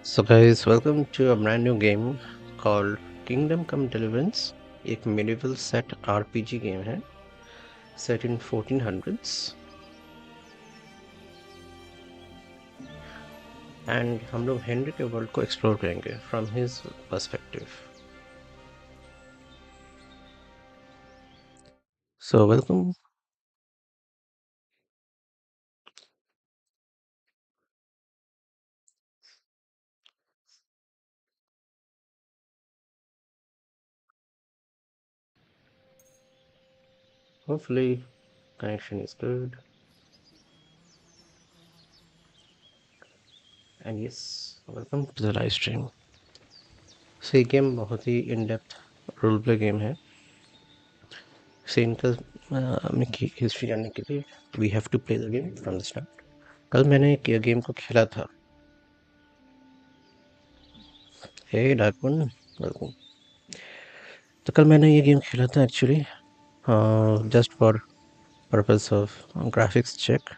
So guys, welcome to a brand new game called Kingdom Come Deliverance. एक medieval set RPG game है set in 1400s and हम लोग Henry के world को explore करेंगे from his perspective. So welcome. Hopefully connection is good. And yes, welcome to the live stream. So ये game बहुत ही in depth role play game है. से इनका हिस्ट्री जानने के लिए we have to play the game from the start. कल मैंने एक गेम को खेला था. Hey Darkone, welcome. तो कल मैंने ये गेम खेला था actually just for purpose of graphics check.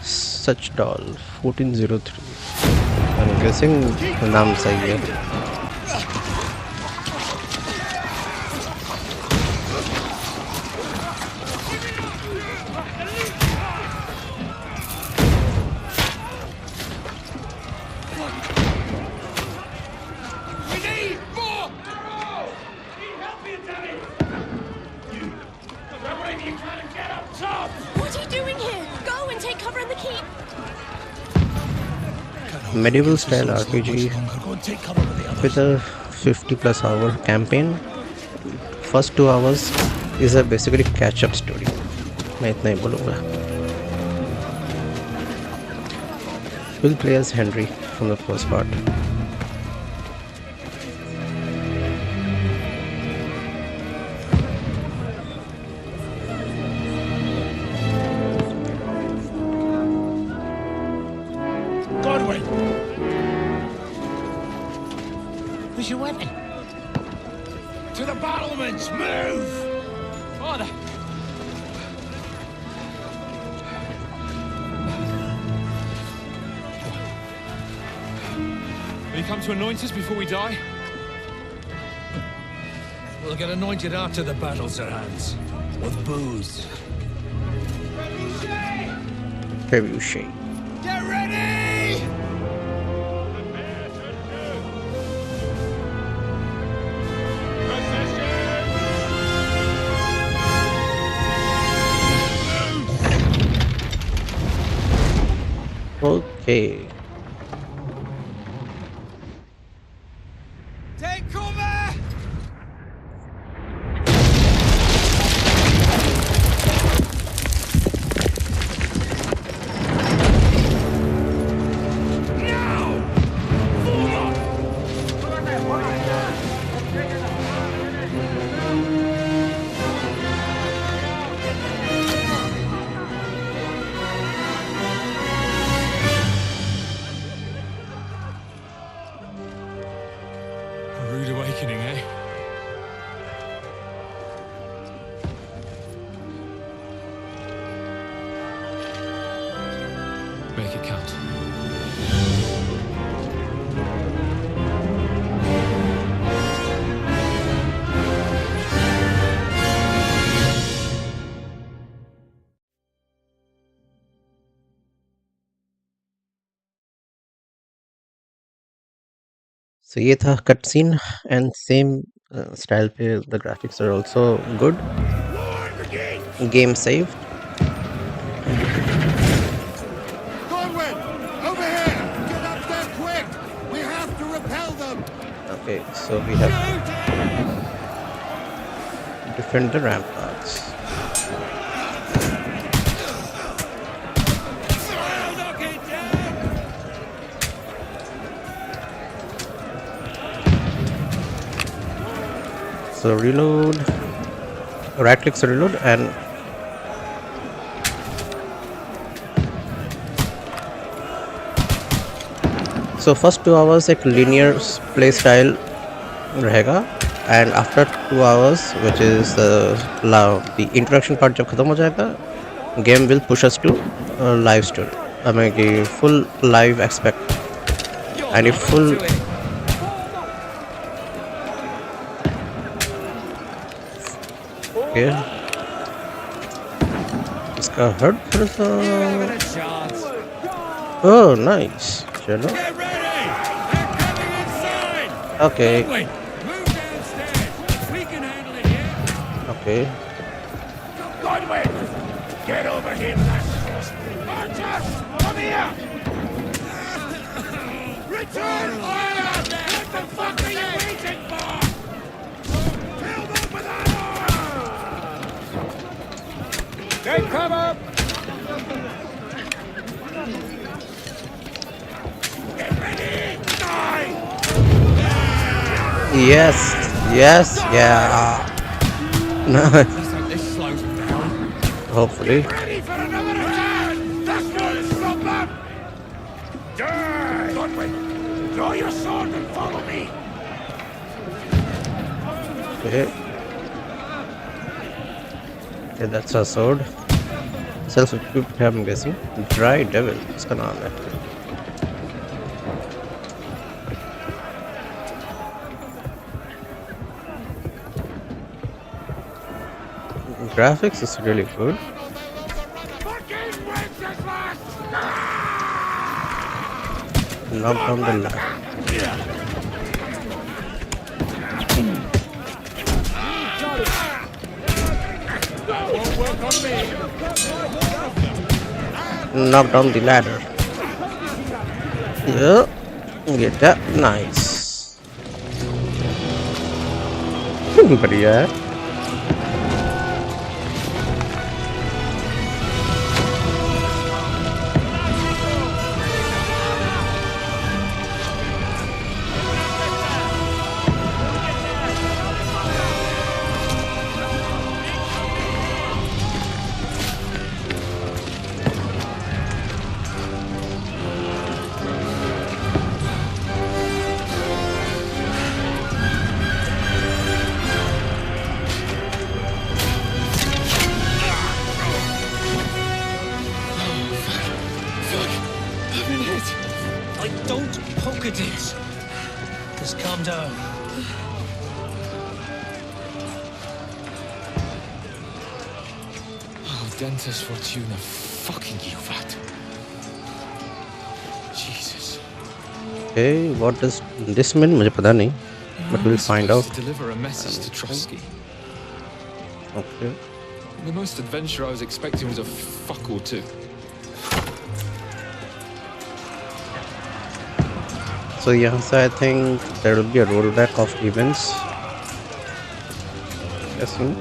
Such doll 1403. I am guessing नाम सही है. Medieval style RPG with a 50 plus hour campaign. First 2 hours is a basically catch up story. मैं इतना ही बोलूँगा. We'll play as Henry from the first part. Where's your weapon? To the battlements! Move! Father! Will you come to anoint us before we die? We'll get anointed after the battles are hands. With booze. Trebuchet. Get ready! Okay. Take cover! A rude awakening, eh? Make it count. So ये था cut scene and same style पे the graphics are also good. Game save. Okay, so we have to defend the ramparts. So reload, right click to reload, and So first 2 hours एक linear play style रहेगा, and after 2 hours, which is the interaction part जब खत्म हो जाएगा, game will push us to live story. हमें कि full live aspect and if full okay, इसका hurt थोड़ा सा oh nice चलो Get ready! They're coming inside! okay Wait, move downstairs. We can handle it here. okay Godwin! Get over here, lads! Archers! Come here! Return fire! What the fuck are you waiting for? Kill them with that arm! Take cover! Get ready! Die! yes yes yeah no Let's hope this slows them down. hopefully Ready for another attack! That's gonna stop them! Die! Godwin, draw your sword and follow me! okay okay that's our sword self-equipped है I'm guessing dry devil इसका नाम है graphics is really good Fucking Wenceslas! knock down the ladder Won't work on me! knock down the ladder yeah get that nice बढ़िया है I don't poke at it! Just calm down. Oh, Dentist Fortuna, fucking you, that. Jesus. okay what does this mean मुझे पता नहीं but we'll find out To deliver a message to Trusky. okay The most adventure I was expecting was a fuck or two. so यहाँ से I think there will be a rollback of events guessing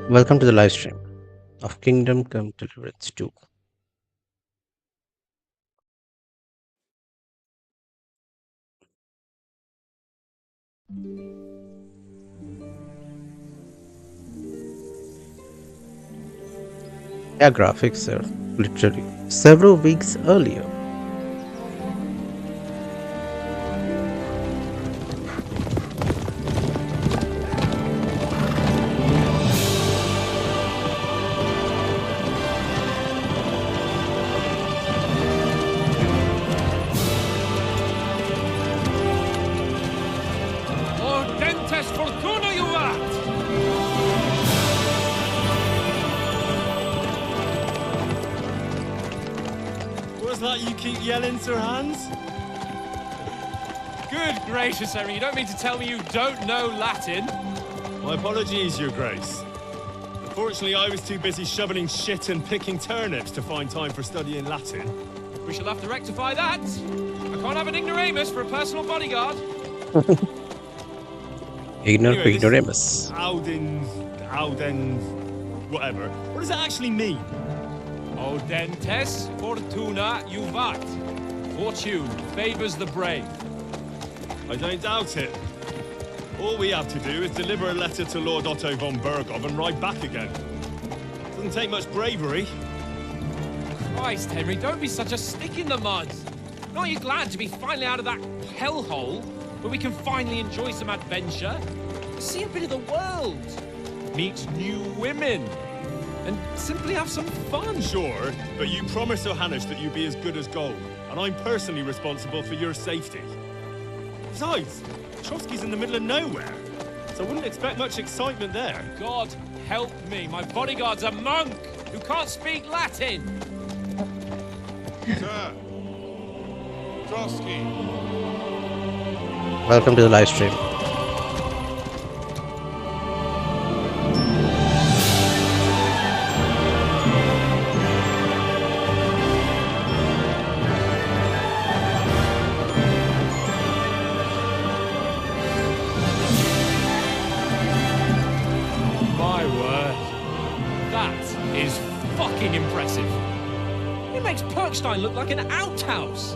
welcome to the live stream of Kingdom Come Deliverance 2 yeah graphics are literally several weeks earlier Or Dentist Fortuna, you rat! What's that you keep yelling, Sir Hans? Good gracious, Harry, you don't mean to tell me you don't know Latin? My apologies, Your Grace. Fortunately, I was too busy shoveling shit and picking turnips to find time for studying Latin. We shall have to rectify that. I can't have an ignoramus for a personal bodyguard. Ignore Anyway, this ignoramus. Audens, whatever. What does that actually mean? Audentes fortuna juvat. Fortune favors the brave. I don't doubt it. All we have to do is deliver a letter to Lord Otto von Bergov and ride back again. Doesn't take much bravery. Christ, Henry, don't be such a stick in the mud. Aren't you glad to be finally out of that hellhole where we can finally enjoy some adventure? See a bit of the world, meet new women, and simply have some fun. Sure, but you promised Johannes that you'd be as good as gold, and I'm personally responsible for your safety. Besides, Trotsky's in the middle of nowhere, so I wouldn't expect much excitement there. God help me, my bodyguard's a monk who can't speak Latin. Sir. Trotsky. Welcome to the live stream. My word. That is fucking impressive. It makes Perkstein look like an outhouse.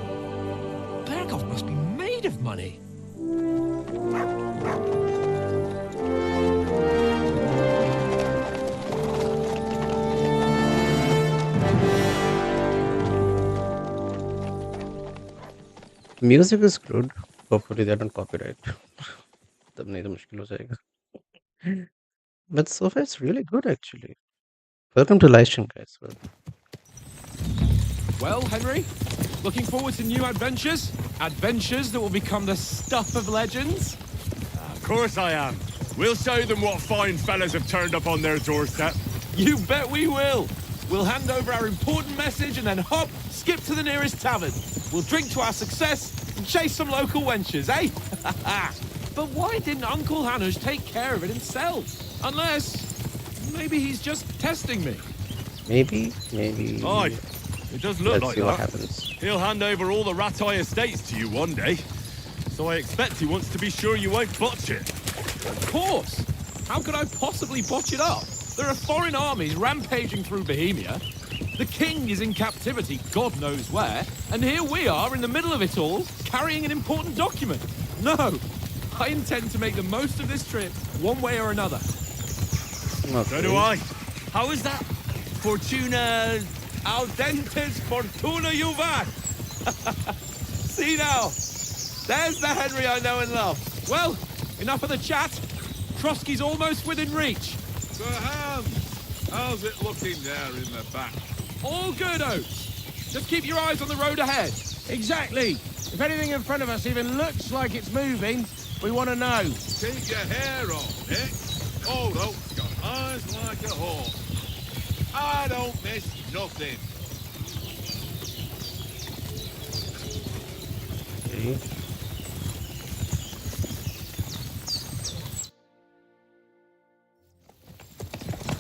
Bergov must be made of money. Music is good. Hopefully they don't copyright. तब नहीं तो मुश्किल हो जाएगा. But so far it's really good actually. Welcome to live stream, guys. Well, Henry, looking forward to new adventures? Adventures that will become the stuff of legends? Of course I am. We'll show them what fine fellas have turned up on their doorstep. You bet we will. We'll hand over our important message and then hop, skip to the nearest tavern. We'll drink to our success and chase some local wenches, eh? But why didn't Uncle Hanush take care of it himself? Unless, maybe he's just testing me. Maybe. Aye, it does look Let's like see what that. happens. He'll hand over all the Ratai estates to you one day. So I expect he wants to be sure you won't botch it. Of course. How could I possibly botch it up? There are foreign armies rampaging through Bohemia. The king is in captivity, God knows where. And here we are in the middle of it all, carrying an important document. No, I intend to make the most of this trip, one way or another. So do I. How is that? Fortuna... Audentes fortuna juvat. See now, there's the Henry I know and love. Well, enough of the chat. Trotsky's almost within reach. Sir Hans, how's it looking there in the back? All good, Oates. Just keep your eyes on the road ahead. Exactly. If anything in front of us even looks like it's moving, we want to know. Keep your hair on, Nick. Old Oak's got eyes like a hawk. I don't miss nothing. Okay.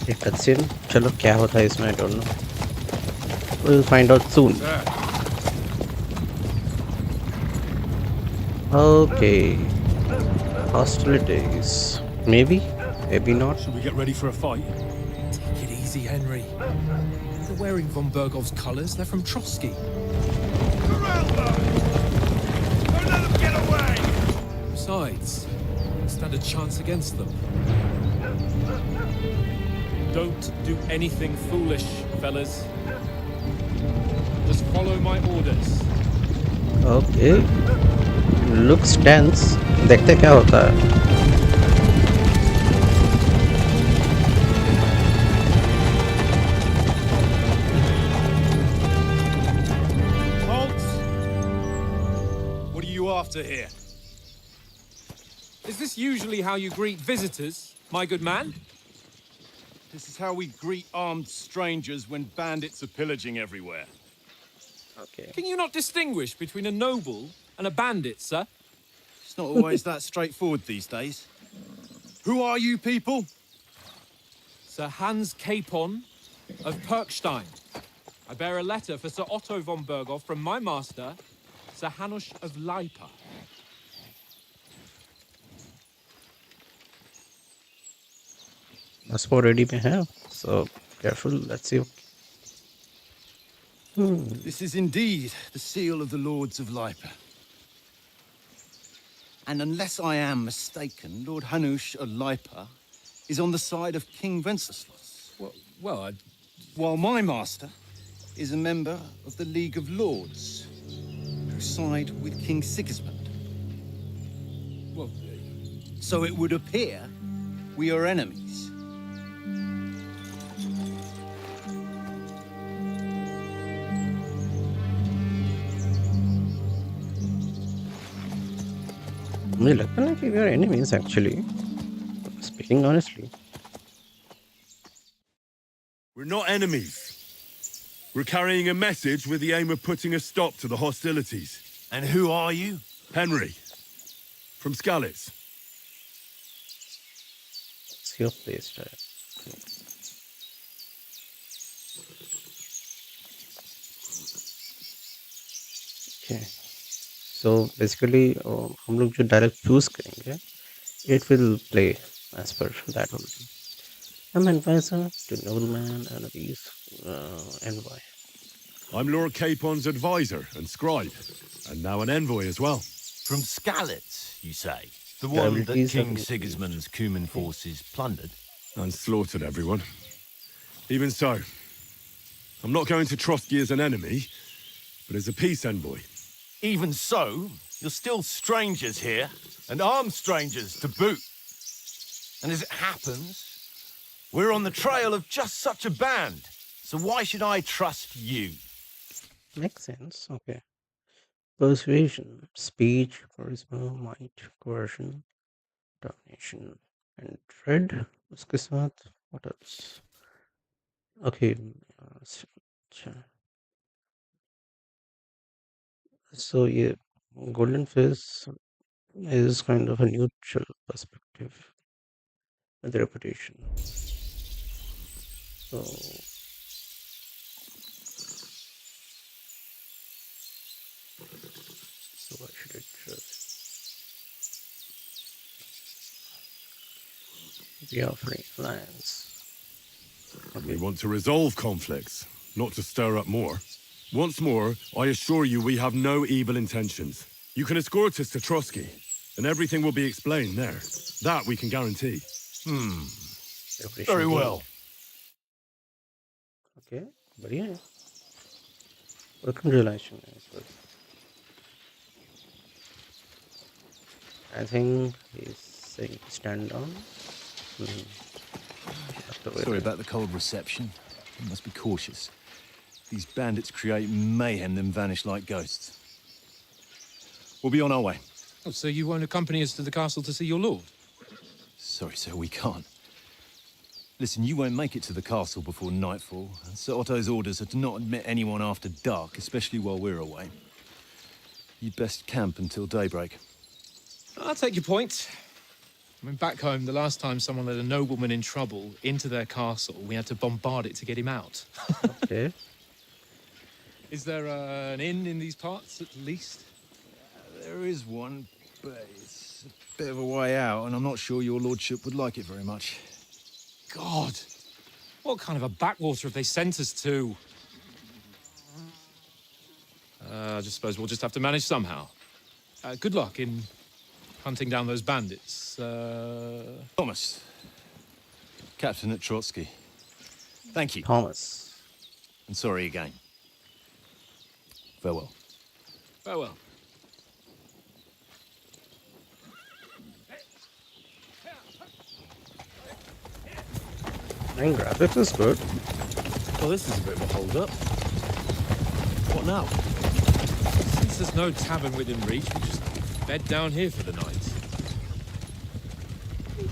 ये cutscene. चलो क्या होता है इसमें? I don't know. We'll find out soon. Okay. Hostilities. Maybe. Maybe not. Should we get ready for a fight? Take it easy, Henry. They're wearing von Bergov's colours. They're from Trotsky. Corral them! Don't let them get away! Besides, stand a chance against them. Don't do anything foolish, fellas. Just follow my orders. Okay. Looks tense. देखते क्या होता है. What are you after here? Is this usually how you greet visitors, my good man? This is how we greet armed strangers when bandits are pillaging everywhere. Okay. Can you not distinguish between a noble and a bandit, sir? It's not always that straightforward these days. Who are you people? Sir Hans Capon of Perkstein. I bear a letter for Sir Otto von Berghoff from my master, Sir Hanush of Leipa. That's already we have. So careful. Let's see. This is indeed the seal of the Lords of Lipa. And unless I am mistaken, Lord Hanush of Lipa is on the side of King Wenceslas. While my master is a member of the League of Lords, who side with King Sigismund. Well, So it would appear we are enemies. मुझे लगता है कि we are enemies actually. Speaking honestly. We're not enemies. We're carrying a message with the aim of putting a stop to the hostilities. And who are you? Henry, from Skalitz. It's your place, right? Okay. So basically, हम लोग जो direct choose करेंगे, it will play as per that only. I'm advisor to nobleman and these envoy. I'm Lord Capon's advisor and scribe, and now an envoy as well. From Skalitz, you say? The Their one that abilities have King been Sigismund's Cuman forces plundered? And slaughtered everyone. Even so, I'm not going to Trotsky as an enemy, but as a peace envoy. Even so, you're still strangers here, and armed strangers to boot. And as it happens, we're on the trail of just such a band, so why should I trust you? Makes sense. Okay. Persuasion, speech, charisma, might, coercion, domination, and dread. उसके साथ what else? Okay. अच्छा. So yeah, golden face is kind of a neutral perspective with the reputation. So why should I trust? The offering alliance. We want to resolve conflicts, not to stir up more. Once more, I assure you we have no evil intentions. You can escort us to Trotsky, and everything will be explained there. That we can guarantee. Reputation Very gained. well. Okay, बढ़िया है. Welcome to relation. I think he's saying stand on. Sorry about the cold reception. You must be cautious. These bandits create mayhem, then vanish like ghosts. We'll be on our way. oh, so you won't accompany us to the castle to see your lord? Sorry, sir, we can't. Listen, you won't make it to the castle before nightfall. Sir Otto's orders are to not admit anyone after dark, especially while we're away. You'd best camp until daybreak. I'll take your point. I mean, back home, the last time someone led a nobleman in trouble into their castle, we had to bombard it to get him out. Okay. Is there an inn in these parts, at least? There is one, but it's a bit of a way out, and I'm not sure your lordship would like it very much. God! What kind of a backwater have they sent us to? I just suppose we'll just have to manage somehow. Good luck in hunting down those bandits. Thomas, captain at Trotsky. Thank you, Thomas. and sorry again. Farewell. Farewell. And graphics is good. Well, this is a bit of a hold-up. What now? Since there's no tavern within reach, we just bed down here for the night.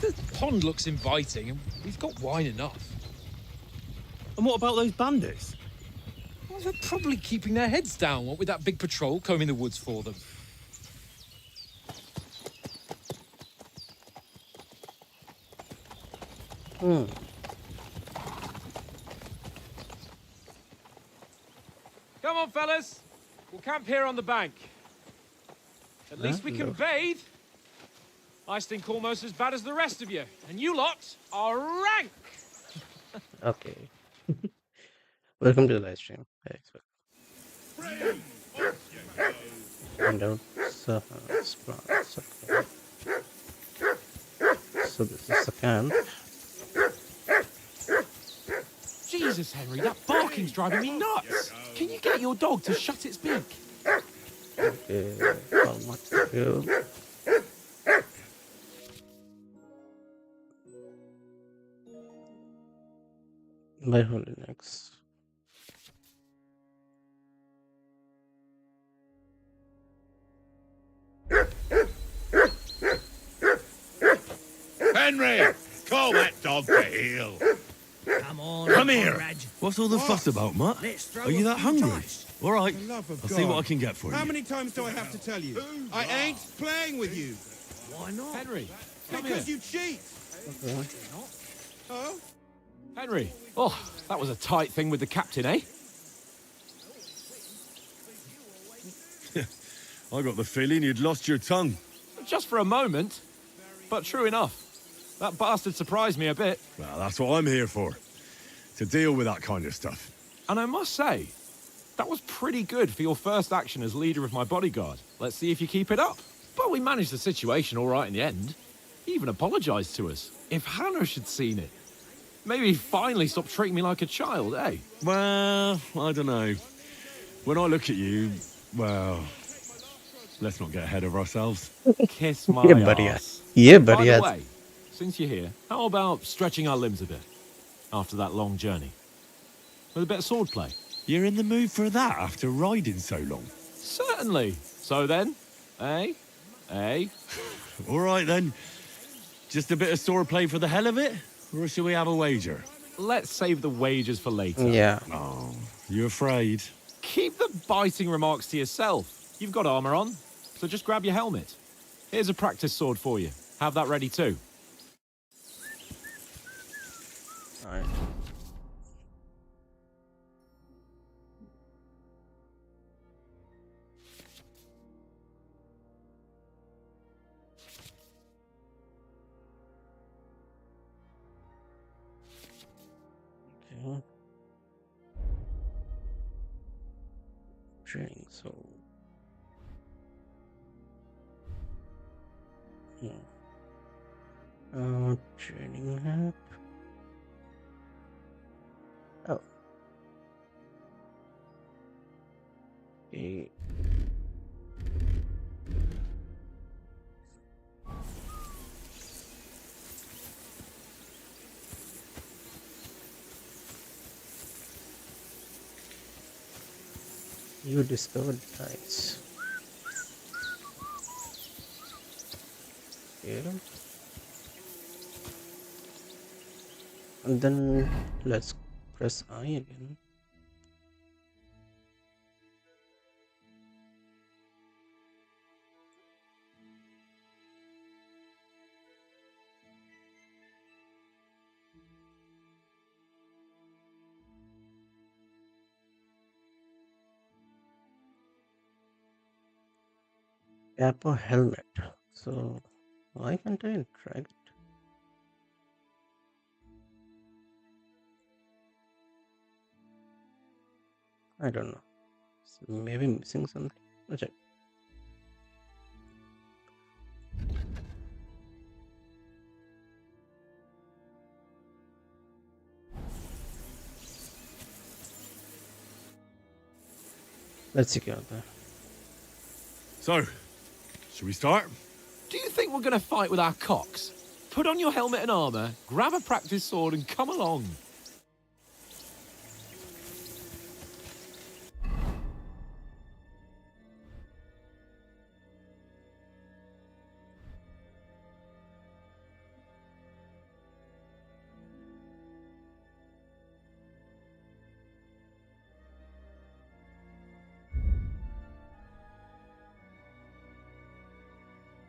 The pond looks inviting, and we've got wine enough. And what about those bandits? Well, they're probably keeping their heads down, what with that big patrol combing the woods for them. Come on, fellas. We'll camp here on the bank. At least we can bathe. I stink almost as bad as the rest of you, and you lot are rank. Okay. Welcome to the live stream. Find out plants. Okay. So this is the camp. Jesus, Henry, that barking's driving me nuts. Can you get your dog to shut its beak? Okay. How much fuel? By Holinix. Henry! Call that dog to heel. Come on, Come here. Conrad. What's all the fuss about, Mutt? Let's throw Are you a that few hungry? dice. All right, For the love of I'll see God. what I can get for you. How many times do I have to tell you? I ain't playing with you. Why not? Henry, come Because here. you cheat. Oh? Henry. Oh, that was a tight thing with the captain, eh? I got the feeling you'd lost your tongue. Just for a moment. But true enough. That bastard surprised me a bit. Well, that's what I'm here for. To deal with that kind of stuff. And I must say, that was pretty good for your first action as leader of my bodyguard. Let's see if you keep it up. But we managed the situation all right in the end. He even apologized to us. If Hanush had seen it, maybe he'd finally stop treating me like a child, eh? Well, I don't know. When I look at you, well, let's not get ahead of ourselves. Kiss my Yeah, buddy. ass. Yeah, By buddy. the way, since you're here, how about stretching our limbs a bit after that long journey? With a bit of swordplay? You're in the mood for that after riding so long? Certainly. So then, eh? Eh? All right, then. Just a bit of swordplay for the hell of it? Or shall we have a wager? Let's save the wagers for later. Yeah. Oh, you afraid? Keep the biting remarks to yourself. You've got armor on, so just grab your helmet. Here's a practice sword for you. Have that ready too. Alright. Okay. Training, so yeah. Training app. Oh. Okay. You discovered dice. Okay. And then let's press I again. Cap or helmet. So why can't I interact? I don't know. So maybe missing something. Let's check. Let's see क्या होता है. So, should we start? Do you think we're going to fight with our cocks? Put on your helmet and armor, grab a practice sword, and come along.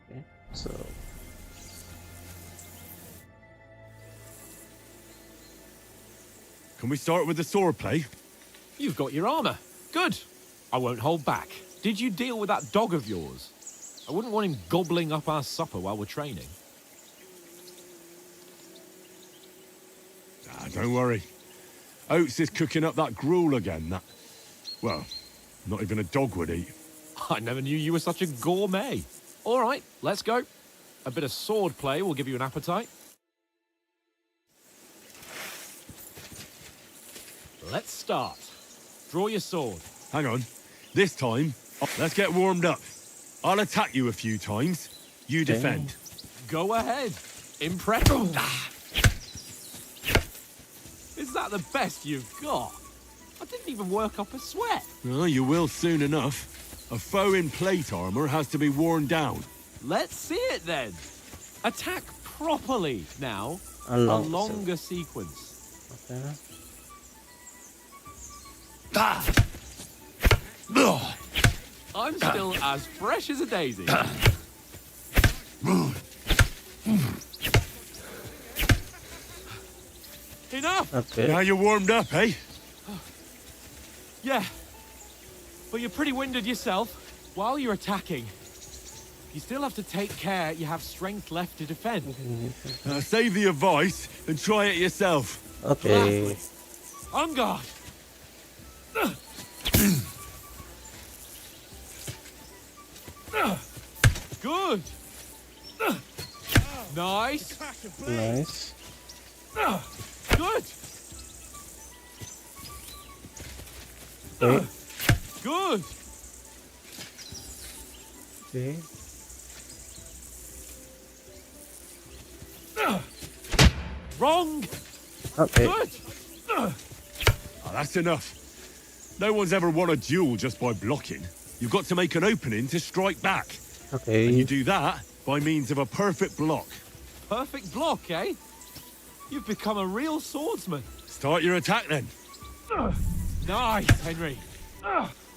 Okay. So Can we start with the swordplay? You've got your armor. Good. I won't hold back. Did you deal with that dog of yours? I wouldn't want him gobbling up our supper while we're training. Ah, don't worry. Oates is cooking up that gruel again, that... Well, not even a dog would eat. I never knew you were such a gourmet. All right, let's go. A bit of sword play will give you an appetite. Let's start. Draw your sword. Hang on. This time, let's get warmed up. I'll attack you a few times. You defend. Go ahead. Impressive. Is that the best you've got? I didn't even work up a sweat. Well, you will soon enough. A foe in plate armor has to be worn down. Let's see it then. Attack properly now. A Long longer sequence. Okay. I'm still as fresh as a daisy. Enough! Okay. Now you're warmed up, eh? Yeah. But you're pretty winded yourself. While you're attacking, you still have to take care you have strength left to defend. Save the advice and try it yourself. Okay. On guard! Good! Nice! Nice. Good! Okay. Good! Okay. Wrong! Okay. Good! Oh, that's enough. No one's ever won a duel just by blocking. You've got to make an opening to strike back. Okay. And you do that by means of a perfect block. Perfect block, eh? You've become a real swordsman. Start your attack then. Nice, Henry.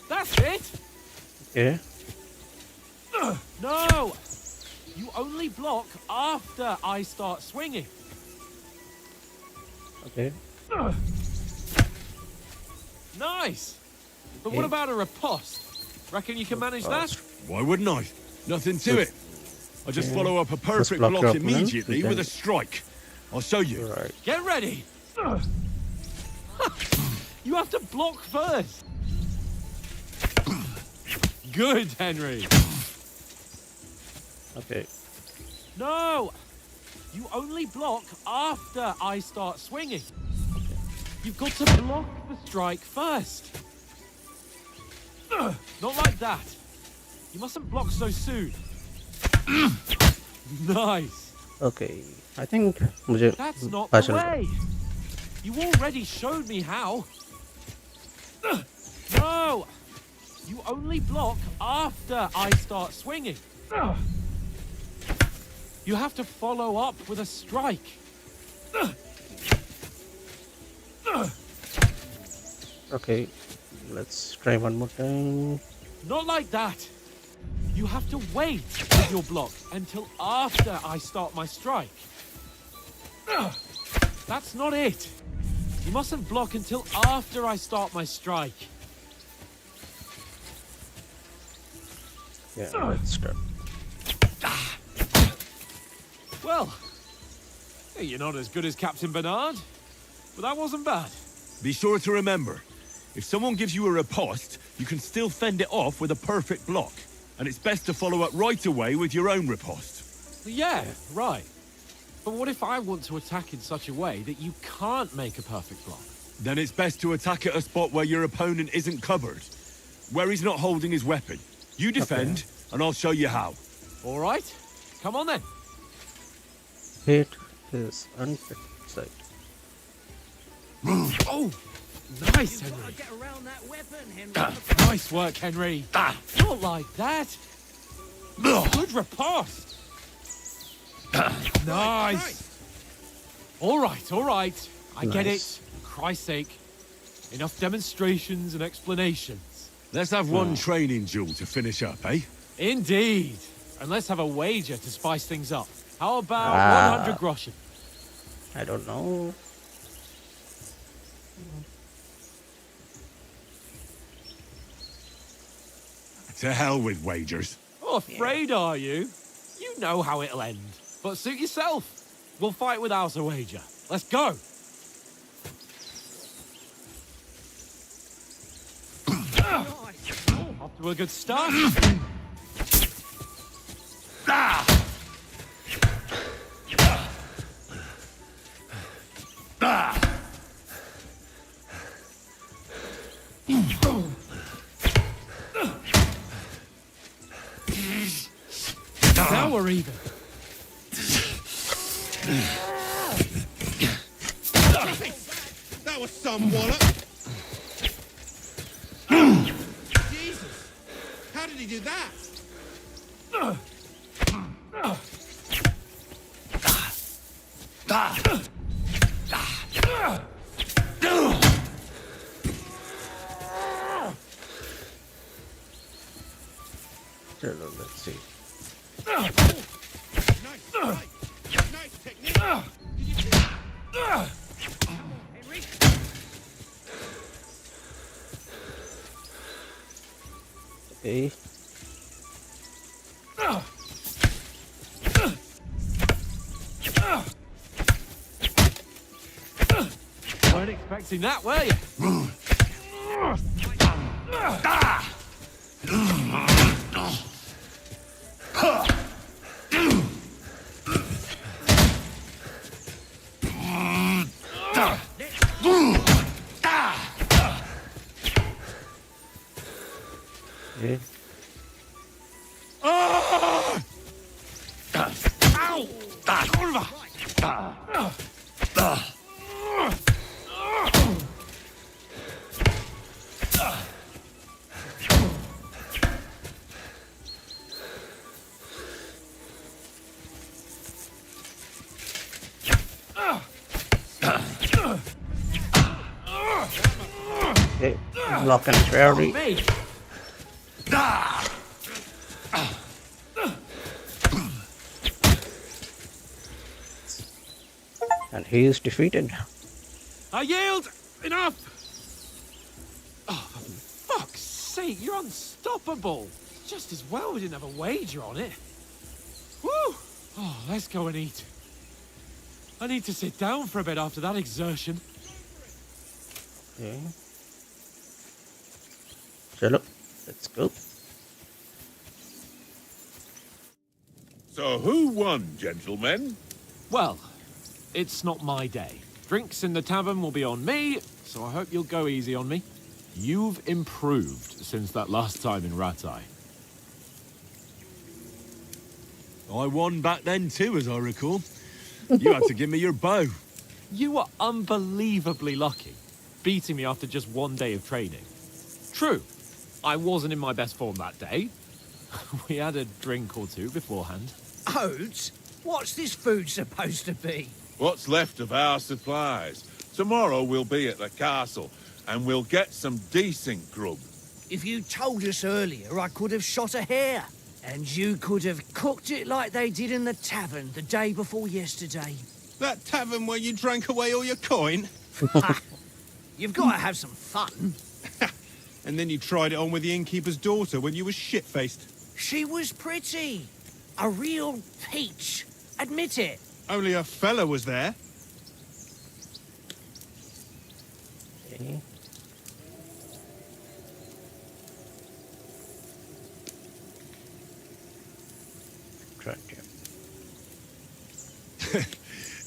That's it! Okay. No! You only block after I start swinging. Okay. Nice! But what about a riposte? Reckon you can manage that? Why wouldn't I? Nothing to it. I just follow up a perfect block your block opponent, immediately and with then- a strike. I'll show you. Right. Get ready! You have to block first. Good, Henry. Okay. No! You only block after I start swinging. You've got to block the strike first. Not like that. You mustn't block so soon. Nice. Okay. I think मुझे That's not पता the चल गया. way. You already showed me how. No! You only block after I start swinging. You have to follow up with a strike. Okay. Let's try one more time. Not like that. You have to wait with your block until after I start my strike. That's not it. You mustn't block until after I start my strike. Yeah, let's start. Well, you're not as good as Captain Bernard, but that wasn't bad. Be sure to remember, if someone gives you a riposte, you can still fend it off with a perfect block. And it's best to follow up right away with your own riposte. Yeah, right. But what if I want to attack in such a way that you can't make a perfect block? Then it's best to attack at a spot where your opponent isn't covered, where he's not holding his weapon. You defend, and I'll show you how. All right, come on then. Hit his unfit side. Oh, nice, You've got Henry. to get around that weapon, Henry. Nice work, Henry. Not like that. Good riposte. Nice. All right. I get it. Nice. For Christ's sake. Enough demonstrations and explanations. Let's have one training duel to finish up, eh? Indeed. And let's have a wager to spice things up. How about 100 groschen? I don't know. To hell with wagers. Oh, afraid are you? You know how it'll end. But suit yourself. We'll fight without a wager. Let's go. Off to a good start. Now we're even. That was some wallop. Jesus! How did he do that? Let's see. Nice technique. Henry. Okay. Weren't expecting that, were you? Okay. Okay. Block and parry. Me. And he is defeated. I yield! Enough! Oh, for fuck's sake, you're unstoppable! Just as well we didn't have a wager on it. Woo! Oh, let's go and eat. I need to sit down for a bit after that exertion. Okay. Chalo, let's go. So who won, gentlemen? Well, it's not my day. Drinks in the tavern will be on me, so I hope you'll go easy on me. You've improved since that last time in Ratai. I won back then too, as I recall. You had to give me your bow. You were unbelievably lucky, beating me after just one day of training. True, I wasn't in my best form that day. We had a drink or two beforehand. Oats? What's this food supposed to be? What's left of our supplies. Tomorrow we'll be at the castle, and we'll get some decent grub. If you told us earlier, I could have shot a hare. And you could have cooked it like they did in the tavern the day before yesterday. That tavern where you drank away all your coin? You've got to have some fun. And then you tried it on with the innkeeper's daughter when you were shit-faced. She was pretty. A real peach. Admit it. Only a fella was there. Okay. Right, yeah.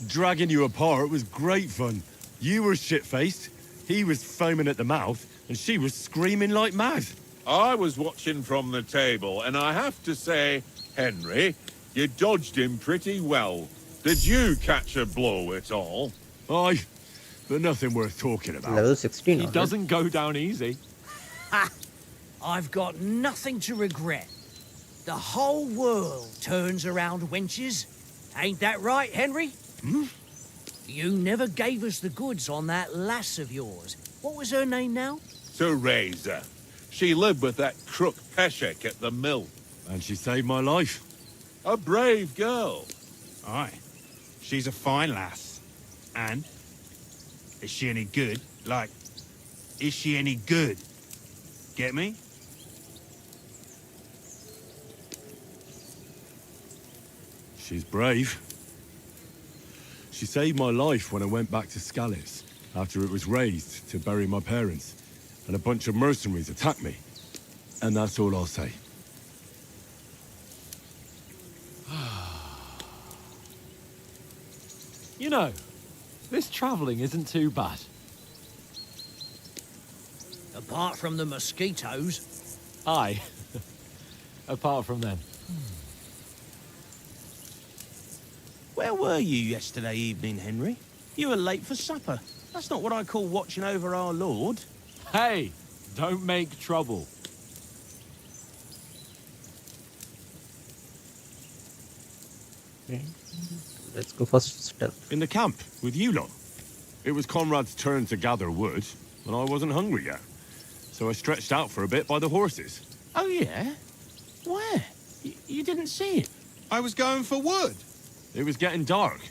Dragging you apart was great fun. You were shit-faced, he was foaming at the mouth, and she was screaming like mad. I was watching from the table, and I have to say, Henry, you dodged him pretty well. Did you catch a blow at all? Aye, but nothing worth talking about. Level 16. He alright. doesn't go down easy. Ha! I've got nothing to regret. The whole world turns around wenches. Ain't that right, Henry? Hmm? You never gave us the goods on that lass of yours. What was her name now? Teresa. She lived with that crook Peshek at the mill. And she saved my life. A brave girl. Aye. She's a fine lass. And? Is she any good? Like, is she any good? Get me? She's brave. She saved my life when I went back to Scalitz after it was razed to bury my parents, and a bunch of mercenaries attacked me. And that's all I'll say. You know, this travelling isn't too bad. Apart from the mosquitoes. Aye. Apart from them. Where were you yesterday evening, Henry? You were late for supper. That's not what I call watching over our Lord. Hey, don't make trouble. Okay. Let's go first stealth. In the camp, with you lot. It was Conrad's turn to gather wood, and I wasn't hungry yet. So I stretched out for a bit by the horses. Oh, yeah? Where? You didn't see it? I was going for wood. It was getting dark.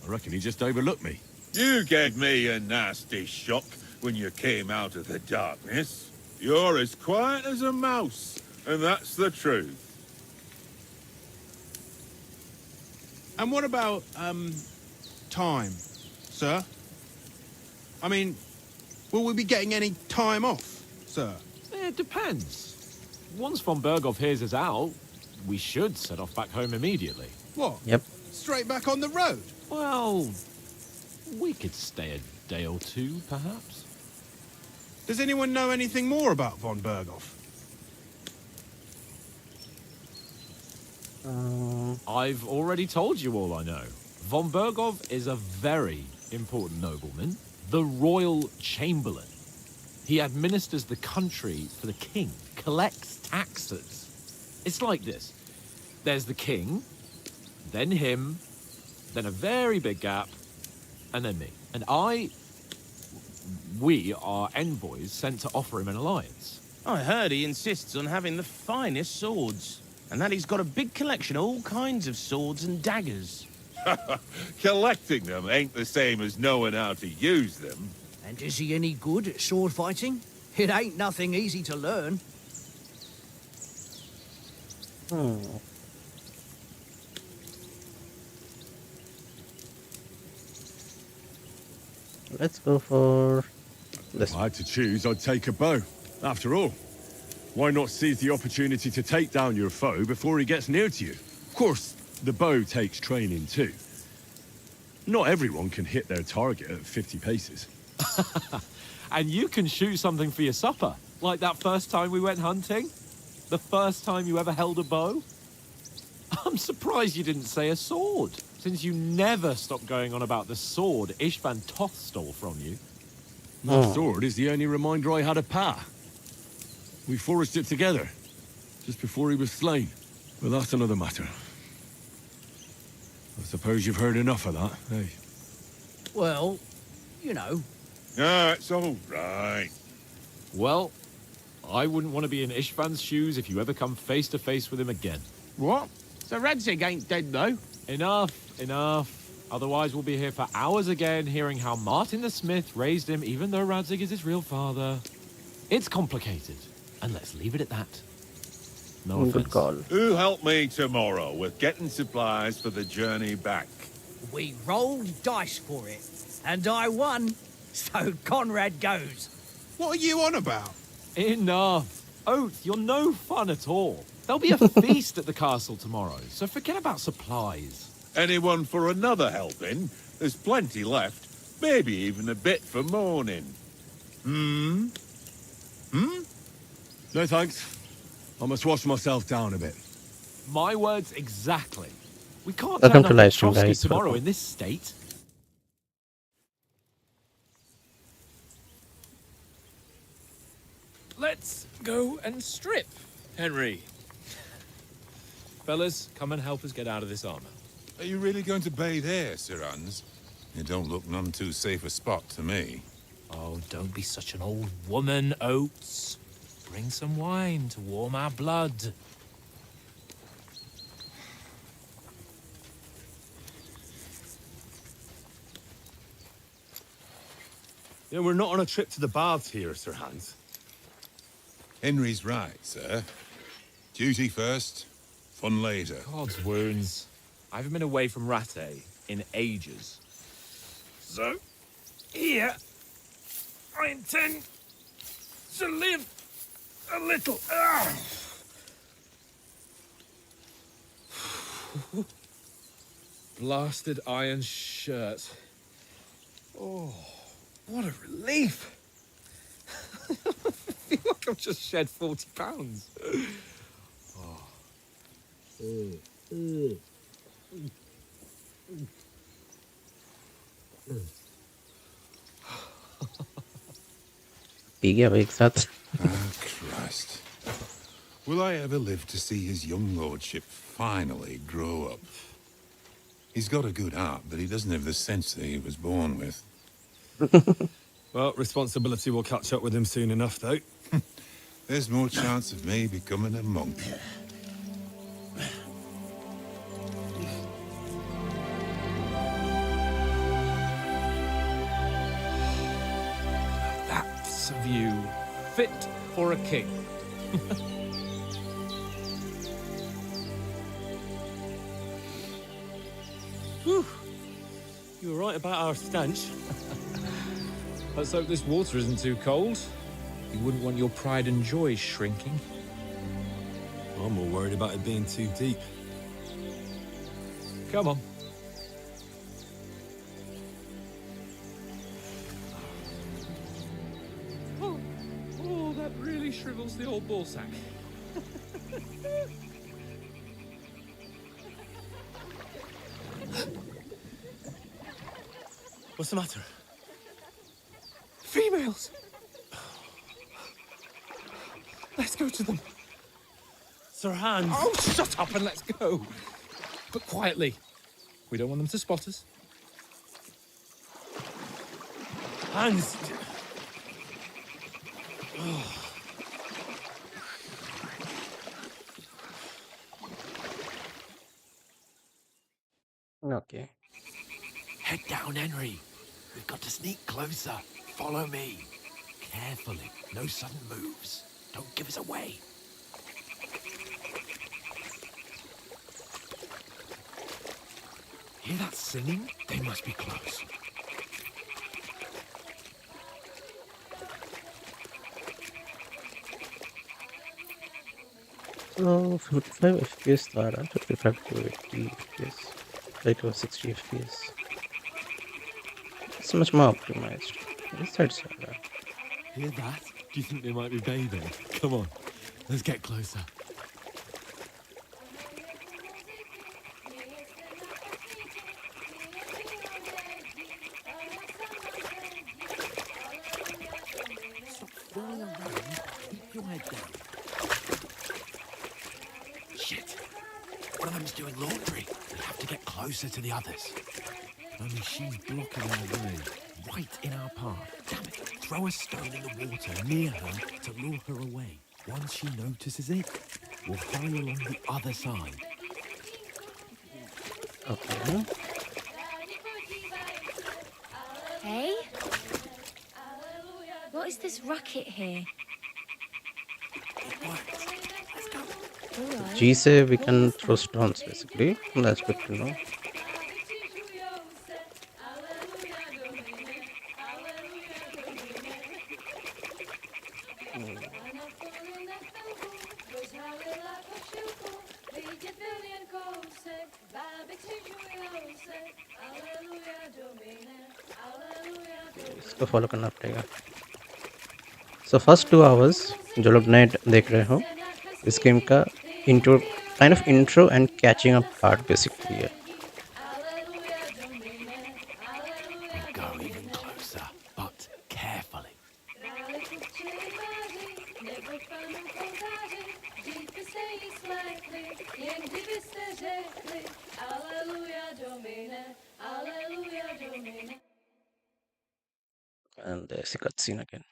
I reckon he just overlooked me. You gave me a nasty shock when you came out of the darkness. You're as quiet as a mouse, and that's the truth. And what about, time, sir? I mean, will we be getting any time off, sir? It depends. Once von Berghoff hears us out, we should set off back home immediately. What? Yep. Straight back on the road? Well, we could stay a day or two, perhaps. Does anyone know anything more about von Berghoff? I've already told you all I know. Von Berghoff is a very important nobleman, the royal chamberlain. He administers the country for the king, collects taxes. It's like this. There's the king, then him, then a very big gap, and then me. And we are envoys sent to offer him an alliance. I heard he insists on having the finest swords, and that he's got a big collection of all kinds of swords and daggers. Collecting them ain't the same as knowing how to use them. And is he any good at sword fighting? It ain't nothing easy to learn. Let's go for this. If I had to choose, I'd take a bow. After all, why not seize the opportunity to take down your foe before he gets near to you? Of course, the bow takes training too. Not everyone can hit their target at 50 paces. And you can shoot something for your supper, like that first time we went hunting? The first time you ever held a bow? I'm surprised you didn't say a sword, since you never stopped going on about the sword Ishvan Toth stole from you. That sword is the only reminder I had of Pa. We forged it together, just before he was slain. But that's another matter. I suppose you've heard enough of that, eh? Well, you know. Ah, it's all right. Well, I wouldn't want to be in Ishvan's shoes if you ever come face to face with him again. What? So Radzig ain't dead, though? Enough. Otherwise we'll be here for hours again, hearing how Martin the Smith raised him, even though Radzig is his real father. It's complicated, and let's leave it at that. No offense. Good call. Who help me tomorrow with getting supplies for the journey back? We rolled dice for it, and I won, so Conrad goes. What are you on about? Enough. Oath, you're no fun at all. There'll be a feast at the castle tomorrow, so forget about supplies. Anyone for another helping? There's plenty left. Maybe even a bit for morning. No thanks. I must wash myself down a bit. My words exactly. We can't Welcome turn to up at livestream, Trotsky guys. tomorrow Welcome. in this state. Let's go and strip, Henry. Fellas, come and help us get out of this armor. Are you really going to bathe here, Sir Hans? It don't look none too safe a spot to me. Oh, don't be such an old woman, Oates. Bring some wine to warm our blood. Yeah, we're not on a trip to the baths here, Sir Hans. Henry's right, sir. Duty first, fun later. God's wounds. I haven't been away from Rattay in ages. So, here, I intend to live a little. Blasted iron shirt. Oh, what a relief. I feel like I've just shed 40 pounds. P गया भाई एक साथ. Ah, Christ. Will I ever live to see his young lordship finally grow up? He's got a good heart, but he doesn't have the sense that he was born with. Well, responsibility will catch up with him soon enough, though. There's more chance of me becoming a monk. That's a view fit for a king. Whew. You were right about our stench. Let's hope this water isn't too cold. You wouldn't want your pride and joy shrinking. I'm more worried about it being too deep. Come on. Oh, that really shrivels the old ball sack. What's the matter? Females! Let's go to them. Sir Hans! Oh, shut up and let's go. But quietly. We don't want them to spot us. Hans! Okay. Head down, Henry. We've got to sneak closer. Follow me. Carefully. No sudden moves. Don't give us away. Hear that singing? They must be close. Oh, 55 FPS था रहा, 55 to 80 FPS, right over 60 FPS. It's much more optimized. This side's better. Hear that? Do you think they might be bathing? Come on, let's get closer. Stop fooling around. Keep your head down. Shit. One of them's doing laundry. We have to get closer to the others. Only she's blocking our way. Right in our path. Damn it. Throw a stone in the water near her to lure her away. Once she notices it, we'll hurry along the other side. Okay. Hey? What is this racket here? Alright. G say we can throw stones basically. That's good to know. इसको follow करना पड़ेगा. So first 2 hours जो लोग नए देख रहे हो इस गेम का intro kind of intro and catching up part basically है. We'll go even closer, but carefully. And there's a cutscene again.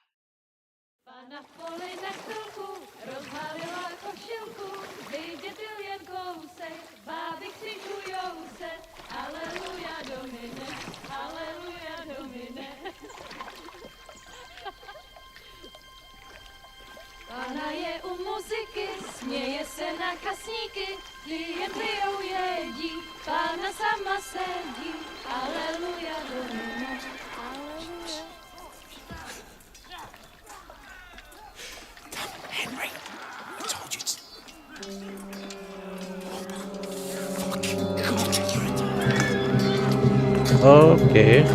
Pana je u muzyky, směje se na kasníky, Klient ujedí, Pána sama sedí, aleluja, Domino, aleluja. Henry, I told you to... Okay.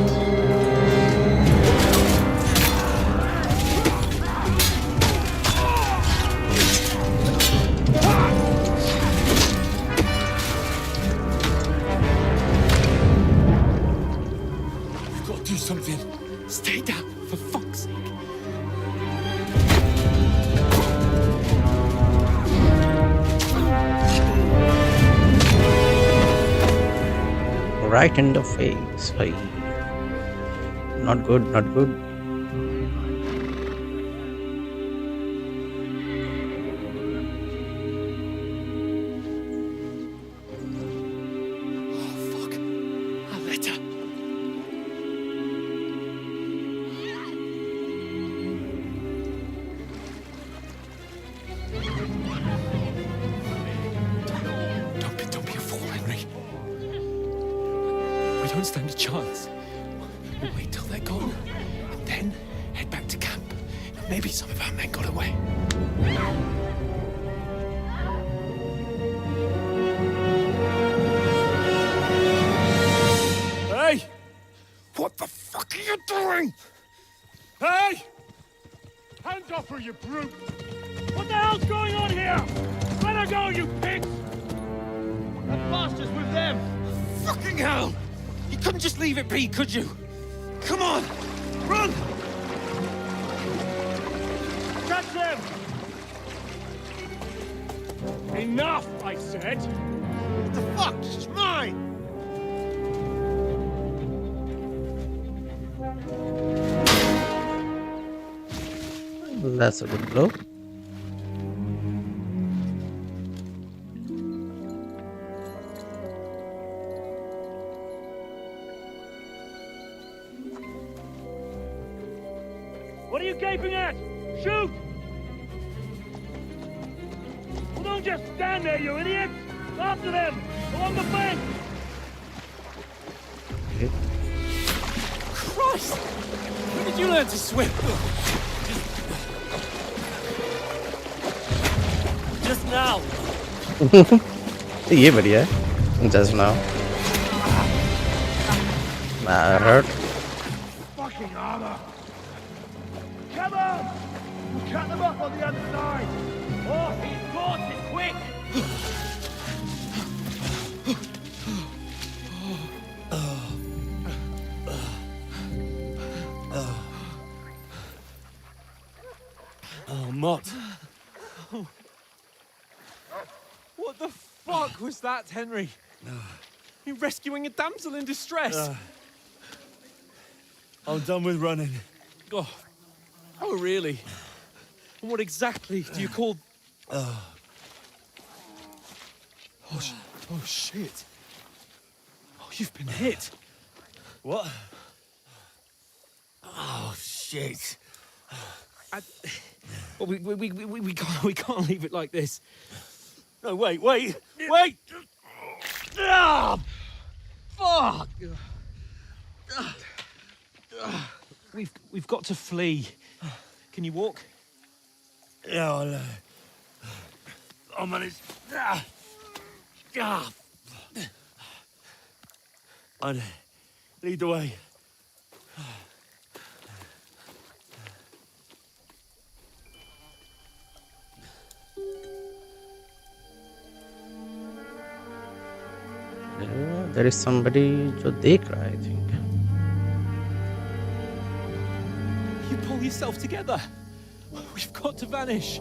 You've got to do something. Stay down, for fuck's sake. Right in the face. Hey. Not good, not good. A letter. Don't be a fool, Henry. We don't stand a chance. We'll wait till they're gone, and then head back to camp. Maybe some of our men got away. Hey! What the fuck are you doing? Hey! Hands off her, you brute! What the hell's going on here? Let her go, you pigs! That bastard's with them! Fucking hell! You couldn't just leave it be, could you? Come on! Run! Catch them! Enough, I said! What the fuck? It's mine! That's a good blow. What are you gaping at? Shoot! Well, don't just stand there, you idiots! After them! Along the bank! Christ! When did you learn to swim? Just now! ये बढ़िया है. Just now. That hurt. Fucking armor! Come on! We'll cut them off on the other side! Oh, he's caught it, quick! Oh, Mott. What the fuck was that, Henry? You rescuing a damsel in distress? I'm done with running. Oh, really? And what exactly do you call... Oh, shit. Oh, you've been hit. What? Oh, shit. Well, we can't leave it like this. No, wait! Ah! Fuck! We've got to flee. Can you walk? Yeah, I'll manage. I'd lead the way. There is somebody जो देख रहा है, I think. You pull yourself together. We've got to vanish.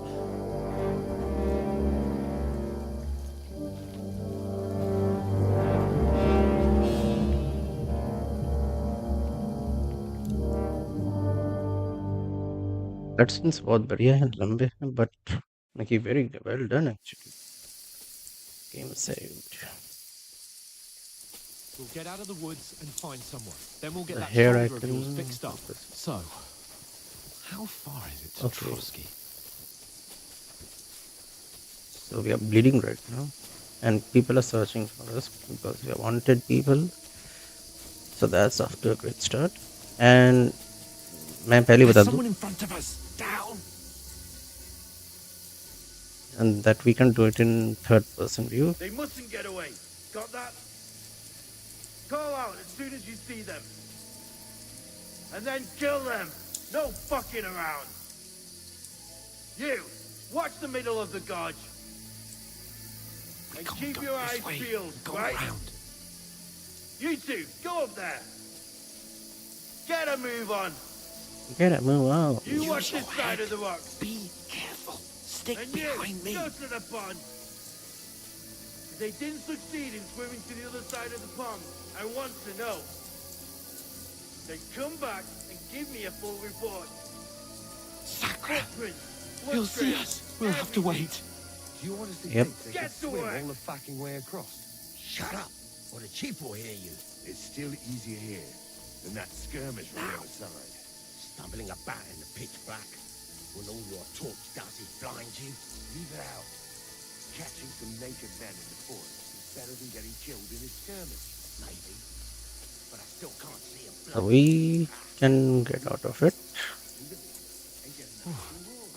Cutscenes बहुत बढ़िया हैं, लंबे हैं, but like very well done actually. Game saved. We'll get out of the woods and find someone. Then we'll get The that hair shoulder of icon. yours fixed up. So, how far is it to Okay. Trotsky? So we are bleeding right now. and people are searching for us because we are wanted people. So that's off to a great start. And मैं पहले बता दूं Someone in front of us. Down. and that we can do it in third person view. They mustn't get away. Got that? Call out as soon as you see them. And then kill them. No fucking around. You, watch the middle of the gorge. And keep your eyes peeled, right? Around. You two, go up there. Get a move on. Get it, move out. You watch this side of the rock. Be careful. Stick And behind me. go to the pond. If they didn't succeed in swimming to the other side of the pond, I want to know. Then come back and give me a full report. Sacra. Footprints, He'll see blood us. We'll have to wait. Do you honestly Yep. think they Get can to swim work. all the fucking way across? Shut up, or the chief will hear you. It's still easier here than that skirmish on the other side. Stumbling about in the pitch black, when all your torch does is blind you. Leave it out. Catching some naked men in the forest is better than getting killed in a skirmish. Maybe, but I still can't see a So blood. we can get out of it.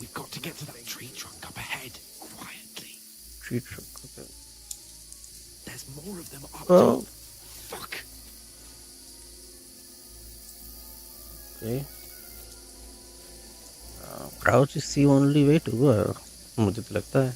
We've got to get to that tree trunk up ahead. Quietly. Tree trunk. Okay. There's more of them up Oh. top. Fuck. Okay. Crouch is the only way to go. मुझे तो लगता है.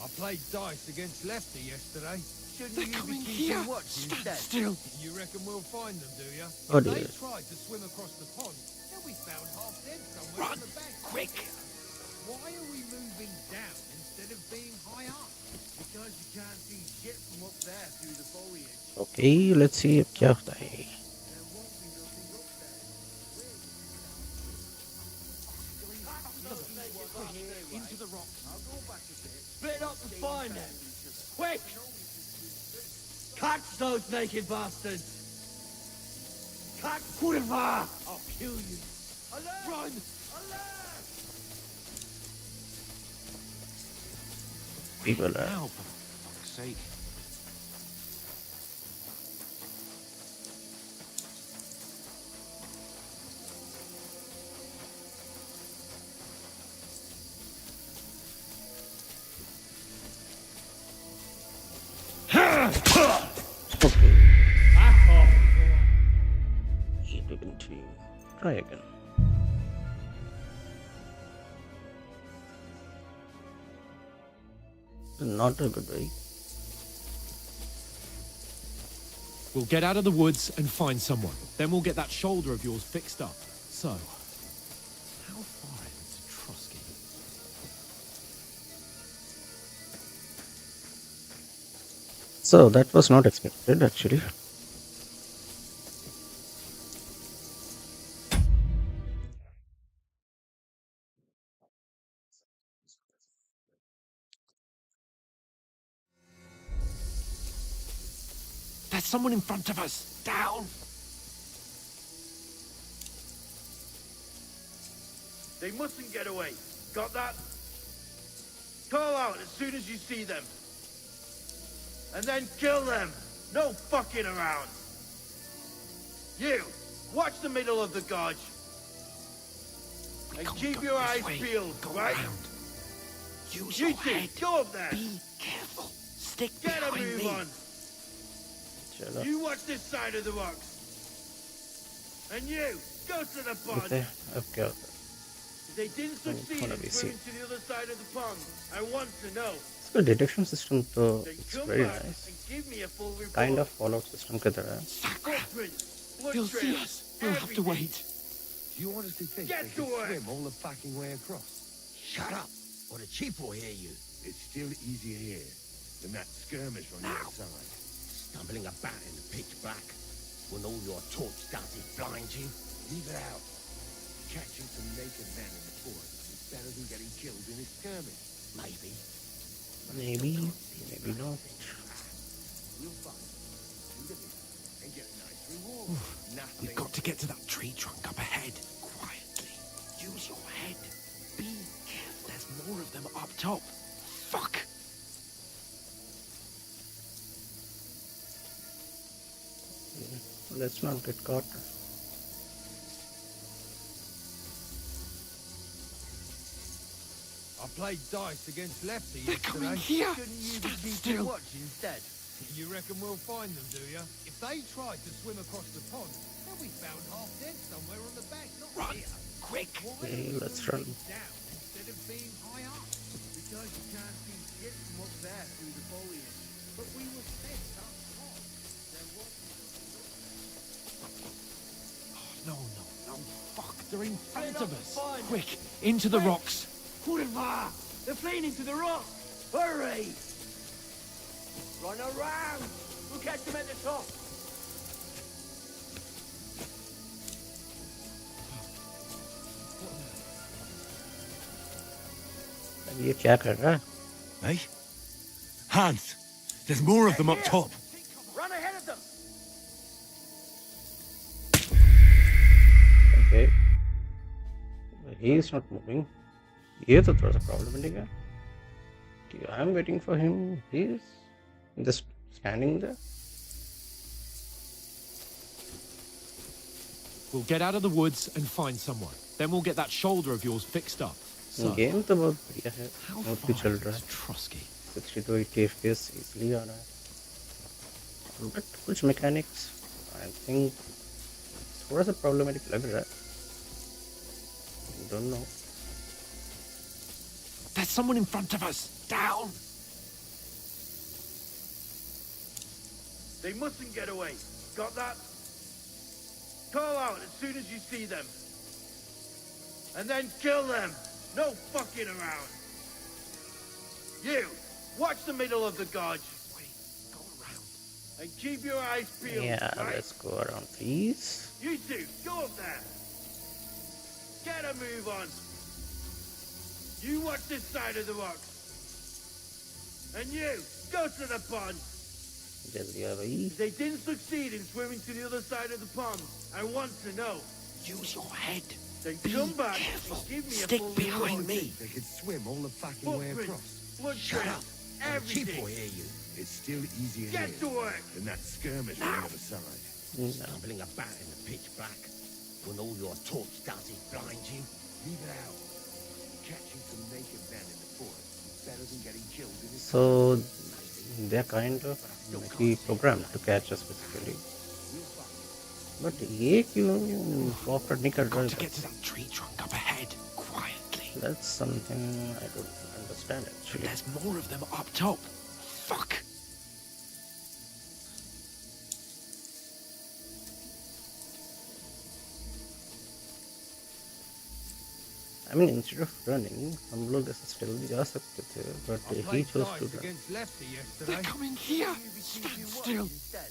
I played dice against Lefty yesterday. Shouldn't They're you be coming keeping here. watch Stand instead? still. You reckon we'll find them, do you? Oh If they dear. tried to swim across the pond, they'll be found half dead somewhere Run. on the bank. Quick. Why are we moving down instead of being high up? Because you can't see shit from up there through the foliage. Okay, let's see अब क्या होता है. There won't be nothing up there. Into the rock. I'll go back a bit. Split up and find them. Quick! Catch those naked bastards! Catch Quiver! I'll kill you. Alert! Run! Alert! People are. Now, for fuck's sake. Okay. Back off! Try again. Not a good way. We'll get out of the woods and find someone. Then we'll get that shoulder of yours fixed up. So, how far is it to Trotsky? So that was not expected actually. There's someone in front of us. Down. They mustn't get away. Got that? Call out as soon as you see them. And then kill them. No fucking around. You, watch the middle of the gorge. And keep your eyes peeled, right? Use You your two, head. go up there. Be careful. Stick Get a behind move me. on. You watch this side of the rocks. And you, go to the pond. देखते हैं अब क्या होता है. If they didn't succeed थोड़ा in भी swimming to the other side of the pond, I want to know. इसका detection system तो Then it's come very back nice. and give me a full report. Kind of Fallout system की तरह है. Footprints, blood He'll see trails, us. We'll have to everything. wait. Do you honestly think Get they to can work. swim all the fucking way across? Shut up, or the chief will hear you. It's still easier here than that skirmish on the other side. Stumbling about in the pitch black, when all your torch does is blind you. Leave it out. Catching some naked men in the forest is better than getting killed in a skirmish. Maybe. Maybe, maybe not. We'll find them, do the bit, and get a nice reward. Nothing. We've got to get to that tree trunk up ahead. Quietly. Use your head. Be careful. There's more of them up top. Fuck! Let's not get caught. I played dice against Lefty They're yesterday. coming here! Shouldn't you Stand be keeping still! watch instead? You reckon we'll find them, do you? If they tried to swim across the pond, they'll be found half dead somewhere on the bank, not Run! here. Quick! Okay, let's run. Down instead of being high up. Because you can't see shit from up there through the foliage. But we were sent up top. There was... No, no, no. Fuck, they're in front They're of not us. fine. Quick, into the rocks. Kurva! They're fleeing into the rock! Hurry! Run around! We'll catch them at the top! ये क्या कर रहा है? Hey? Hans! There's more of them up top! Run ahead of them! Okay. He is not moving. ये तो थोड़ा सा problematic है. I'm waiting for him. He is just standing there. We'll get out of the woods and find someone. Then we'll get that shoulder of yours fixed up. So, game तो बहुत बढ़िया है. how बहुत far भी चल रहा is है. Trusky? 62 80 FPS easily आ रहा है. But कुछ mechanics I think थोड़ा सा problematic लग रहा है. Don't know. There's someone in front of us. Down! They mustn't get away. Got that? Call out as soon as you see them. And then kill them. No fucking around. You, watch the middle of the gorge. Wait, go around. And keep your eyes peeled. Yeah, right? let's go around please. You two, go up there. Get a move on. You watch this side of the rocks. And you, go to the pond. जल्दी आ भाई. If they didn't succeed in swimming to the other side of the pond, I want to know. Use your head. Then Be come back careful. and give me Stick a full behind report. me. They could swim all the fucking way across. Blood Shut print, up. Keep everything. or hear you. It's still easier Get here to work. than that skirmish on the other side. Stumbling about in the pitch black when all your torch does is blind you. Leave it out. Catching some naked men in the forest is better than getting killed in this. So they're kind of maybe programmed to catch us basically. But ये क्यों cooperate नहीं कर Got to रहा get है? to that tree trunk up ahead, quietly. That's something I don't understand actually. There's more of them up top. Fuck! I mean, instead of running, हम लोग ऐसे still भी जा सकते थे, but I he played chose to dice run. against Lefty yesterday. They're coming here! Shouldn't you be Stand keeping watch still! instead?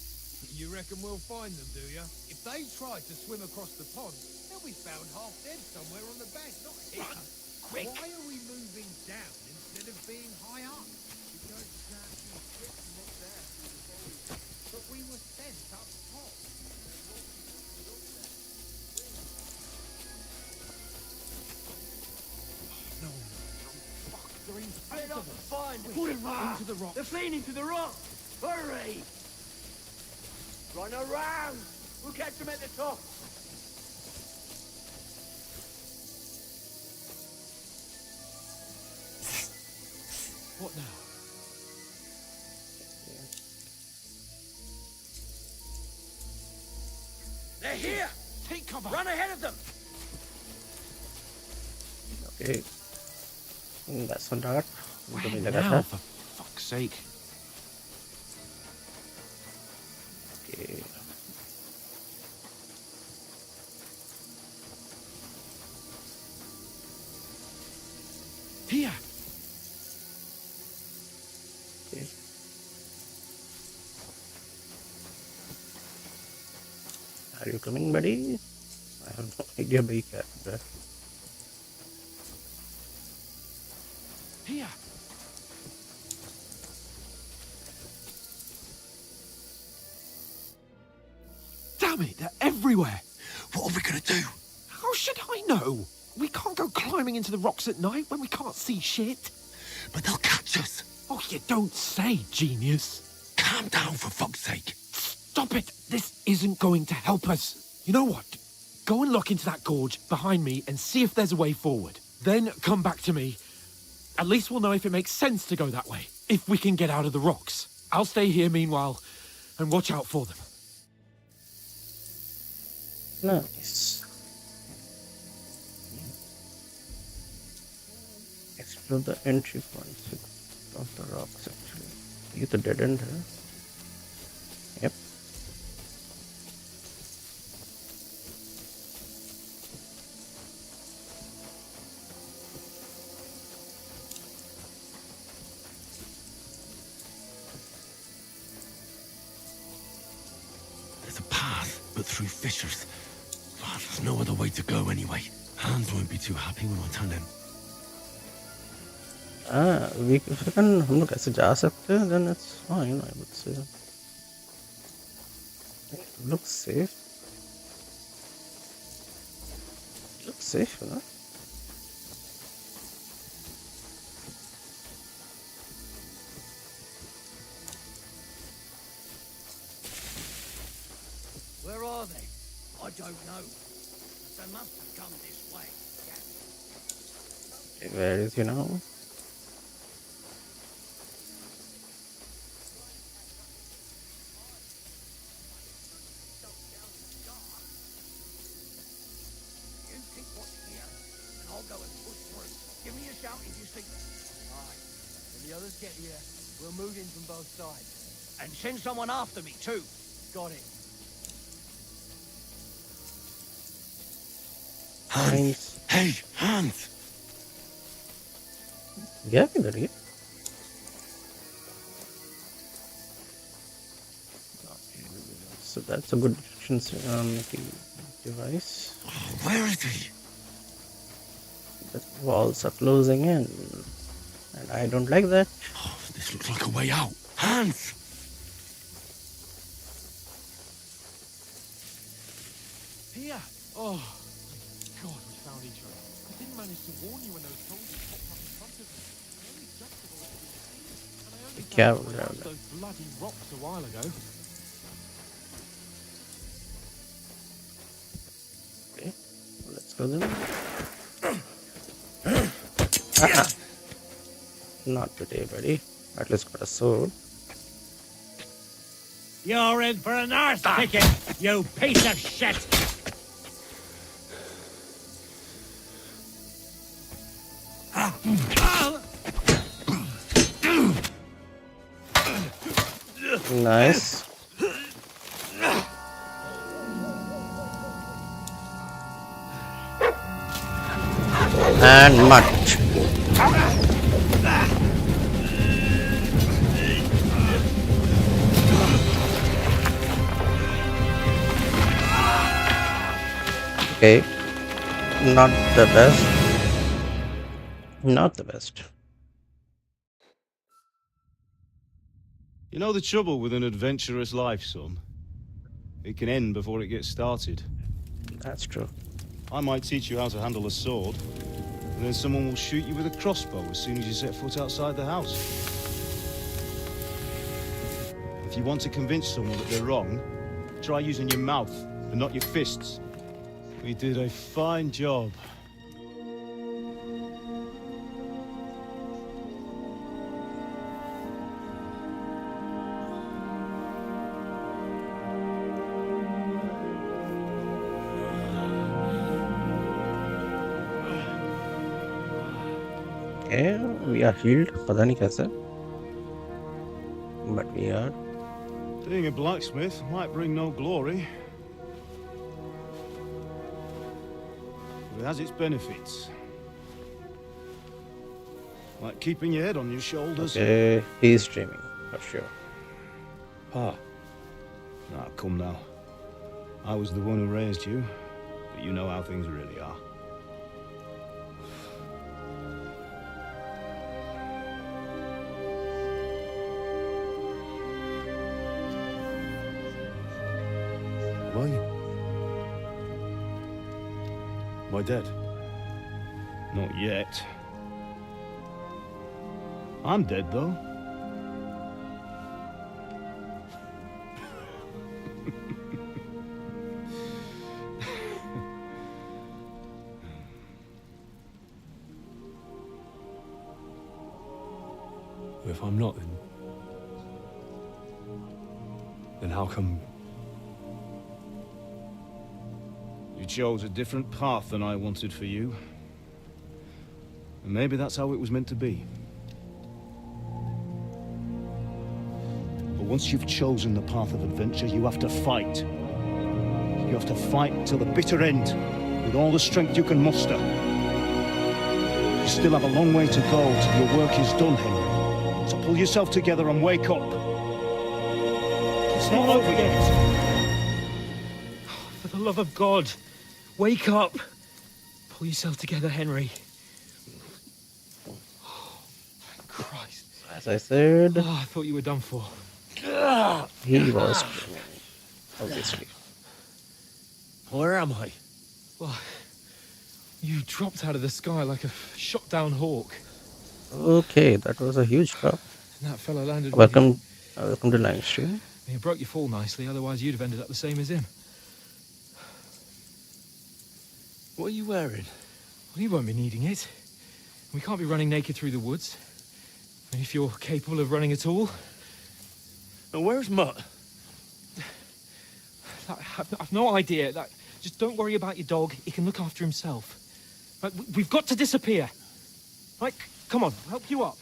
You reckon we'll find them, do you? If they tried to swim across the pond, they'll be found half dead somewhere on the bank, not here. Run! Quick! Why are we moving down instead of being high up? Because you can't see shit from up there through the foliage. But we were sent up top. No, no, fuck, they're in They're front not of us. fine! Quick, Kurva! into the rocks. They're fleeing into the rock! Hurry! Run around! We'll catch them at the top! What now? They're here! Take cover! Run ahead of them! Okay, that's not that. Where मुझे भी लगा now, था. for fuck's sake? Okay. Here! Okay. Are you coming, buddy? I have no idea भाई क्या कर रहा है. Here! Damn it, they're everywhere! What are we gonna do? How should I know? We can't go climbing into the rocks at night when we can't see shit. but they'll catch us. Oh, you don't say, genius. Calm down, for fuck's sake. Stop it. This isn't going to help us. You know what? Go and look into that gorge behind me and see if there's a way forward. Then come back to me. At least we'll know if it makes sense to go that way, if we can get out of the rocks. I'll stay here meanwhile and watch out for them. Nice. Explore the entry points of the rocks actually. ये तो dead end है. Yep. There's a path, but through fissures. Oh, there's no other way to go anyway. Hans won't be too happy when I tell him. If we can हम लोग ऐसे जा सकते हैं, then it's fine, I would say. It looks safe. Looks safe, you know? Where are they? I don't know. They must have come this way. Okay, where is he now? You keep watch here, and I'll go and push through. Give me a shout if you see them. Aye. When the others get here, we'll move in from both sides. And send someone after me, too. Got it. Hans! Hey, Hans! गया किधर ये? So that's a good device. Where is he? The walls are closing in, and I don't like that. Oh, this looks like a way out. Hans! Here! Oh, God, we found each other. I didn't manage to warn you when those soldiers popped up in front of me. I only just avoided being seen, and I only क्या found बोल my रहा way है? out those bloody rocks a while ago. Okay, let's go then. Not today, buddy. At least got a sword. You're in for an arse ticket, you piece of shit! Nice. And much. Okay, not the best. Not the best. You know the trouble with an adventurous life, son? It can end before it gets started. That's true. I might teach you how to handle a sword, and then someone will shoot you with a crossbow as soon as you set foot outside the house. If you want to convince someone that they're wrong, try using your mouth and not your fists. We did a fine job. Okay, we are healed. पता नहीं कैसे. But we are. Being a blacksmith might bring no glory, but it has its benefits. Like keeping your head on your shoulders. Okay, he's streaming for sure. Ah. Now, come now. I was the one who raised you, but you know how things really are. Am I dead? Not yet. I'm dead, though. If I'm not, then how come... You chose a different path than I wanted for you. And maybe that's how it was meant to be. But once you've chosen the path of adventure, you have to fight. You have to fight till the bitter end, with all the strength you can muster. You still have a long way to go till your work is done, Henry. So pull yourself together and wake up. It's not over yet. For the love of God, wake up. Pull yourself together, Henry. Oh, thank Christ. As I said, Oh, I thought you were done for. he was dreaming, obviously. Where am I? Well, you dropped out of the sky like a shot-down hawk. Okay, that was a huge drop. And that fella landed Welcome to live stream. He broke your fall nicely, otherwise you'd have ended up the same as him. What are you wearing? Well, you won't be needing it. We can't be running naked through the woods. And if you're capable of running at all... And where's Mutt? I've no idea. Just don't worry about your dog. He can look after himself. Right, we've got to disappear. Right, come on, I'll help you up.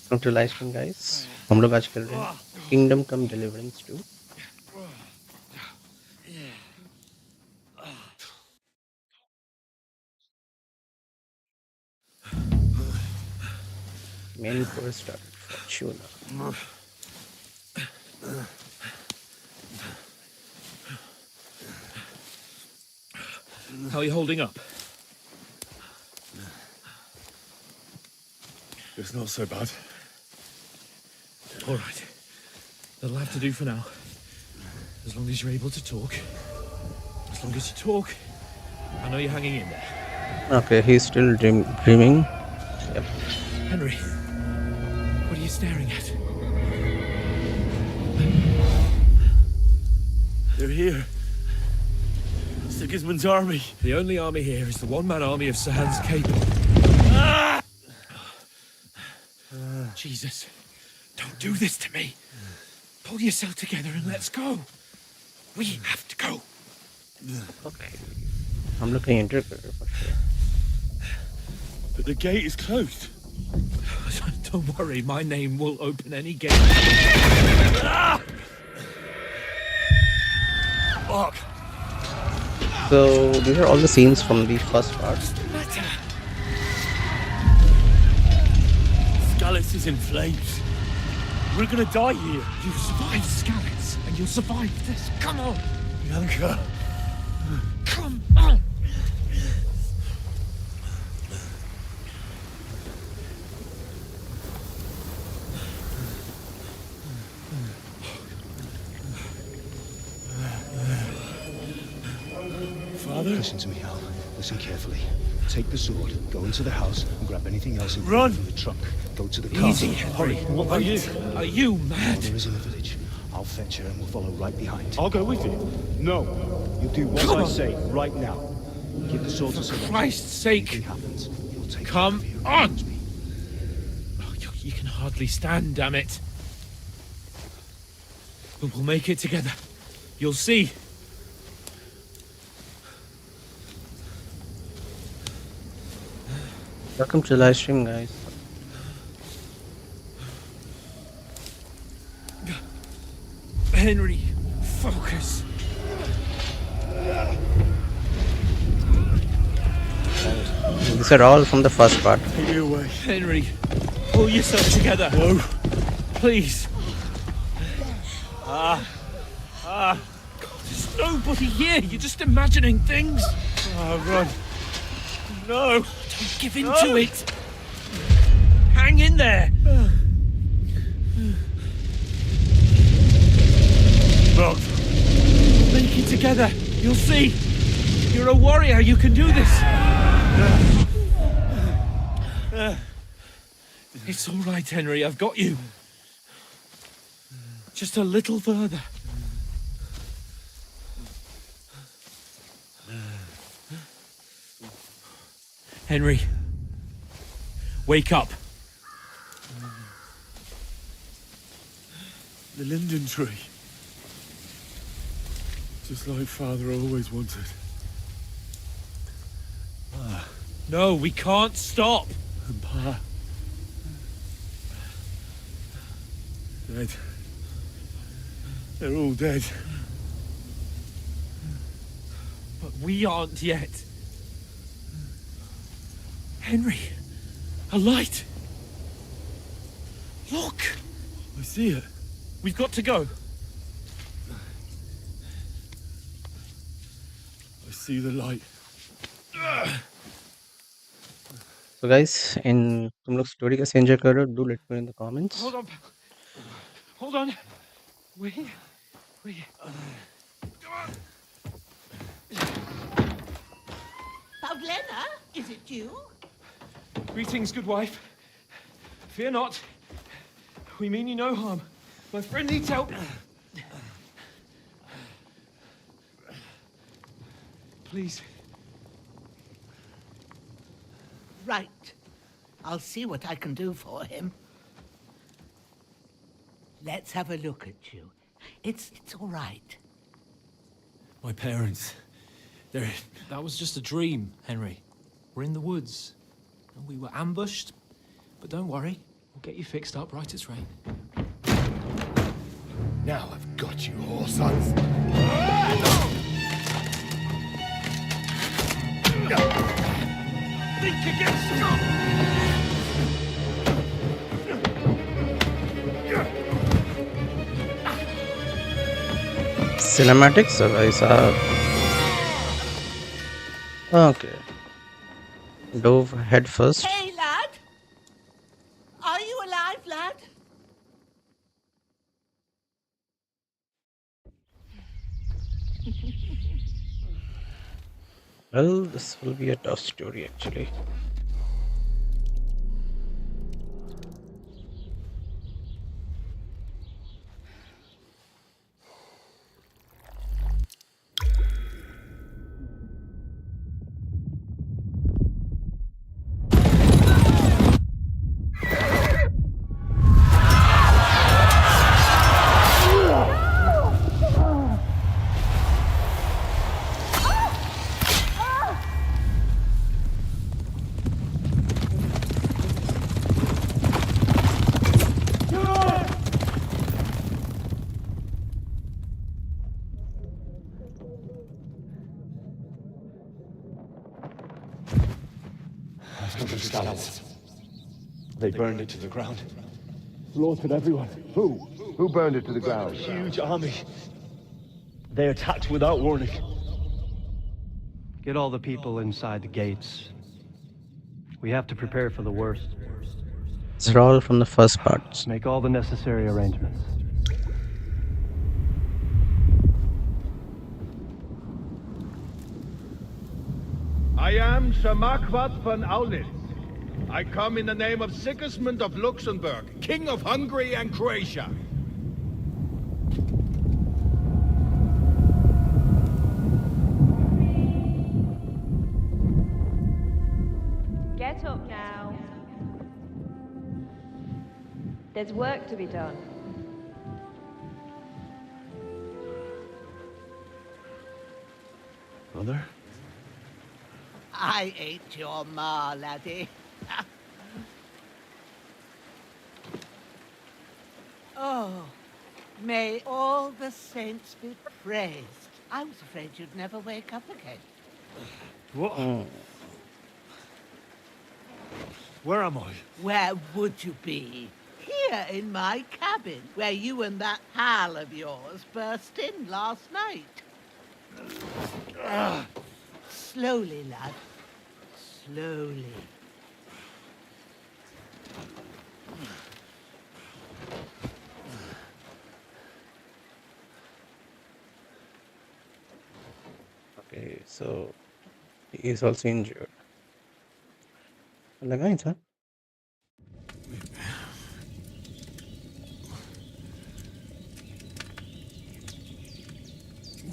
Welcome to live stream, guys. हम लोग आज खेल रहे हैं Kingdom Come Deliverance 2. Main course started Fortuna. How are you holding up? It's not so bad. All right. That'll have to do for now. As long as you're able to talk. As long as you talk, I know you're hanging in there. Okay, he's still dreaming. Yep. Henry, what are you staring at? They're here. Sigismund's army. The only army here is the one-man army of Sir Hans Cable. Jesus, don't do this to me. Pull yourself together and let's go. We have to go. Okay. I'm looking into it for sure. But the gate is closed. Don't worry, my name will open any gate. Fuck. So these are all the scenes from the first part. Skalitz is in flames. We're gonna die here. You survived Skalitz, and you'll survive this. Come on. Bianca. Come on. Father? Listen to me, Hal. Listen carefully. Take the sword, go into the house, and grab anything else Run! from the truck. Go to the car. Easy, Henry. Hurry. What Are you mad? Mother is in the village. I'll fetch her and we'll follow right behind. I'll go with you. No. You do what Come I on. say right now. Give the sword to someone. For Christ's sake. Anything happens, you'll take Come care of you. on. Oh, you can hardly stand, damn it. But we'll make it together. You'll see. Welcome to the live stream, guys. Henry, focus. These are all from the first part. Take me away. Henry, pull yourself together. No. Please. God, there's nobody here. You're just imagining things. Run. No. Don't give in to it. Hang in there. Run. Make it together. You'll see. You're a warrior. You can do this. It's all right, Henry. I've got you. Just a little further. Henry, wake up. The linden tree. Just like Father always wanted. No, we can't stop. And Pa. Dead. They're all dead. But we aren't yet. Henry, a light. Look. I see it. We've got to go. I see the light. So guys, in तुम लोग story कैसे enjoy कर रहे हो? Do let me know in the comments. Hold on. Hold on. We're here. We're here. Pavlena, is it you? Greetings, good wife. Fear not. We mean you no harm. My friend needs help. Please. Right. I'll see what I can do for him. Let's have a look at you. It's all right. My parents, they're... That was just a dream, Henry. We're in the woods. And we were ambushed. But don't worry. We'll get you fixed up right as rain. Now I've got you, whore sons. Think again, stop! Cinematics, so guys are okay. Dove head first. Hey, lad! Are you alive, lad? Well, this will be a tough story actually. They burned it to the ground. Slaughtered everyone. Who? Who burned it to the ground? A huge army. They attacked without warning. Get all the people inside the gates. We have to prepare for the worst. It's all from the first part. Make all the necessary arrangements. I am Sir Marquardt von Aulitz. I come in the name of Sigismund of Luxembourg, King of Hungary and Croatia. Get up now. There's work to be done. Mother? I ain't your ma, laddie. Oh, may all the saints be praised. I was afraid you'd never wake up again. What? Where am I? Where would you be? Here in my cabin, where you and that pal of yours burst in last night. Slowly, lad. Slowly. Okay, so he is also injured. लगाएं था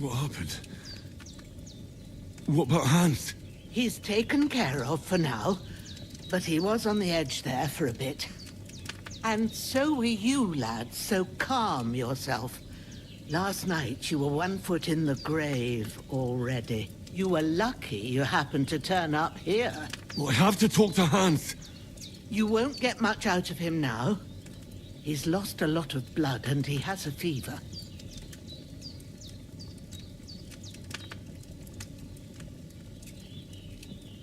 What happened? What about Hans? He's taken care of for now, but he was on the edge there for a bit. And so were you, lad, so calm yourself. Last night you were 1 foot in the grave already. You were lucky you happened to turn up here. Well, I have to talk to Hans. You won't get much out of him now. He's lost a lot of blood and he has a fever.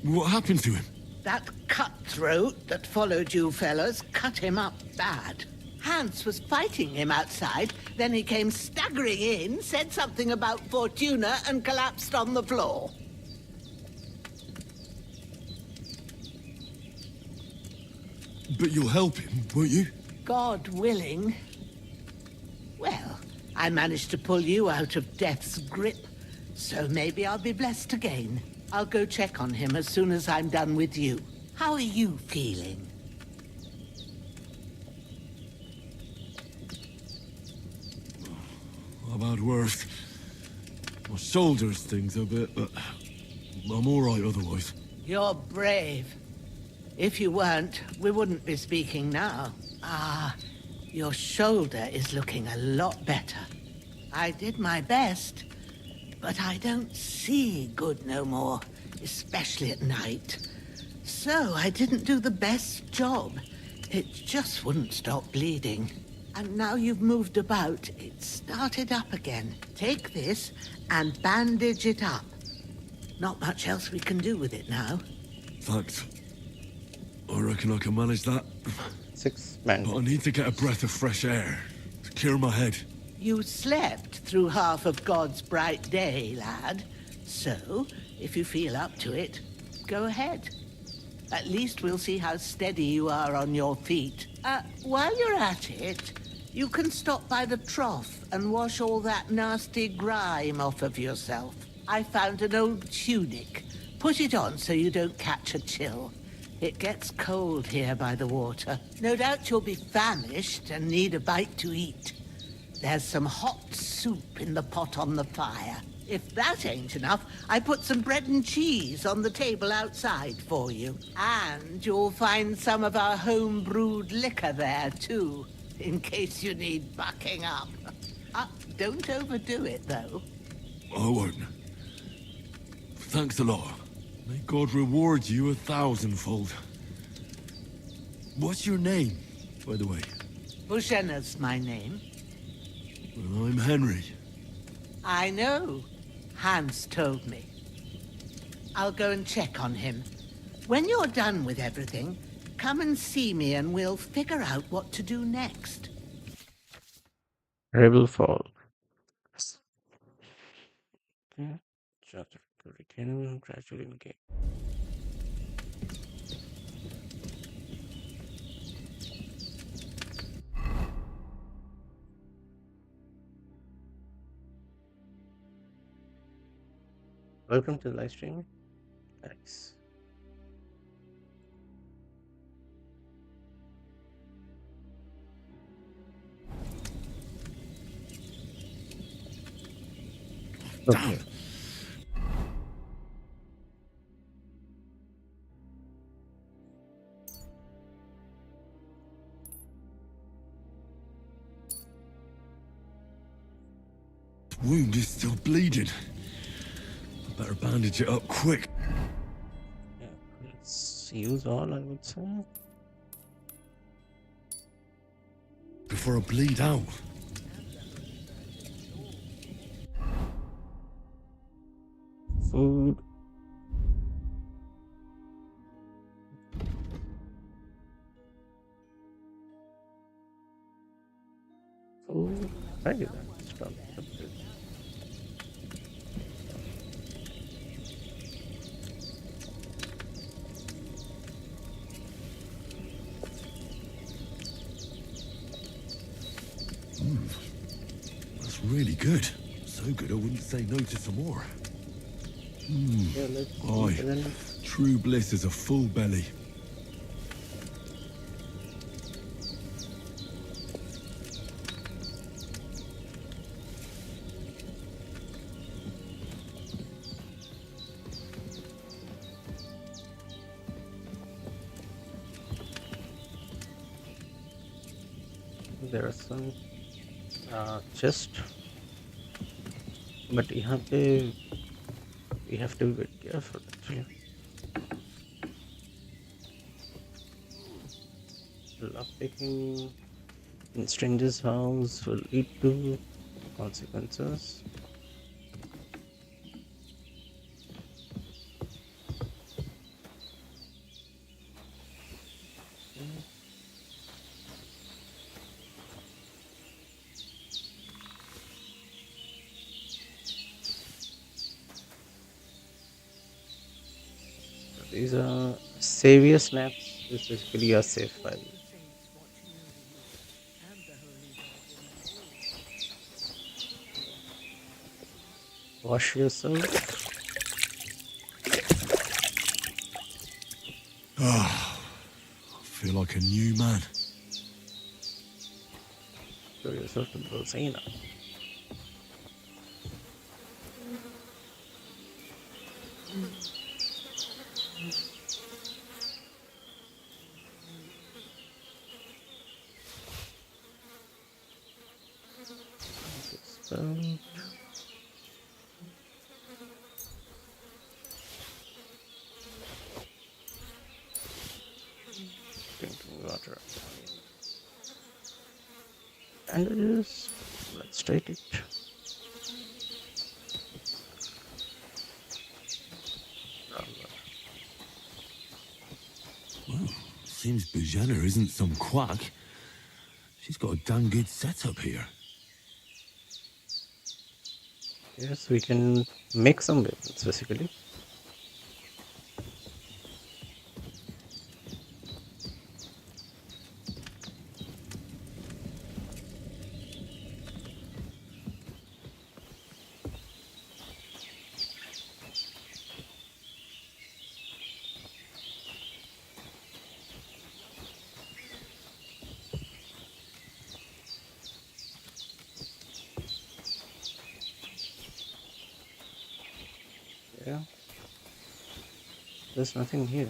What happened to him? That cutthroat that followed you fellas cut him up bad. Hans was fighting him outside, then he came staggering in, said something about Fortuna, and collapsed on the floor. But you'll help him, won't you? God willing. Well, I managed to pull you out of death's grip, so maybe I'll be blessed again. I'll go check on him as soon as I'm done with you. How are you feeling? I've had worse. My shoulder stings a bit, but I'm all right otherwise. You're brave. If you weren't, we wouldn't be speaking now. Ah, your shoulder is looking a lot better. I did my best, but I don't see good no more, especially at night. So I didn't do the best job. It just wouldn't stop bleeding. And now you've moved about, it started up again. Take this and bandage it up. Not much else we can do with it now. Thanks. I reckon I can manage that. 6 bandages. But I need to get a breath of fresh air to clear my head. You slept through half of God's bright day, lad. So, if you feel up to it, go ahead. At least we'll see how steady you are on your feet. While you're at it, you can stop by the trough and wash all that nasty grime off of yourself. I found an old tunic. Put it on so you don't catch a chill. It gets cold here by the water. No doubt you'll be famished and need a bite to eat. There's some hot soup in the pot on the fire. If that ain't enough, I put some bread and cheese on the table outside for you. And you'll find some of our home-brewed liquor there, too, in case you need bucking up. Don't overdo it, though. I won't. Thanks a lot. May God reward you 1,000-fold. What's your name, by the way? Bushenna's my name. Well, I'm Henry. I know. Hans told me. I'll go and check on him. When you're done with everything, come and see me and we'll figure out what to do next. Rebel Fall. Okay. Just retain gradually in game. Welcome to the live stream. Nice. Okay. Wound is still bleeding. I better bandage it up quick. Yeah, let's use all, I would say. Before I bleed out. Food. Food. I do that. Stop. That's really good. So good I wouldn't say no to some more. Yeah, Aye. True bliss is a full belly. there are some chest, but यहाँ पे we have to be very careful actually. Lockpicking in stranger's house will lead to consequences. These are savior snaps. This basically a safe file. Wash yourself. Ah, I feel like a new man. Show yourself to Bohemia. Drinking water. Bandages. Let's take it. Well, seems Bohemia isn't some quack. She's got a damn good setup here. Yes, we can make some weapons basically. Yeah. There's nothing here.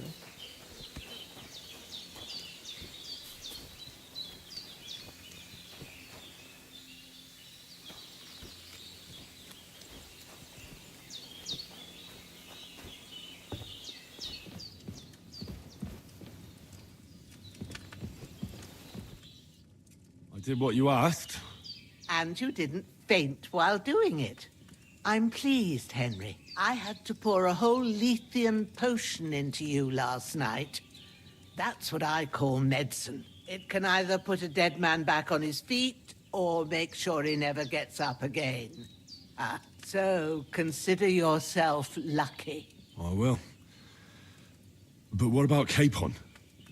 I did what you asked. And you didn't faint while doing it. I'm pleased, Henry. I had to pour a whole Lethean potion into you last night. That's what I call medicine. It can either put a dead man back on his feet or make sure he never gets up again. So consider yourself lucky. I will. But what about Capon?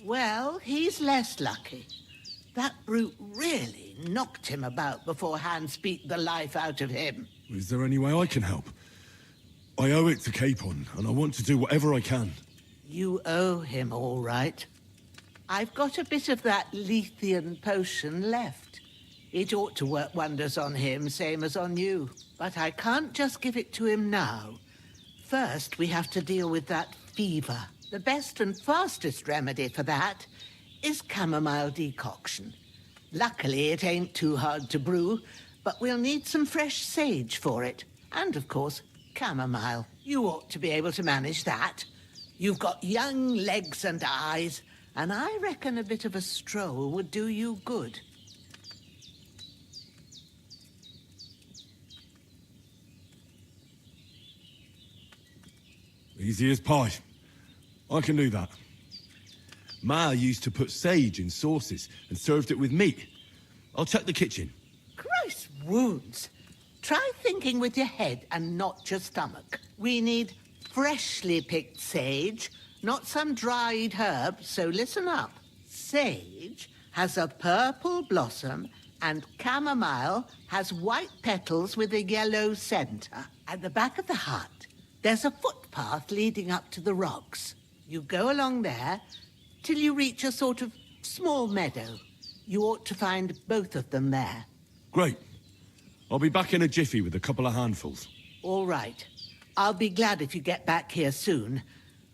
Well, he's less lucky. That brute really knocked him about before Hans beat the life out of him. Is there any way I can help? I owe it to Capon, and I want to do whatever I can. You owe him, all right. I've got a bit of that Lethean potion left. It ought to work wonders on him, same as on you. But I can't just give it to him now. First, we have to deal with that fever. The best and fastest remedy for that is chamomile decoction. Luckily, it ain't too hard to brew, but we'll need some fresh sage for it. And, of course, chamomile. You ought to be able to manage that. You've got young legs and eyes, and I reckon a bit of a stroll would do you good. Easy as pie. I can do that. Ma used to put sage in sauces and served it with meat. I'll check the kitchen. Christ wounds! Try thinking with your head and not your stomach. We need freshly picked sage, not some dried herb, so listen up. Sage has a purple blossom and chamomile has white petals with a yellow center. At the back of the hut, there's a footpath leading up to the rocks. You go along there till you reach a sort of small meadow. You ought to find both of them there. Great. I'll be back in a jiffy with a couple of handfuls. All right. I'll be glad if you get back here soon.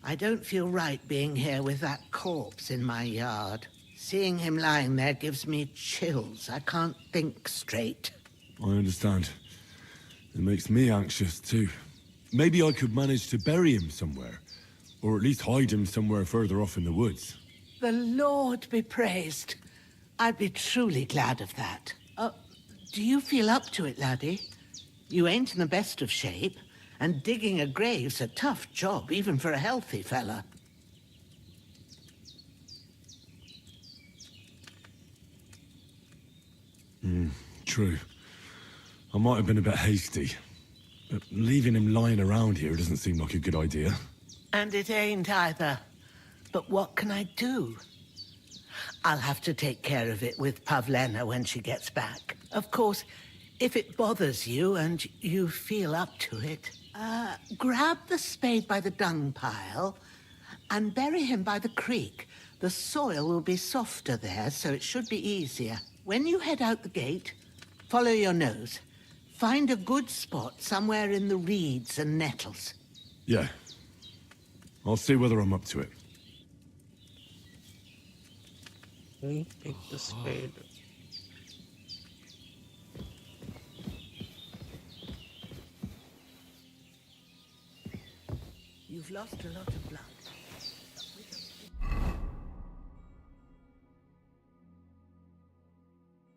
I don't feel right being here with that corpse in my yard. Seeing him lying there gives me chills. I can't think straight. I understand. It makes me anxious too. Maybe I could manage to bury him somewhere. Or at least hide him somewhere further off in the woods. The Lord be praised. I'd be truly glad of that. Do you feel up to it, laddie? You ain't in the best of shape, and digging a grave's a tough job, even for a healthy fella. True. I might have been a bit hasty. But leaving him lying around here doesn't seem like a good idea. And it ain't either. But what can I do? I'll have to take care of it with Pavlena when she gets back. Of course, if it bothers you and you feel up to it, grab the spade by the dung pile and bury him by the creek. The soil will be softer there, so it should be easier. When you head out the gate, follow your nose. Find a good spot somewhere in the reeds and nettles. Yeah. I'll see whether I'm up to it. We take the spade. You've lost a lot of blood.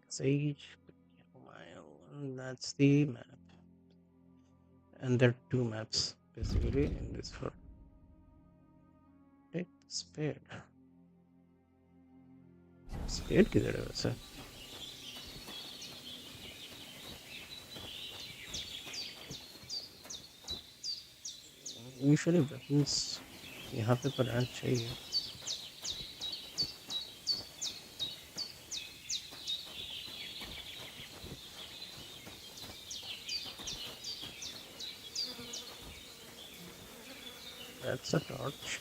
Sage, and that's the map. And there are two maps basically in this for. Take the spade. Spade किधर है वैसे? Usually weapons यहाँ पे तो रहना चाहिए. That's a torch.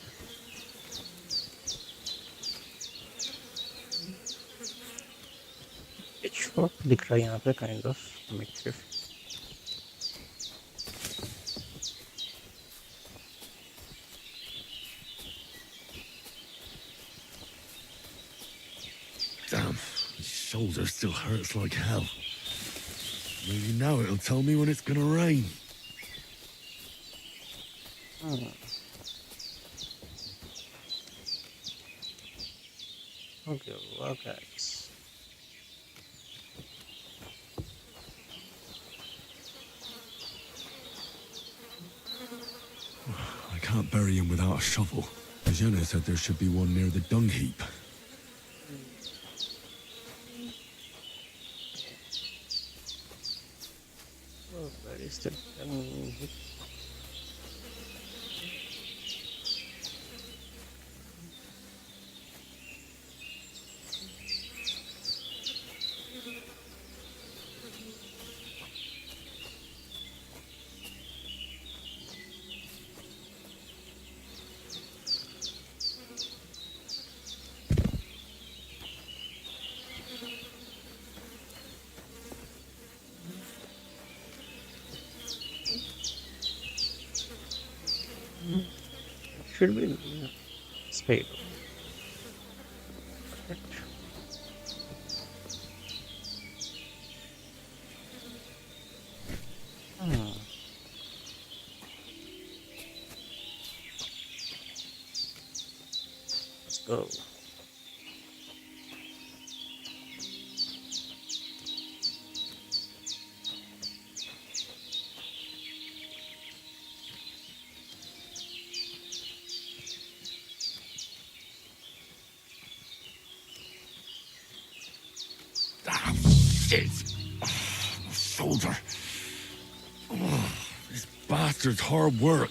Pitchfork दिख रहा है यहाँ पे kind of makeshift. Damn, his shoulder still hurts like hell. Maybe now it'll tell me when it's gonna rain. Okay, workouts. I can't bury him without a shovel. Jenna said there should be one near the dung heap. Oh, where is the dung heap? Should be spade. Let's go. Shit! My shoulder. This bastard's hard work.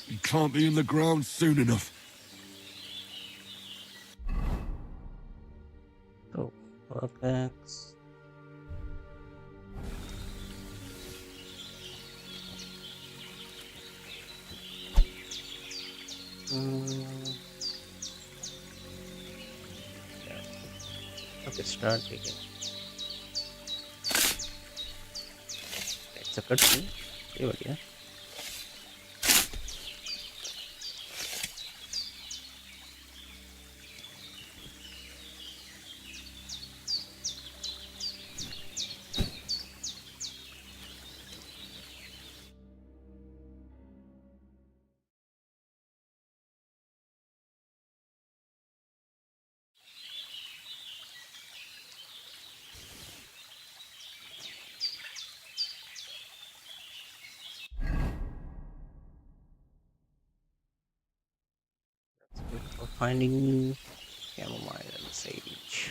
He can't be in the ground soon enough. Oh, workouts. Okay, start digging. It's a cutscene. ये बढ़िया. finding chamomile and sage.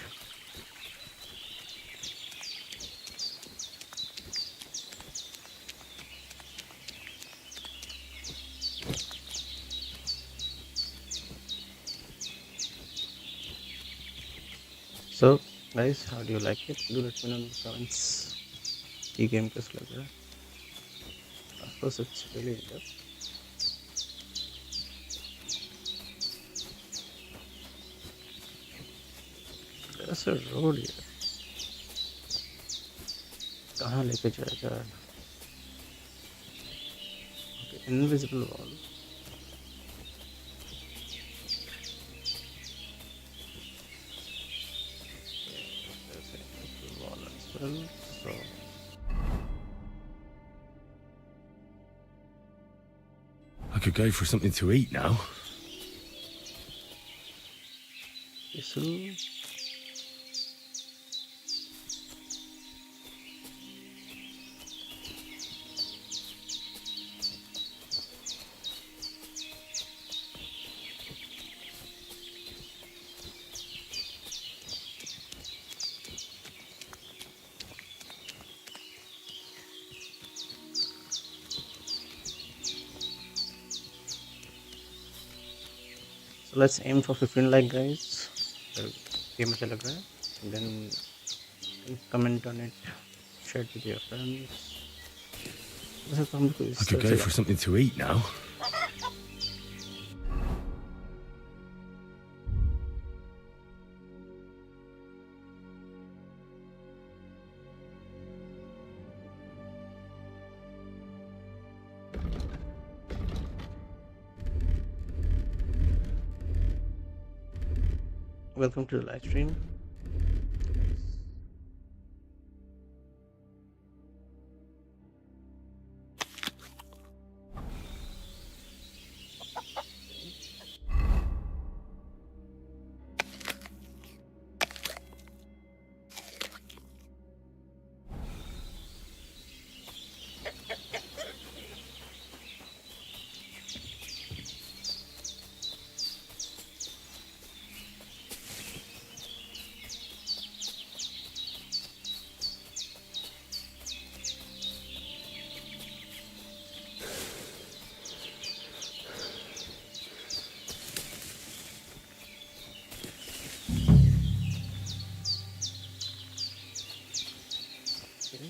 So guys, how do you like it? Do let me know in the comments. ये game कैसा लग रहा है? Of course, it's really in depth. There's a road here. कहाँ लेके जाएगा? Okay, invisible wall. There's an invisible wall as well. So I could go for something to eat now. Thistle. So let's aim for 15 like guys. Game अच्छा लग रहा है. And then comment on it, share it with your friends. I could go for something to eat now. Welcome to the live stream.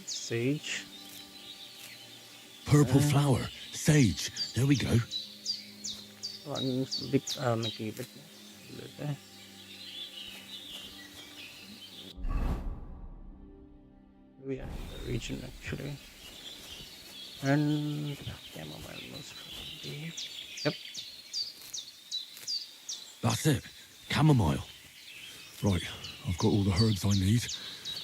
Sage. Purple flower. Sage. There we go. One big making it there. We are in the region actually. And chamomile most probably. Yep. That's it. Chamomile. Right, I've got all the herbs I need.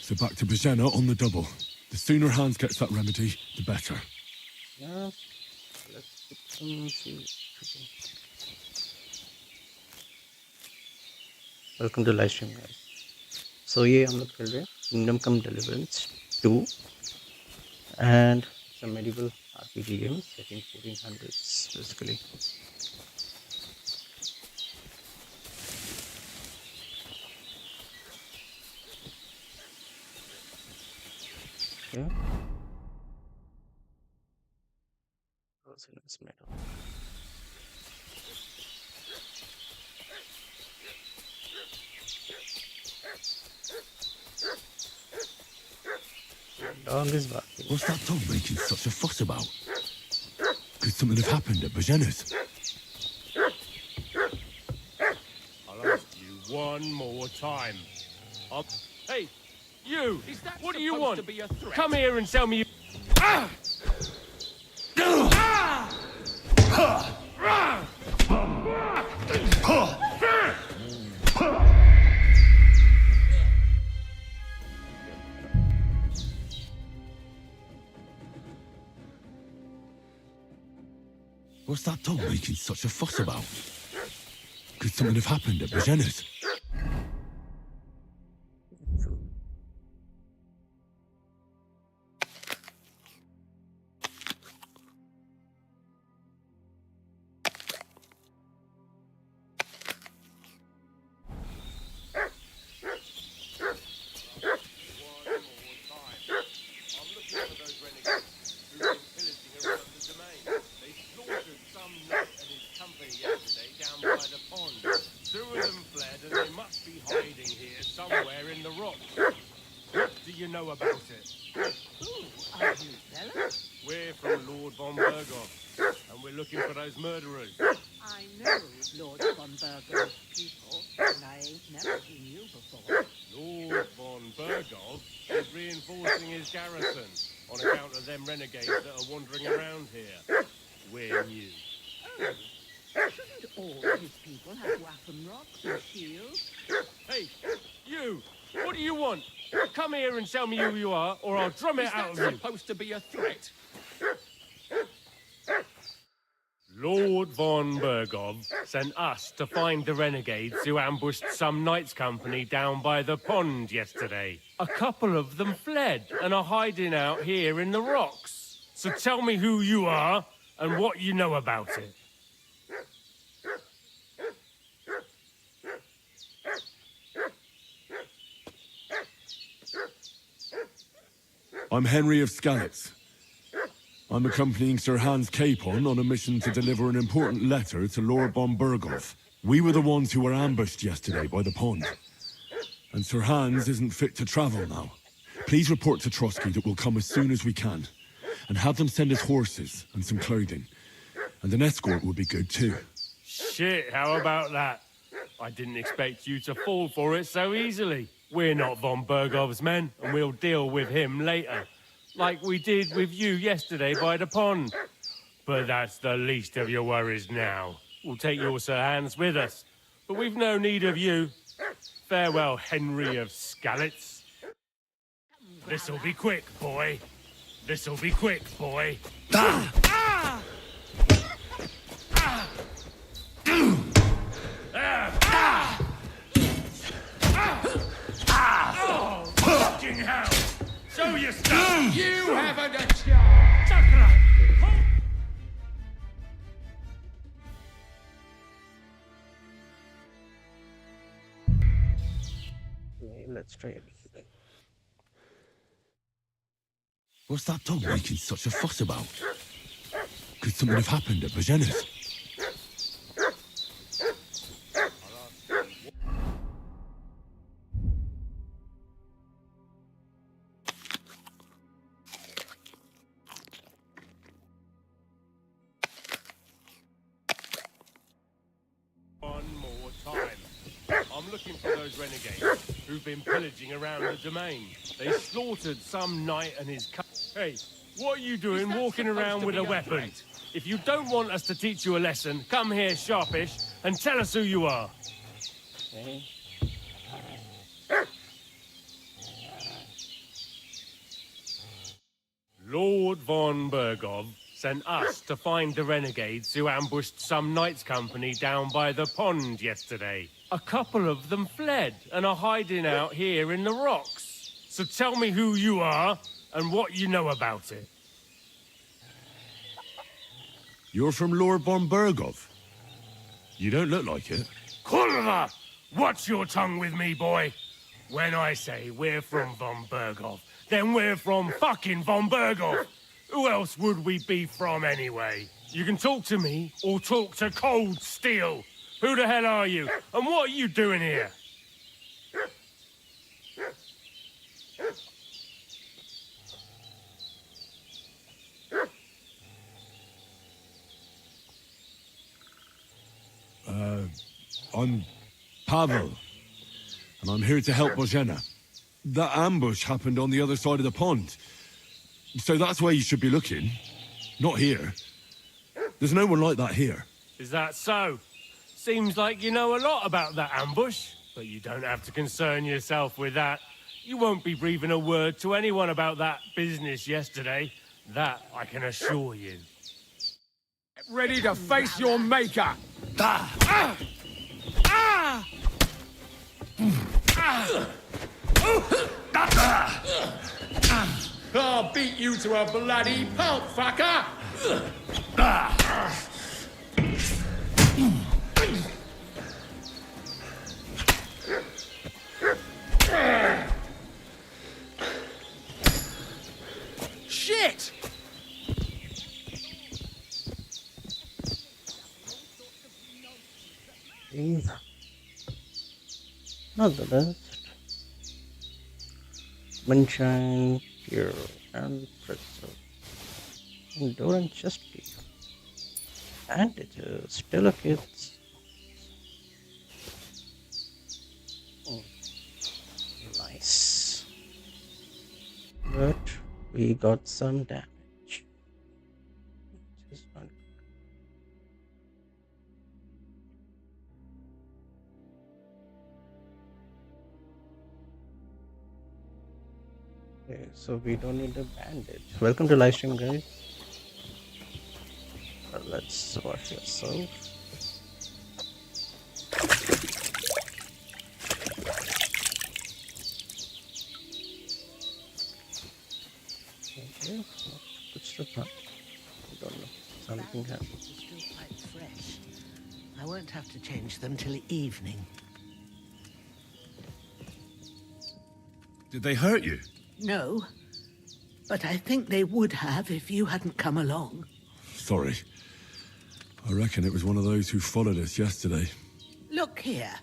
So back to Bohemia on the double. The sooner Hans gets that remedy, the better. Yeah. Let's put some seeds. Welcome to live stream guys. So ये हम लोग खेल रहे हैं Kingdom Come Deliverance 2 and it's a medieval RPG game set in 1400s basically. Okay. What's in this middle? Dog is barking. What's that dog making such a fuss about? Could something have happened at Bojana's? I'll ask you one more time. Hey, you! What do you want? Come here and tell me you... Ah! What's that dog making such a fuss about? Could something have happened at Bojana's? We're from Lord von Berghoff, and we're looking for those murderers. I know Lord von Burgo's people, and I ain't never seen you before. Lord von Berghoff is reinforcing his garrison on account of them renegades that are wandering around here. We're new. Oh, shouldn't all his people have waffen rocks and shields? Hey, you! What do you want? Come here and tell me who you are, or I'll drum it out of you. Is that supposed to be a threat? Lord von Berghoff sent us to find the renegades who ambushed some knights' company down by the pond yesterday. A couple of them fled and are hiding out here in the rocks. So tell me who you are and what you know about it. I'm Henry of Skalitz. I'm accompanying Sir Hans Capon on a mission to deliver an important letter to Lord von Berghoff. We were the ones who were ambushed yesterday by the pond. And Sir Hans isn't fit to travel now. Please report to Trotsky that we'll come as soon as we can. And have them send us horses and some clothing. And an escort would be good too. Shit, how about that? I didn't expect you to fall for it so easily. We're not von Berghoff's men, and we'll deal with him later. Like we did with you yesterday by the pond. But that's the least of your worries now. We'll take your Sir Hans with us. But we've no need of you. Farewell, Henry of Skalitz. This'll be quick, boy. This'll be quick, boy. Ah! Ah! Ah! Ah! Ah! Oh, fucking hell! Show your stuff! You haven't a chance! Chakra! Okay, let's try it. What's that dog making such a fuss about? Could something have happened at Bohemia's? One more time. I'm looking for those renegades who've been pillaging around the domain. They slaughtered some knight and his Hey, what are you doing walking around with a weapon? If you don't want us to teach you a lesson, come here, sharpish, and tell us who you are. Okay. Lord von Berghoff sent us to find the renegades who ambushed some knights' company down by the pond yesterday. A couple of them fled and are hiding out here in the rocks. So tell me who you are and what you know about it. You're from Lord von Berghoff? You don't look like it. Kulva! Watch your tongue with me, boy. When I say we're from von Berghoff, then we're from fucking von Berghoff. Who else would we be from anyway? You can talk to me or talk to cold steel. Who the hell are you? And what are you doing here? I'm Pavel, and I'm here to help Bohemia. That ambush happened on the other side of the pond. So that's where you should be looking, not here. There's no one like that here. Is that so? Seems like you know a lot about that ambush, but you don't have to concern yourself with that. You won't be breathing a word to anyone about that business yesterday. That I can assure you. Ready to face your maker! Ah! Ah! Ah! I'll beat you to a bloody pulp, fucker! Shit! He's not the best. Moonshine, pure, and pretzel. Door and chest key. Bandages, pillowcases. Oh, nice. But we got some damage. Which is not good. Okay, so we don't need a bandage. Welcome to live stream, guys. Let's wash yourself. Okay, good stuff, huh? I don't know. Something happened. Still quite fresh. I won't have to change them till evening. Did they hurt you? No, but I think they would have if you hadn't come along. Sorry. I reckon it was one of those who followed us yesterday. Look here.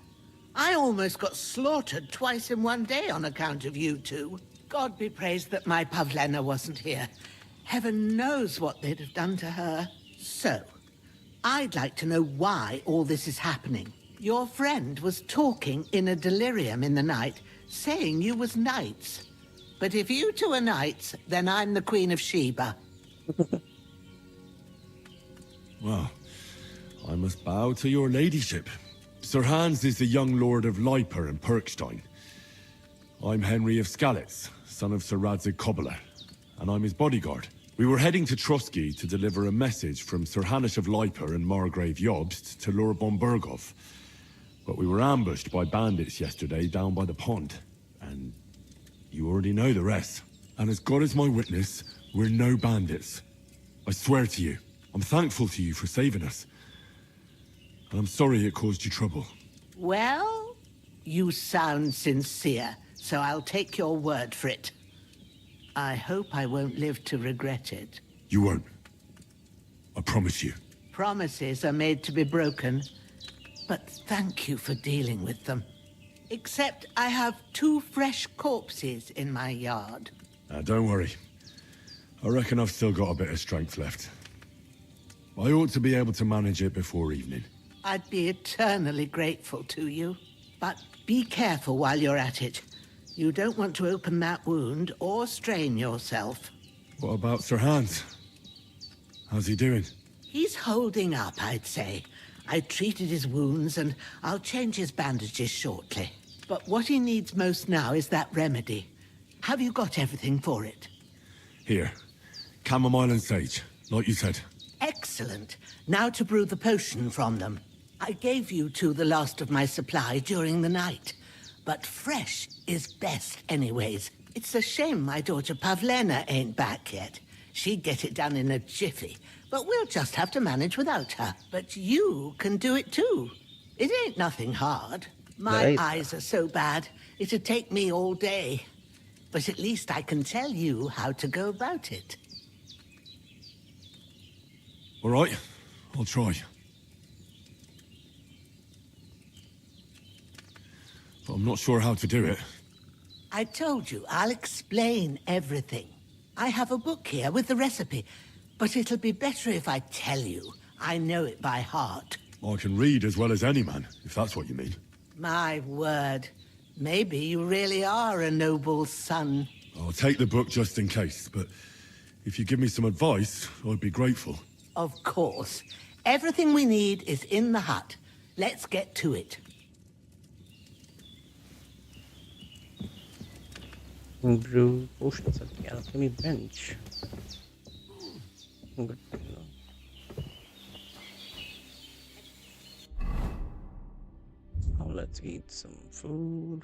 I almost got slaughtered twice in one day on account of you two. God be praised that my Pavlena wasn't here. Heaven knows what they'd have done to her. So, I'd like to know why all this is happening. Your friend was talking in a delirium in the night, saying you was knights. But if you two are knights, then I'm the Queen of Sheba. Well, I must bow to your ladyship. Sir Hans is the young lord of Leiper and Perkstein. I'm Henry of Skalitz, son of Sir Radzig Kobyla, and I'm his bodyguard. We were heading to Trotsky to deliver a message from Sir Hanush of Leiper and Margrave Jobst to Lord Bombergov. But we were ambushed by bandits yesterday down by the pond, and you already know the rest. And as God is my witness, we're no bandits. I swear to you, I'm thankful to you for saving us. And I'm sorry it caused you trouble. Well, you sound sincere, so I'll take your word for it. I hope I won't live to regret it. You won't. I promise you. Promises are made to be broken, but thank you for dealing with them. Except I have 2 fresh corpses in my yard. Don't worry. I reckon I've still got a bit of strength left. I ought to be able to manage it before evening. I'd be eternally grateful to you. But be careful while you're at it. You don't want to open that wound or strain yourself. What about Sir Hans? How's he doing? He's holding up, I'd say. I treated his wounds and I'll change his bandages shortly. But what he needs most now is that remedy. Have you got everything for it? Here. Chamomile and sage, like you said. Excellent. Now to brew the potion from them. I gave you two the last of my supply during the night. But fresh is best anyways. It's a shame my daughter Pavlena ain't back yet. She'd get it done in a jiffy. But we'll just have to manage without her. But you can do it too. It ain't nothing hard. My eyes are so bad, it'd take me all day. But at least I can tell you how to go about it. All right, I'll try. But I'm not sure how to do it. I told you, I'll explain everything. I have a book here with the recipe, but it'll be better if I tell you. I know it by heart. I can read as well as any man, if that's what you mean. My word. Maybe you really are a noble son. I'll take the book just in case, but if you give me some advice, I'd be grateful. Of course. Everything we need is in the hut. Let's get to it. Brew potions at the alchemy bench. Good to know. Now let's eat some food.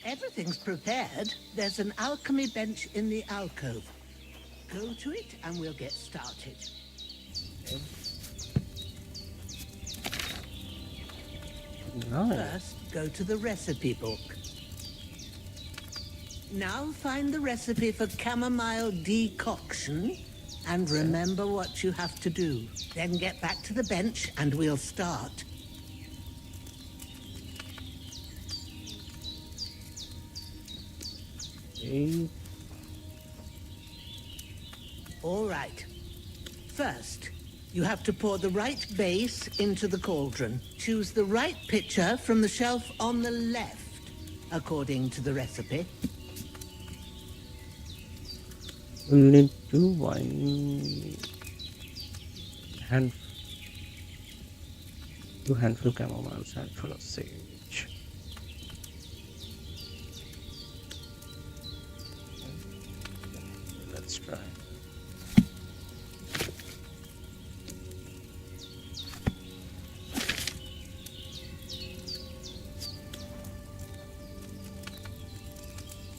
Everything's prepared. There's an alchemy bench in the alcove. Go to it and we'll get started. Nice. First, go to the recipe book. Now find the recipe for chamomile decoction And remember what you have to do. Then get back to the bench and we'll start. Okay. All right. First, you have to pour the right base into the cauldron. Choose the right pitcher from the shelf on the left, according to the recipe. We'll need 2 handful chamomile, handful of sage. Let's try.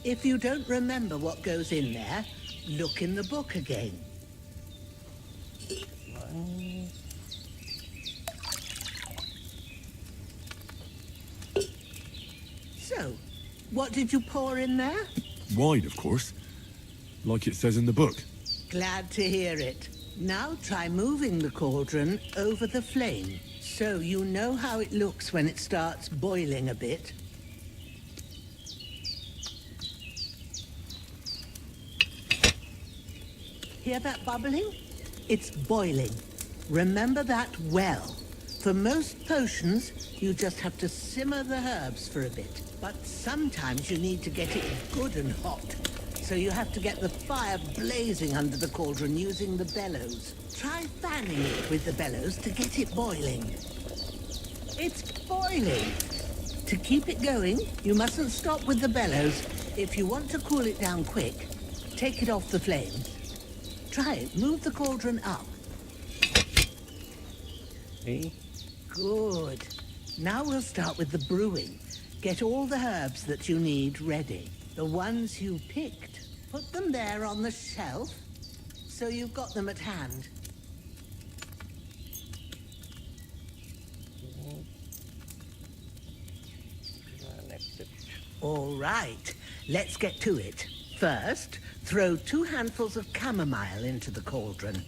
If you don't remember what goes in there, look in the book again. So, what did you pour in there? Wine, of course. Like it says in the book. Glad to hear it. Now try moving the cauldron over the flame, so you know how it looks when it starts boiling a bit. Hear that bubbling? It's boiling. Remember that well. For most potions, you just have to simmer the herbs for a bit. But sometimes you need to get it good and hot. So you have to get the fire blazing under the cauldron using the bellows. Try fanning it with the bellows to get it boiling. It's boiling. To keep it going, you mustn't stop with the bellows. If you want to cool it down quick, take it off the flames. Try it. Move the cauldron up. Okay. Good. Now we'll start with the brewing. Get all the herbs that you need ready. The ones you picked. Put them there on the shelf, so you've got them at hand. All right. Let's get to it. First, throw 2 handfuls of chamomile into the cauldron.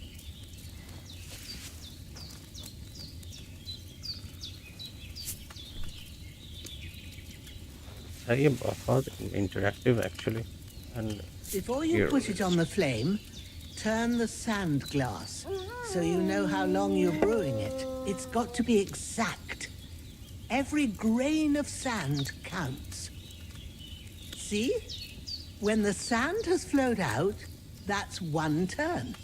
ये बहुत interactive actually, and Before you put it on the flame, turn the sand glass so you know how long you're brewing it. It's got to be exact. Every grain of sand counts. See? When the sand has flowed out, that's 1 turn.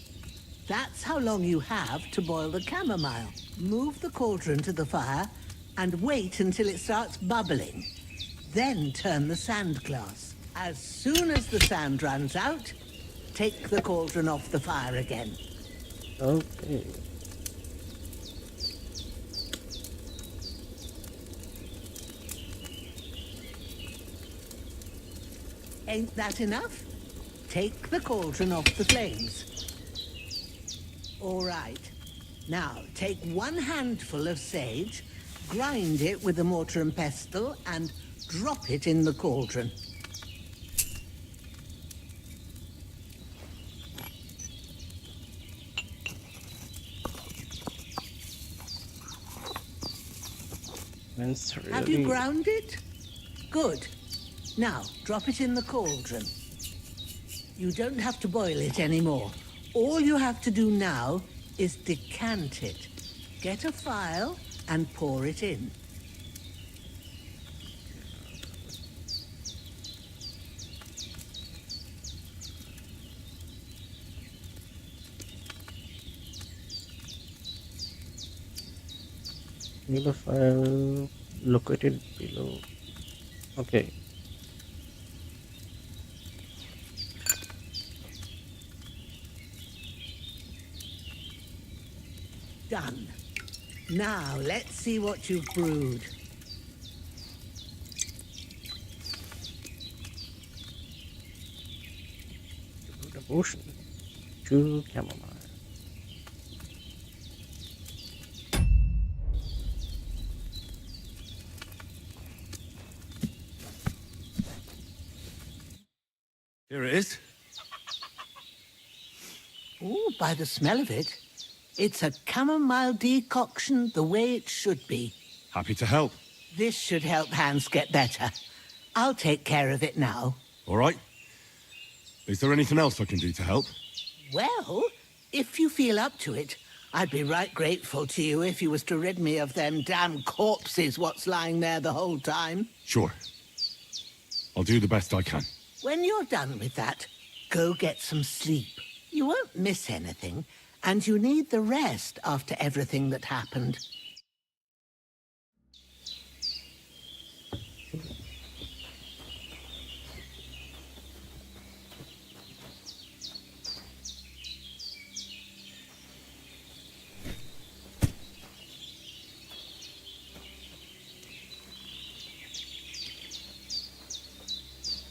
That's how long you have to boil the chamomile. Move the cauldron to the fire and wait until it starts bubbling. Then turn the sand glass. As soon as the sand runs out, take the cauldron off the fire again. Okay. Ain't that enough? Take the cauldron off the flames. All right. Now, take 1 handful of sage, grind it with a mortar and pestle, and drop it in the cauldron. Have you ground it? Good. Now, drop it in the cauldron. You don't have to boil it anymore. All you have to do now is decant it. Get a phial and pour it in. Need a file located below. Okay. Done. Now, let's see what you've brewed. Devotion to chamomile. Here it is. Ooh, by the smell of it. It's a chamomile decoction the way it should be. Happy to help. This should help Hans get better. I'll take care of it now. All right. Is there anything else I can do to help? Well, if you feel up to it, I'd be right grateful to you if you was to rid me of them damn corpses what's lying there the whole time. Sure. I'll do the best I can. When you're done with that, go get some sleep. You won't miss anything, and you need the rest after everything that happened.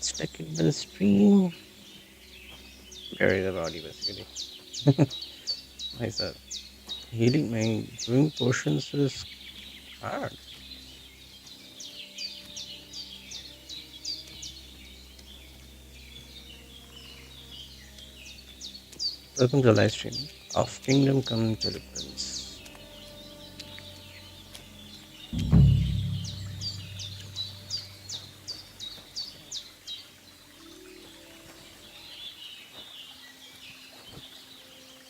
Stuck in the stream. Bury the body, basically. Nice. Healing, my doing potions is hard. Welcome to the live stream of Kingdom Come Deliverance.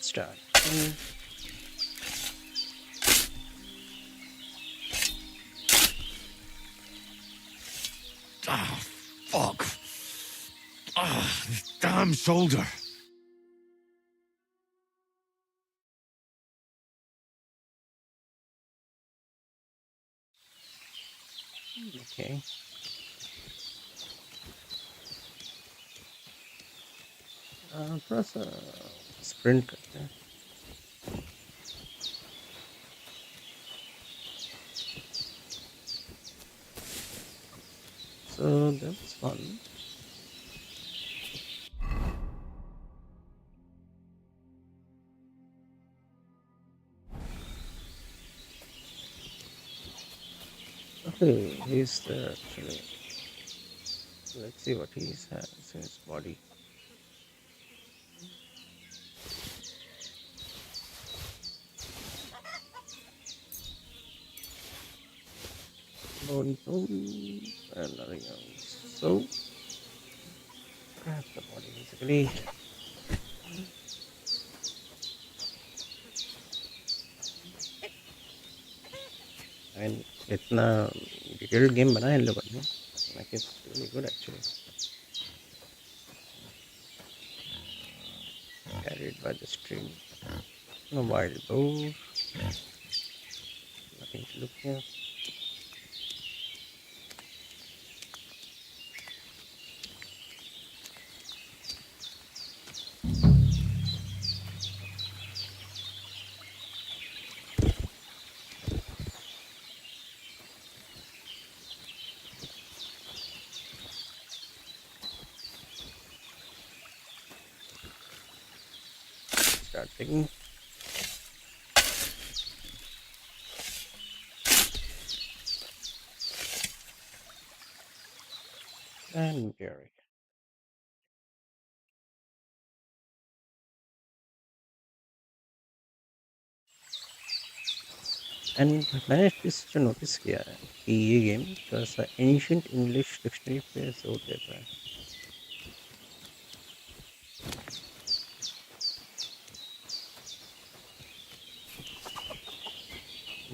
Start. Ah, fuck. Ah, this damn shoulder. Okay. थोड़ा सा sprint करते हैं. So that's fun. Okay, he's there actually. Let's see what he has in his body. Bone, and nothing else. So, grab the body basically. And इतना detailed game बनाया इन लोगों ने. Like it's really good actually. Carried by the string. No wild boar. Nothing to look here. Start digging. And bury. And मैंने इस जो notice किया है कि ये गेम थोड़ा सा एंशिएंट इंग्लिश डिक्शनरी पे जोर देता है.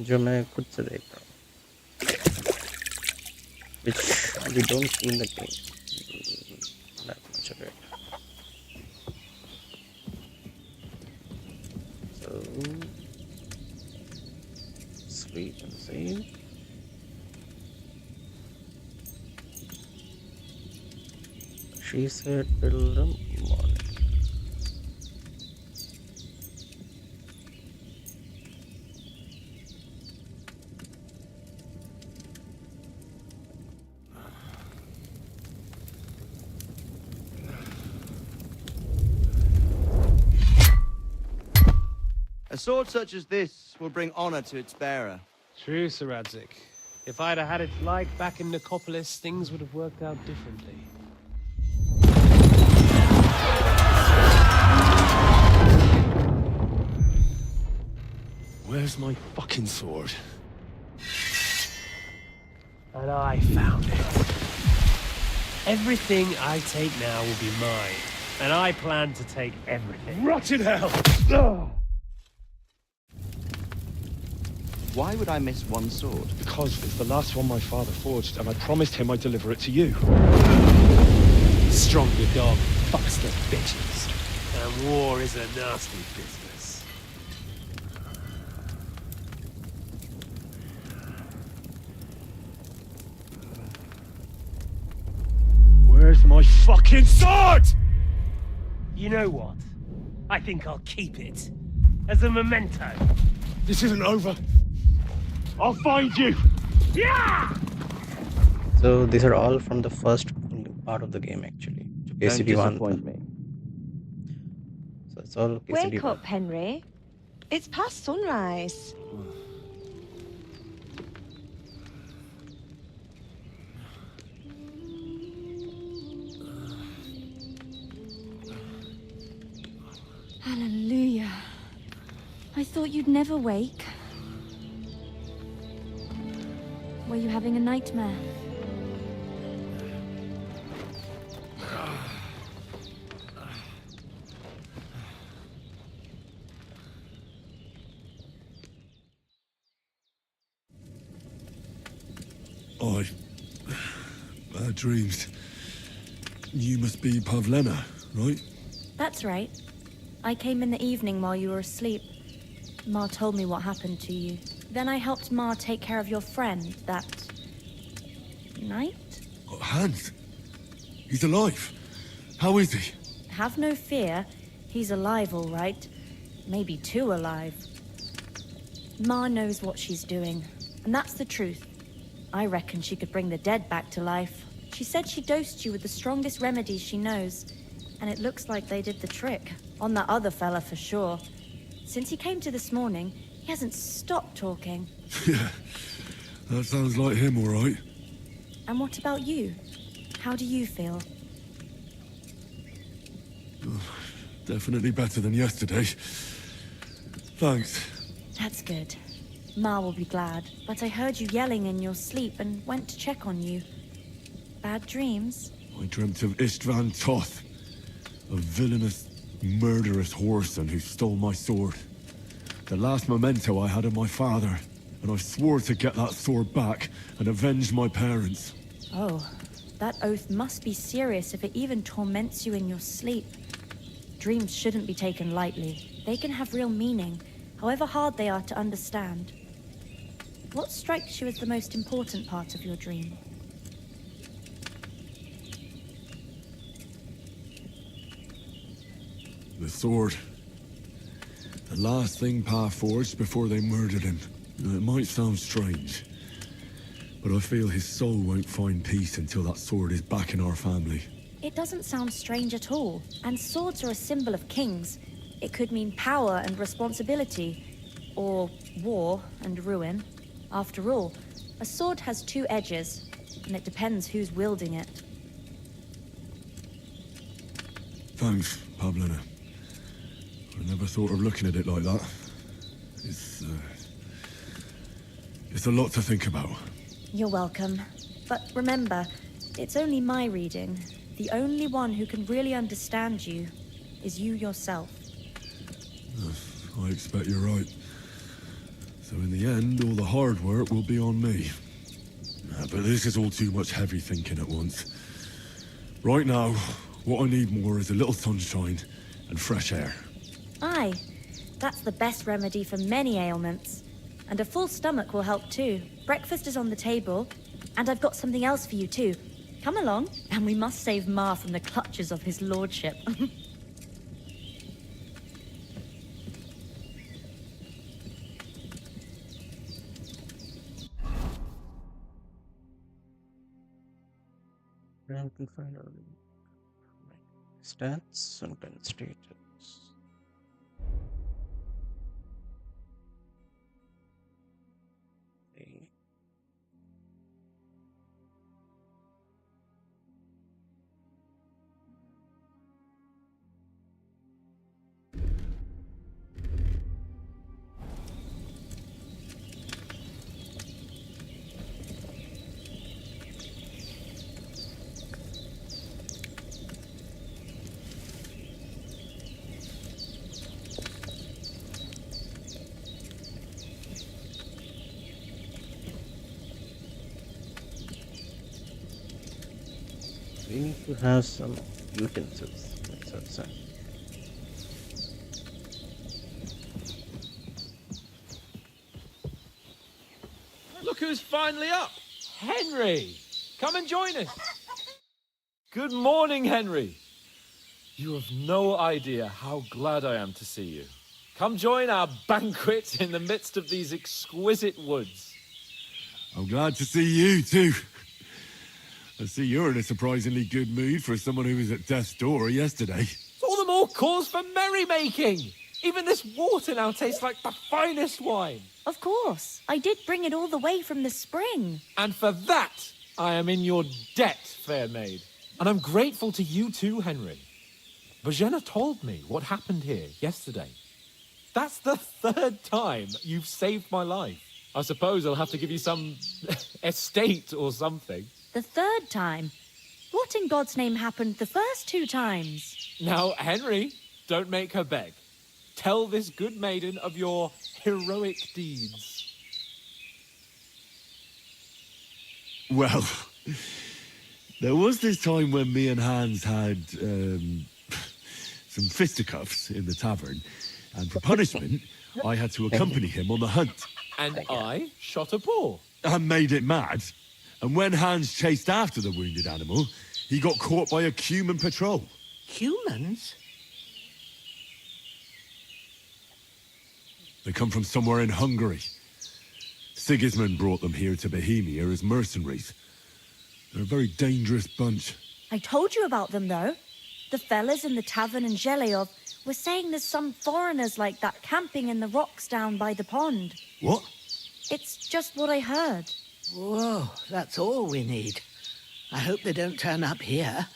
जो मैं खुद से देख रहा हूँ. Which we don't see in the game that much of it. So sleep and save. She said till the morning. A sword such as this will bring honor to its bearer. True, Sir Radzik. If I'd have had it like back in Nicopolis, things would have worked out differently. Where's my fucking sword? And I found it. Everything I take now will be mine. And I plan to take everything. Rotted hell! Why would I miss one sword? Because it's the last one my father forged, and I promised him I'd deliver it to you. Stronger dog fucks the bitches. And war is a nasty business. Where's my fucking sword? You know what? I think I'll keep it. As a memento. This isn't over. I'll find you! Yeah! So these are all from the first part of the game actually. So Don't KCD1 disappoint me. So it's all Wake KCD1. up, Henry. It's past sunrise. Hallelujah. I thought you'd never wake. Were you having a nightmare? Bad dreams. You must be Pavlena, right? That's right. I came in the evening while you were asleep. Ma told me what happened to you. Then I helped Ma take care of your friend that night? Oh, Hans? He's alive. How is he? Have no fear. He's alive, all right. Maybe too alive. Ma knows what she's doing, and that's the truth. I reckon she could bring the dead back to life. She said she dosed you with the strongest remedies she knows, and it looks like they did the trick. On that other fella for sure. Since he came to this morning, he hasn't stopped talking. Yeah, that sounds like him, all right. And what about you? How do you feel? Definitely better than yesterday. Thanks. That's good. Ma will be glad, but I heard you yelling in your sleep and went to check on you. Bad dreams? I dreamt of Istvan Toth, a villainous, murderous whoreson who stole my sword. The last memento I had of my father, and I swore to get that sword back and avenge my parents. Oh, that oath must be serious if it even torments you in your sleep. Dreams shouldn't be taken lightly. They can have real meaning, however hard they are to understand. What strikes you as the most important part of your dream? The sword. The last thing Pa forged before they murdered him. It might sound strange, but I feel his soul won't find peace until that sword is back in our family. It doesn't sound strange at all, and swords are a symbol of kings. It could mean power and responsibility, or war and ruin. After all, a sword has two edges, and it depends who's wielding it. Thanks, Pavlina. I never thought of looking at it like that. It's a lot to think about. You're welcome. But remember, it's only my reading. The only one who can really understand you is you yourself. I expect you're right. So in the end, all the hard work will be on me. But this is all too much heavy thinking at once. Right now, what I need more is a little sunshine and fresh air. Aye, that's the best remedy for many ailments. And a full stomach will help too. Breakfast is on the table, and I've got something else for you too. Come along, and we must save Ma from the clutches of his lordship. Rank and find out stats and pen status. Okay. We need to have some utensils. That's outside. Look who's finally up! Henry! Come and join us! Good morning, Henry! You have no idea how glad I am to see you. Come join our banquet in the midst of these exquisite woods. I'm glad to see you, too. I see you're in a surprisingly good mood for someone who was at death's door yesterday. It's all the more cause for merrymaking! Even this water now tastes like the finest wine. Of course. I did bring it all the way from the spring. And for that, I am in your debt, fair maid. And I'm grateful to you too, Henry. Bohemia told me what happened here yesterday. That's the 3rd time you've saved my life. I suppose I'll have to give you some estate or something. The 3rd time? What in God's name happened the first 2 times? Now, Henry, don't make her beg. Tell this good maiden of your heroic deeds. Well, there was this time when me and Hans had some fisticuffs in the tavern, and for punishment, I had to accompany him on the hunt. And I shot a boar. And made it mad. And when Hans chased after the wounded animal, he got caught by a human patrol. Humans? They come from somewhere in Hungary. Sigismund brought them here to Bohemia as mercenaries. They're a very dangerous bunch. I told you about them, though. The fellas in the tavern in Zheleov were saying there's some foreigners like that camping in the rocks down by the pond. What? It's just what I heard. Whoa, that's all we need. I hope they don't turn up here.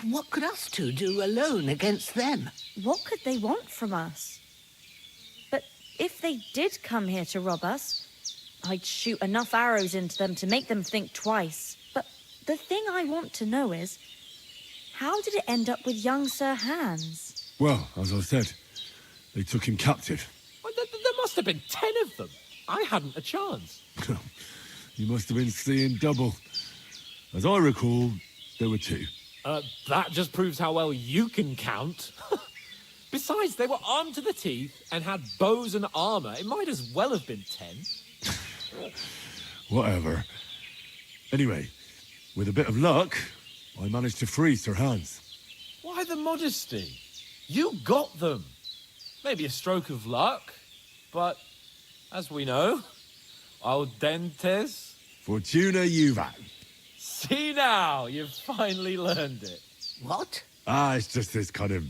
What could us two do alone against them? What could they want from us? But if they did come here to rob us, I'd shoot enough arrows into them to make them think twice. But the thing I want to know is, how did it end up with young Sir Hans? Well, as I said, they took him captive. Well, there must have been 10 of them. I hadn't a chance. You must have been seeing double. As I recall, there were 2. That just proves how well you can count. Besides, they were armed to the teeth and had bows and armor. It might as well have been 10. Whatever. Anyway, with a bit of luck, I managed to free Sir Hans. Why the modesty? You got them. Maybe a stroke of luck, but as we know, audentes. Fortuna juvat. See now, you've finally learned it. What? It's just this kind of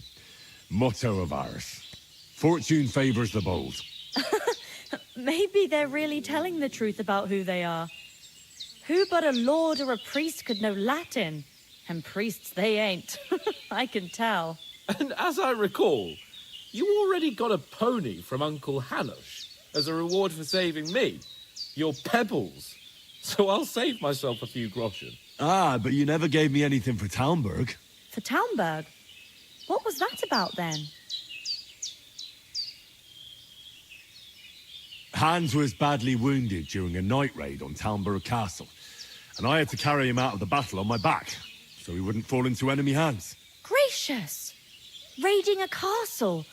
motto of ours. Fortune favors the bold. Maybe they're really telling the truth about who they are. Who but a lord or a priest could know Latin? And priests they ain't. I can tell. And as I recall, you already got a pony from Uncle Hanush as a reward for saving me. Your pebbles. So I'll save myself a few groschen. But you never gave me anything for Talmberg. For Talmberg? What was that about then? Hans was badly wounded during a night raid on Talmberg Castle, and I had to carry him out of the battle on my back, so he wouldn't fall into enemy hands. Gracious! Raiding a castle?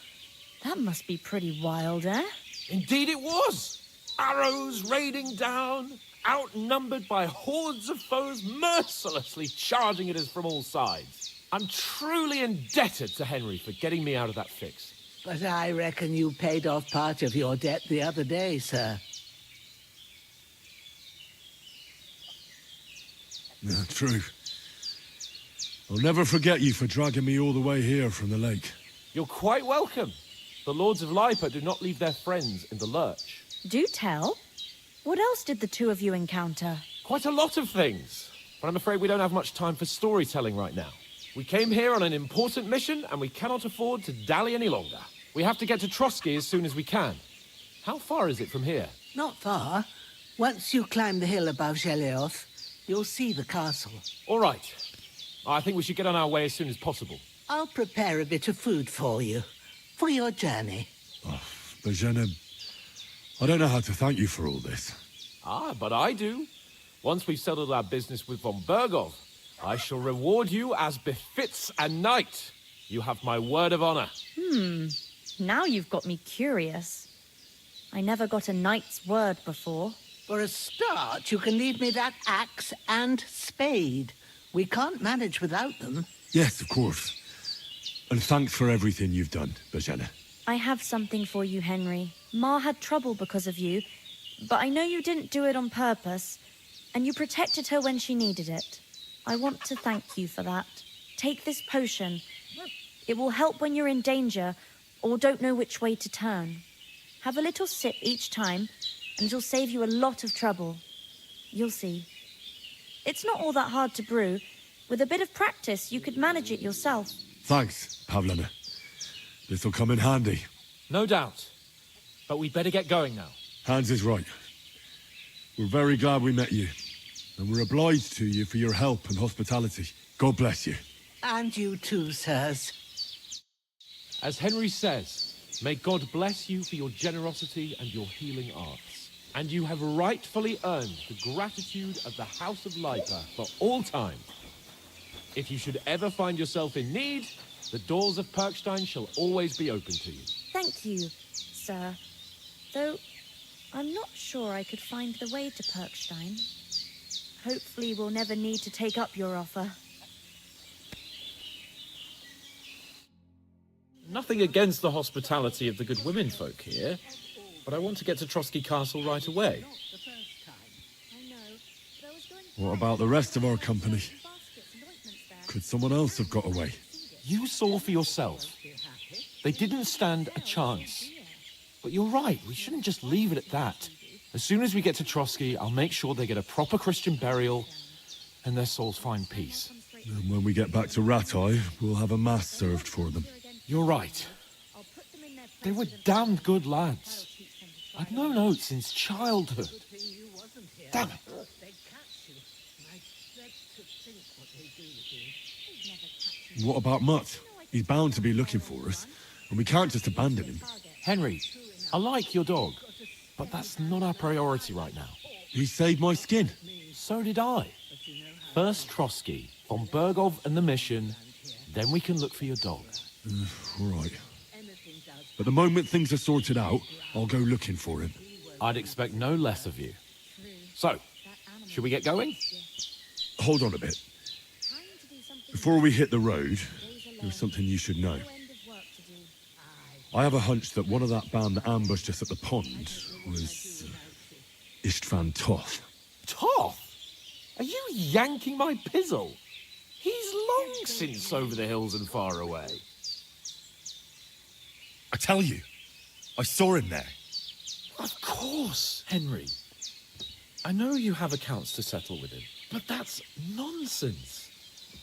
That must be pretty wild, eh? Indeed it was! Arrows raining down, outnumbered by hordes of foes mercilessly charging at us from all sides. I'm truly indebted to Henry for getting me out of that fix. But I reckon you paid off part of your debt the other day, sir. Yeah, true. I'll never forget you for dragging me all the way here from the lake. You're quite welcome. The Lords of Lipa do not leave their friends in the lurch. Do tell. What else did the two of you encounter? Quite a lot of things. But I'm afraid we don't have much time for storytelling right now. We came here on an important mission, and we cannot afford to dally any longer. We have to get to Trotsky as soon as we can. How far is it from here? Not far. Once you climb the hill above Zheleov, you'll see the castle. All right. I think we should get on our way as soon as possible. I'll prepare a bit of food for you, for your journey. Bohemia, I don't know how to thank you for all this. But I do. Once we've settled our business with von Bergov, I shall reward you as befits a knight. You have my word of honor. Now you've got me curious. I never got a knight's word before. For a start, you can leave me that axe and spade. We can't manage without them. Yes, of course. And thanks for everything you've done, Bohemia. I have something for you, Henry. Ma had trouble because of you, but I know you didn't do it on purpose, and you protected her when she needed it. I want to thank you for that. Take this potion. It will help when you're in danger or don't know which way to turn. Have a little sip each time, and it'll save you a lot of trouble. You'll see. It's not all that hard to brew. With a bit of practice, you could manage it yourself. Thanks, Pavlena. This'll come in handy. No doubt. But we'd better get going now. Hans is right. We're very glad we met you. And we're obliged to you for your help and hospitality. God bless you. And you too, sirs. As Henry says, may God bless you for your generosity and your healing arts. And you have rightfully earned the gratitude of the House of Lipa for all time. If you should ever find yourself in need, the doors of Perkstein shall always be open to you. Thank you, sir. Though I'm not sure I could find the way to Perkstein. Hopefully we'll never need to take up your offer. Nothing against the hospitality of the good women folk here, but I want to get to Trotsky Castle right away. What about the rest of our company? Could someone else have got away? You saw for yourself. They didn't stand a chance. But you're right, we shouldn't just leave it at that. As soon as we get to Trotsky, I'll make sure they get a proper Christian burial and their souls find peace. And when we get back to Ratai, we'll have a mass served for them. You're right. They were damned good lads. I've known Oates since childhood. Damn it. What about Mutt? He's bound to be looking for us, and we can't just abandon him. Henry, I like your dog, but that's not our priority right now. He saved my skin. So did I. First Trotsky, von Bergov and the mission, then we can look for your dog. All right. But the moment things are sorted out, I'll go looking for him. I'd expect no less of you. So, should we get going? Hold on a bit. Before we hit the road, there's something you should know. I have a hunch that one of that band that ambushed us at the pond was Istvan Toth. Toth? Are you yanking my pizzle? He's long since over the hills and far away. I tell you, I saw him there. Of course, Henry. I know you have accounts to settle with him, but that's nonsense.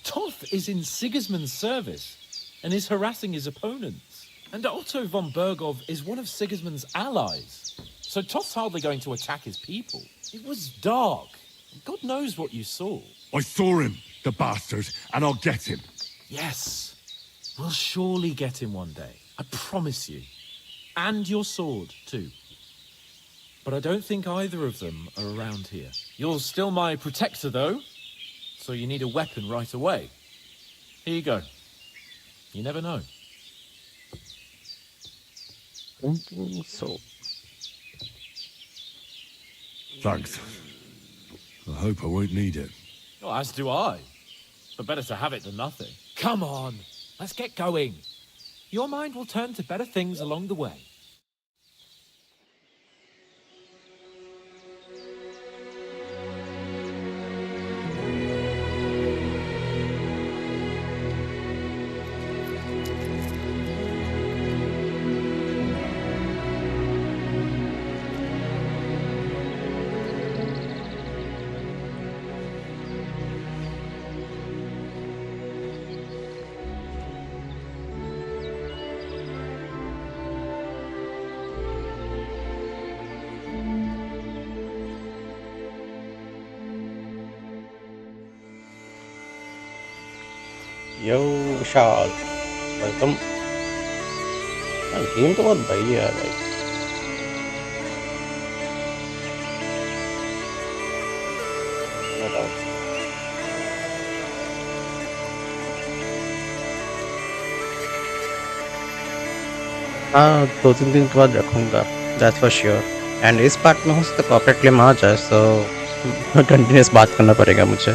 Toth is in Sigismund's service and is harassing his opponents. And Otto von Bergov is one of Sigismund's allies. So Toth's hardly going to attack his people. It was dark. God knows what you saw. I saw him, the bastard, and I'll get him. Yes. We'll surely get him one day. I promise you. And your sword, too. But I don't think either of them are around here. You're still my protector, though. So you need a weapon right away. Here you go. You never know. So, Thanks. I hope I won't need it. Well, as do I. But better to have it than nothing. Come on, let's get going. Your mind will turn to better things along the way. Yo Vishal welcome. Game तो बहुत बढ़िया है भाई। हाँ 2-3 दिन के बाद रखूँगा, दैट्स फॉर श्योर। एंड इस पार्ट में हो सकता है कॉर्पोरेट क्लेम आ जाए, सो कंटिन्यूअस बात करना पड़ेगा मुझे।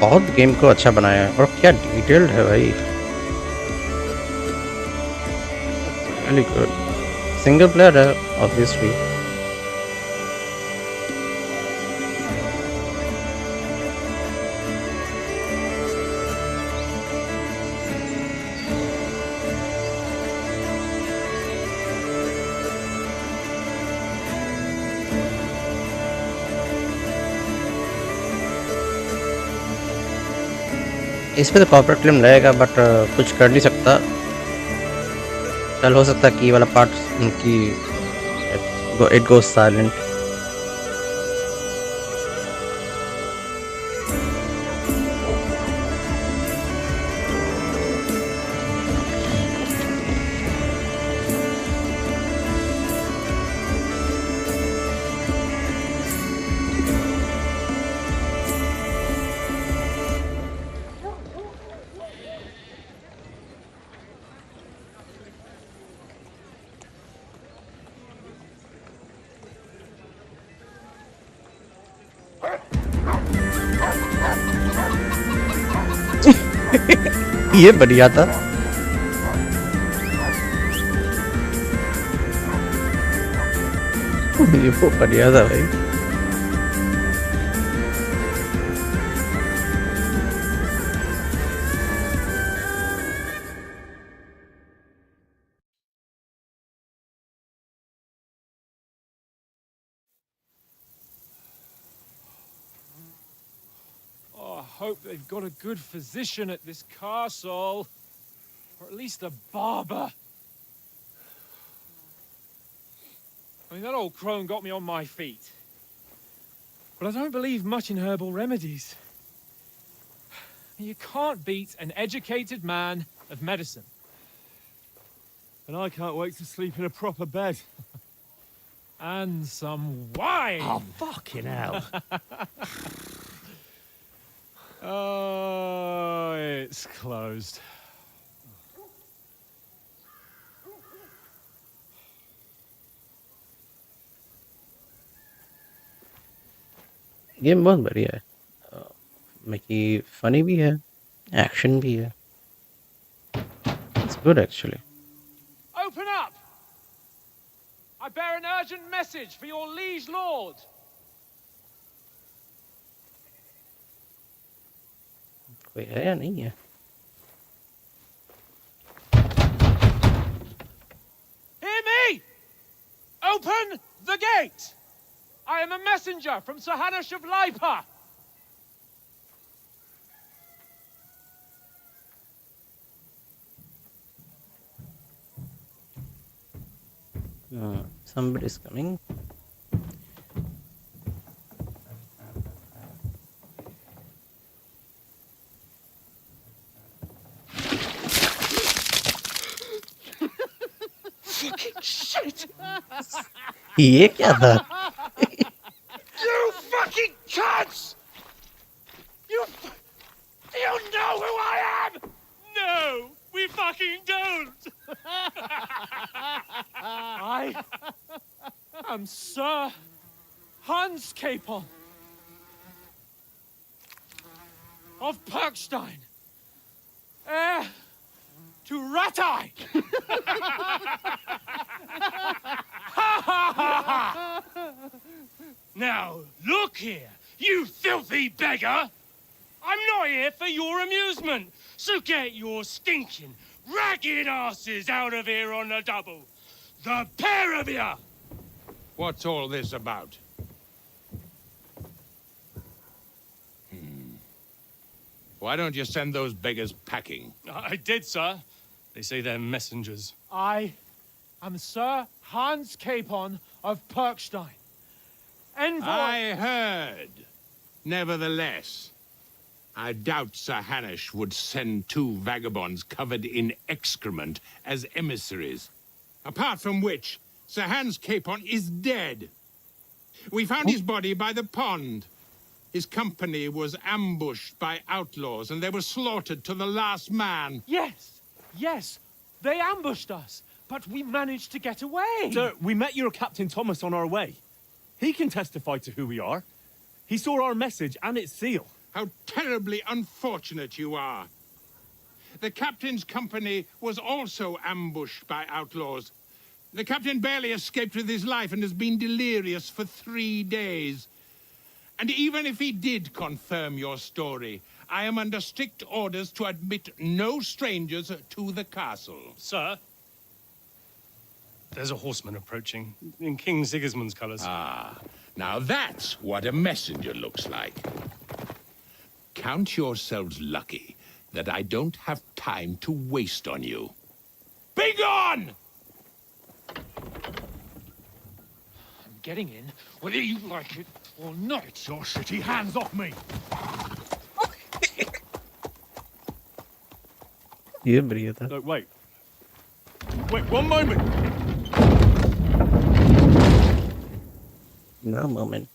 बहुत गेम को अच्छा बनाया है और क्या डिटेल्ड है भाई, रियली गुड। सिंगल प्लेयर है ऑब्वियसली। इस पे तो कॉर्पोरेट क्लेम रहेगा, बट कुछ कर नहीं सकता। कल हो सकता है कि वाला पार्ट उनकी इट गोज साइलेंट। ये बढ़िया था। ये वो बढ़िया था भाई। Oh, I hope they've got a good physician at this castle. Or at least a barber. I mean, that old crone got me on my feet. But I don't believe much in herbal remedies. You can't beat an educated man of medicine. And I can't wait to sleep in a proper bed. And some wine! Oh, fucking hell. Oh, it's closed. Game बहुत बढ़िया है, बाकी funny भी है, action भी है। It's good actually. Open up! I bear an urgent message for your liege lord. कोई है या नहीं है? Hear me! Open the gate! I am a messenger from Sir Hanush of Lipa. Somebody's coming. Fucking shit! ये क्या था? You fucking cunts! You know who I am? No, we fucking don't. I am Sir Hans Capon of Perkstein, heir to Ratai. Now, look here, you filthy beggar! I'm not here for your amusement, so get your stinking, ragged asses out of here on the double. The pair of you! What's all this about? Why don't you send those beggars packing? I did, sir. They say they're messengers. I am Sir Hans Capon of Perkstein. Envoy. I heard. Nevertheless, I doubt Sir Hanush would send two vagabonds covered in excrement as emissaries. Apart from which, Sir Hans Capon is dead. We found his body by the pond. His company was ambushed by outlaws, and they were slaughtered to the last man. Yes, yes, they ambushed us, but we managed to get away. Sir, we met your Captain Thomas on our way. He can testify to who we are. He saw our message and its seal. How terribly unfortunate you are. The captain's company was also ambushed by outlaws. The captain barely escaped with his life and has been delirious for 3 days. And even if he did confirm your story, I am under strict orders to admit no strangers to the castle. Sir, there's a horseman approaching in King Sigismund's colours. Ah, now that's what a messenger looks like. Count yourselves lucky that I don't have time to waste on you. Be gone! I'm getting in, whether you like it or not. Your shitty hands off me! ये बढ़िया था. No, wait. Wait, one moment! No moment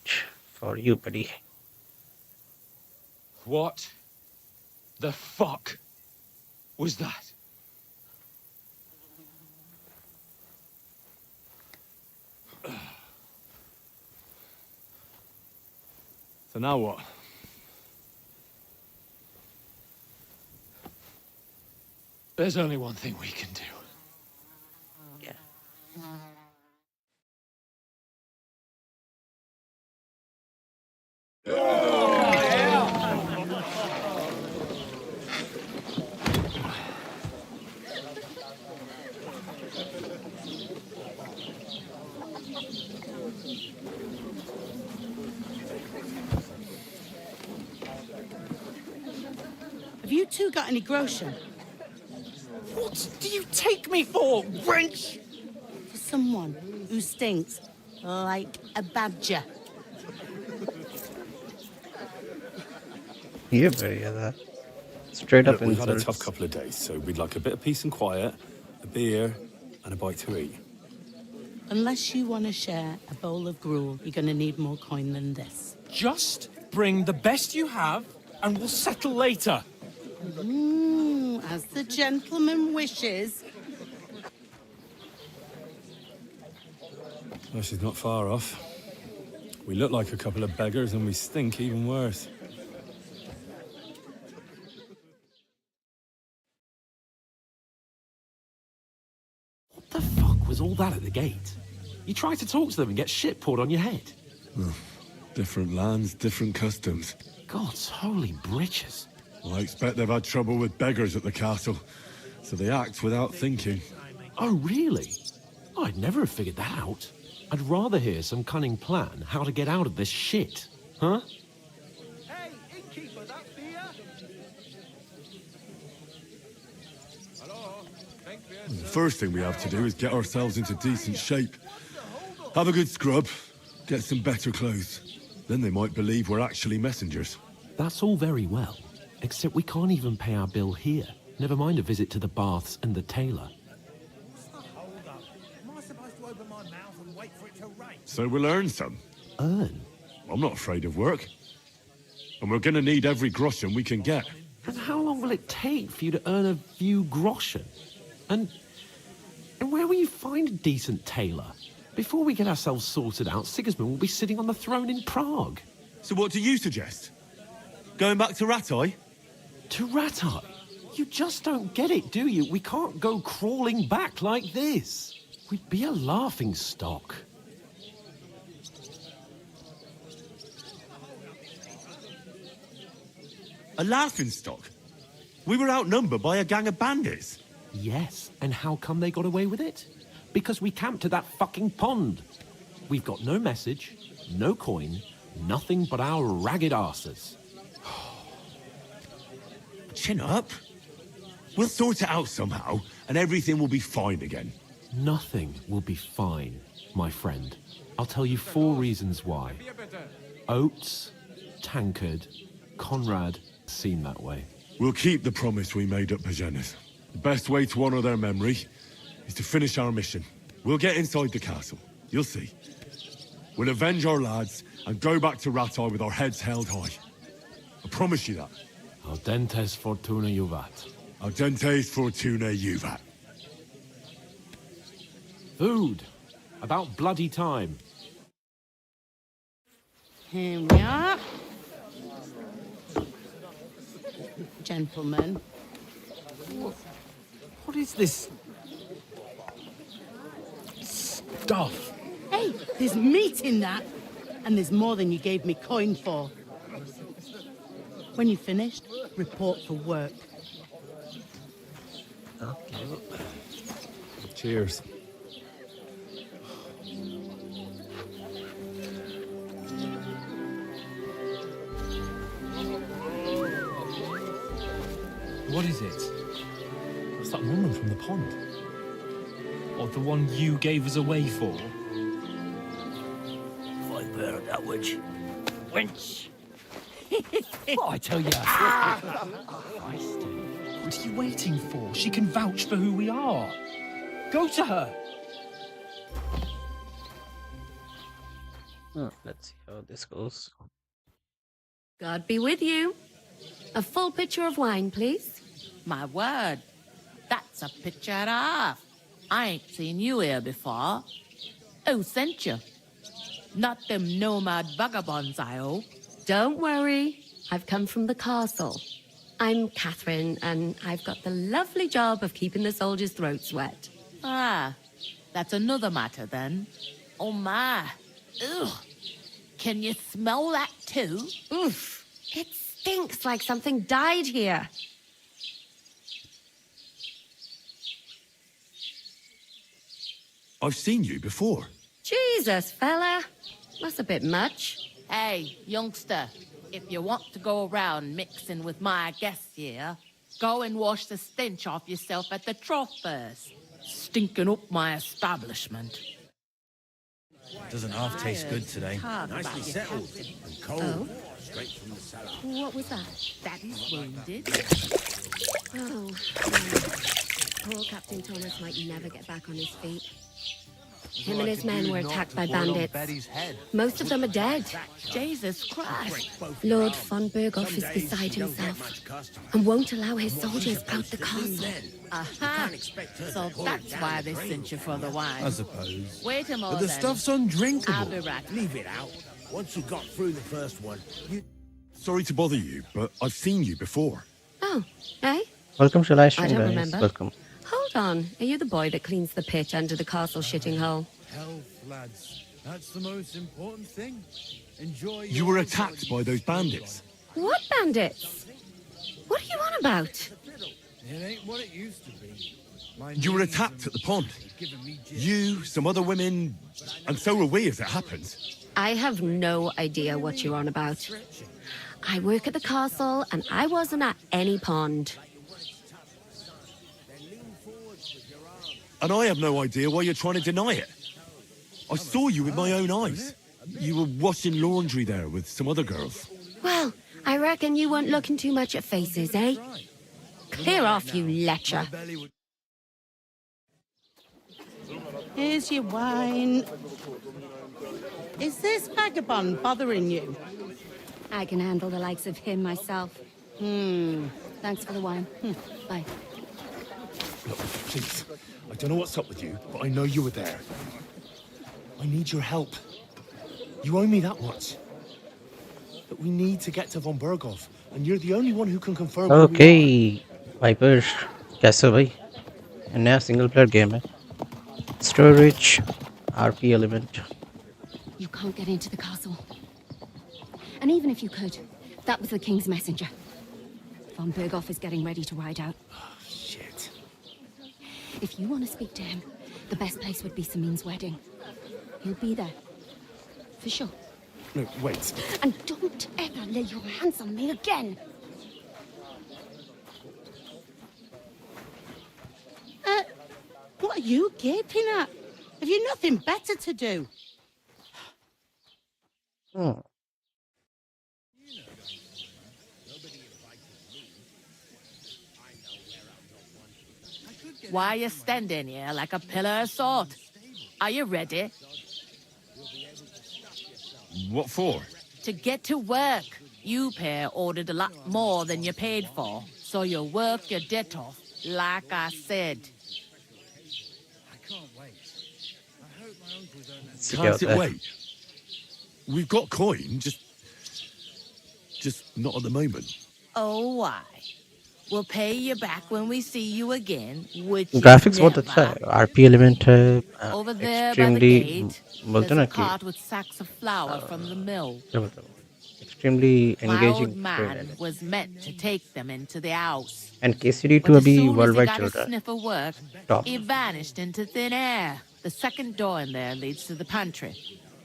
for you, buddy. What the fuck was that? So now what? There's only one thing we can do. Yeah. Have you two got any groschen? What do you take me for, wench? For someone who stinks like a badger. ये बढ़िया था. Straight up Look, we've had a insults. tough couple of days, so we'd like a bit of peace and quiet, a beer, and a bite to eat. Unless you want to share a bowl of gruel, you're going to need more coin than this. Just bring the best you have, and we'll settle later. As the gentleman wishes. Well, she's not far off. We look like a couple of beggars, and we stink even worse. What the fuck was all that at the gate? You try to talk to them and get shit poured on your head. Different lands, different customs. God's holy britches. I expect they've had trouble with beggars at the castle, so they act without thinking. Oh, really? I'd never have figured that out. I'd rather hear some cunning plan how to get out of this shit. Huh? Hey, innkeeper, that beer? Hello? The first thing we have to do is get ourselves into decent shape. Have a good scrub, get some better clothes. Then they might believe we're actually messengers. That's all very well, except we can't even pay our bill here. Never mind a visit to the baths and the tailor. Hold up. Am I supposed to open my mouth and wait for it to rain? So we'll earn some. Earn? I'm not afraid of work. And we're gonna need every groschen we can get. And how long will it take for you to earn a few groschen? And where will you find a decent tailor? Before we get ourselves sorted out, Sigismund will be sitting on the throne in Prague. So what do you suggest? Going back to Ratai? To Ratai? You just don't get it, do you? We can't go crawling back like this. We'd be a laughing stock. A laughingstock? We were outnumbered by a gang of bandits. Yes, and how come they got away with it? Because we camped at that fucking pond. We've got no message, no coin, nothing but our ragged arses. Chin up. We'll sort it out somehow, and everything will be fine again. Nothing will be fine, my friend. I'll tell you 4 reasons why. Oates, Tankard, Conrad seem that way. We'll keep the promise we made at Pagenis. The best way to honor their memory is to finish our mission. We'll get inside the castle. You'll see. We'll avenge our lads and go back to Rattay with our heads held high. I promise you that. Audentes fortuna juvat. Audentes fortuna juvat. Food. About bloody time. Here we are. Gentlemen. What is this stuff? Hey, there's meat in that. And there's more than you gave me coin for. When you're finished, report for work. Cheers. What is it? What's that woman from the pond? Or the one you gave us away for? I bear that witch. Wench! What I tell you? What are you waiting for? She can vouch for who we are. Go to her. Let's see how this goes. God be with you. A full pitcher of wine, please. My word. That's a picture and a half. I ain't seen you here before. Who sent you? Not them nomad vagabonds, I hope. Don't worry. I've come from the castle. I'm Catherine, and I've got the lovely job of keeping the soldiers' throats wet. Ah, that's another matter then. Oh my. Ugh. Can you smell that too? Oof. It stinks like something died here. I've seen you before. Jesus, fella. That's a bit much. Hey, youngster, if you want to go around mixing with my guests here, go and wash the stench off yourself at the trough first. Stinking up my establishment. Doesn't half taste good today. Nicely settled and cold. Oh? Straight from the cellar. What was that? Daddy's wounded. Oh, poor Captain Thomas might never get back on his feet. Him and his men were attacked by bandits. Most of them are dead. Jesus Christ. Lord von Berghoff is beside himself and won't allow his soldiers out the castle. Aha. So that's why they sent you for the wine. I suppose. Wait a moment. But the stuff's undrinkable. I'll be right. Leave it out. Once you got through the first one, you... Sorry to bother you, but I've seen you before. Oh, eh? Welcome to live stream, I don't guys. remember. Welcome. Hold on. Are you the boy that cleans the pitch under the castle shitting hole? Health, lads. That's the most important thing. Enjoy. You were attacked by those bandits. What bandits? What are you on about? It ain't what it used to be. You were attacked at the pond. You, some other women, and so were we as it happened. I have no idea what you're on about. I work at the castle, and I wasn't at any pond. And I have no idea why you're trying to deny it. I saw you with my own eyes. You were washing laundry there with some other girls. Well, I reckon you weren't looking too much at faces, eh? Clear off, you lecher. Here's your wine. Is this vagabond bothering you? I can handle the likes of him myself. Thanks for the wine. Bye. Look, please. I don't know what's up with you, but I know you were there. I need your help. You owe me that much. But we need to get to von Berghoff, and you're the only one who can confirm where we are. Okay, Viper, कैसे हो भाई? नया single player game है. Storage, RP element. You can't get into the castle. And even if you could, that was the king's messenger. Von Berghoff is getting ready to ride out. Shit. If you want to speak to him, the best place would be Samin's wedding. He'll be there. For sure. No, wait. And don't ever lay your hands on me again. What are you gaping at? Have you nothing better to do? Why are you standing here like a pillar of salt? Are you ready? What for? To get to work. You pair ordered a lot more than you paid for, so you work your debt off, like I said. I can't wait. I hope my uncles earn that. Can't it wait? We've got coin, just not at the moment. Oh, why? We'll pay you back when we see you again, which graphics is बहुत never. अच्छा है, RP element है, Over there by the extremely gate, बोलते there's ना a कि cart with sacks of flour from the mill. क्या बोलते हैं, extremely My old engaging man was meant to take them into the house. and KCD2 But as अभी soon as he worldwide got चल a रहा है. sniff of work, Top. he vanished into thin air. The second door in there leads to the pantry.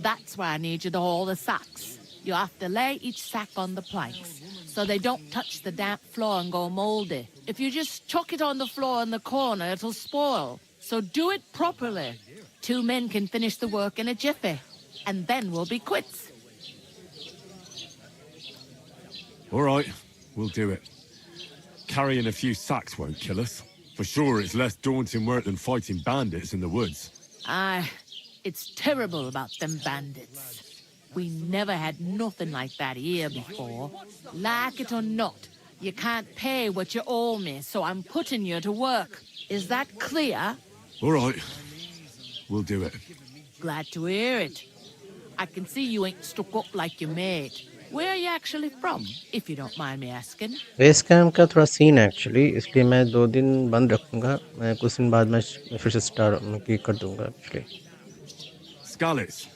That's where I need you to haul the sacks. You have to lay each sack on the planks, so they don't touch the damp floor and go moldy. If you just chuck it on the floor in the corner, it'll spoil. So do it properly. 2 men can finish the work in a jiffy, and then we'll be quits. All right, we'll do it. Carrying a few sacks won't kill us. For sure, it's less daunting work than fighting bandits in the woods. Aye, it's terrible about them bandits. We never had nothing like that here before. Like it or not, you can't pay what you owe me, so I'm putting you to work. Is that clear? All right, we'll do it. Glad to hear it. I can see you ain't stuck up like your mate. Where are you actually from, if you don't mind me asking? Base camp का थोड़ा scene है actually, इसलिए मैं 2 दिन बंद रखूंगा. मैं कुछ दिन बाद मैं फिर से स्टार्ट कर दूंगा actually. Scallops.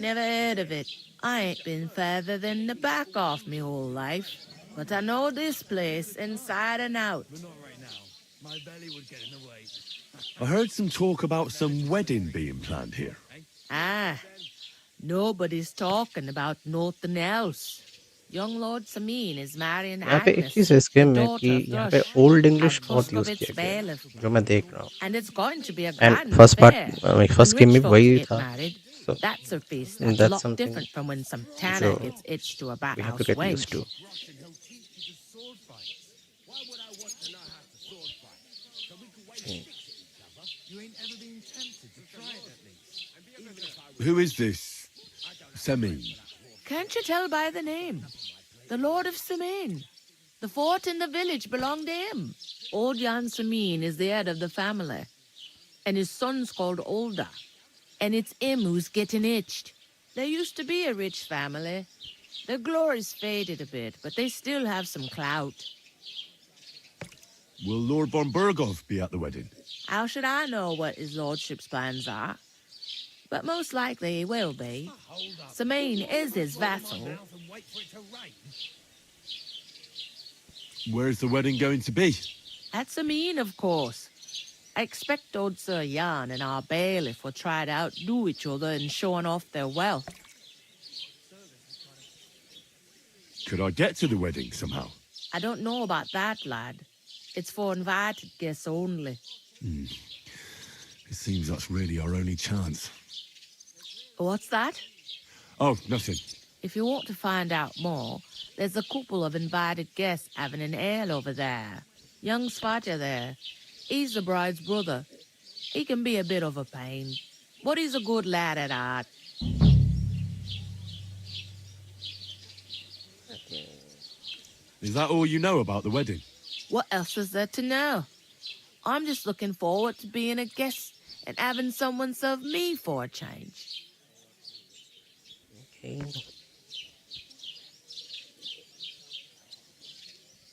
Never heard of it. I ain't been further than the back off me whole life. But I know this place inside and out. My belly would get in the way. I heard some talk about some wedding being planned here. Ah, nobody's talking about nothing else. Young Lord Samin is marrying यहाँ पे एक Agnes, चीज़ है इस game the में daughter कि of यहाँ पे Thrush, old English and बहुत यूज़ Tuskovit's किया गया है, bailiff. जो मैं देख रहा हूँ. And it's going to be a And grand first part, affair. first When game rich में folks वही get था. married, So that's a feast that's a that's lot something different from when some tanner जो gets itched to a back we have to house get used wench. to. Who is this? Semi. Can't you tell by the name? The Lord of Samin. The fort in the village belonged to him. Old Jan Samin is the head of the family, and his son's called Olda. And it's him who's getting itched. There used to be a rich family. Their glory's faded a bit, but they still have some clout. Will Lord von Burgov be at the wedding? How should I know what his lordship's plans are? But most likely he will be. Samin is his vassal. Where's the wedding going to be? At Samin, of course. I expect old Sir Jan and our bailiff will try to outdo each other in showing off their wealth. Could I get to the wedding somehow? I don't know about that, lad. It's for invited guests only. It seems that's really our only chance. What's that? Oh, nothing. If you want to find out more, there's a couple of invited guests having an ale over there. Young Svaja there. He's the bride's brother. He can be a bit of a pain, but he's a good lad at heart. Is that all you know about the wedding? What else is there to know? I'm just looking forward to being a guest and having someone serve me for a change. Okay.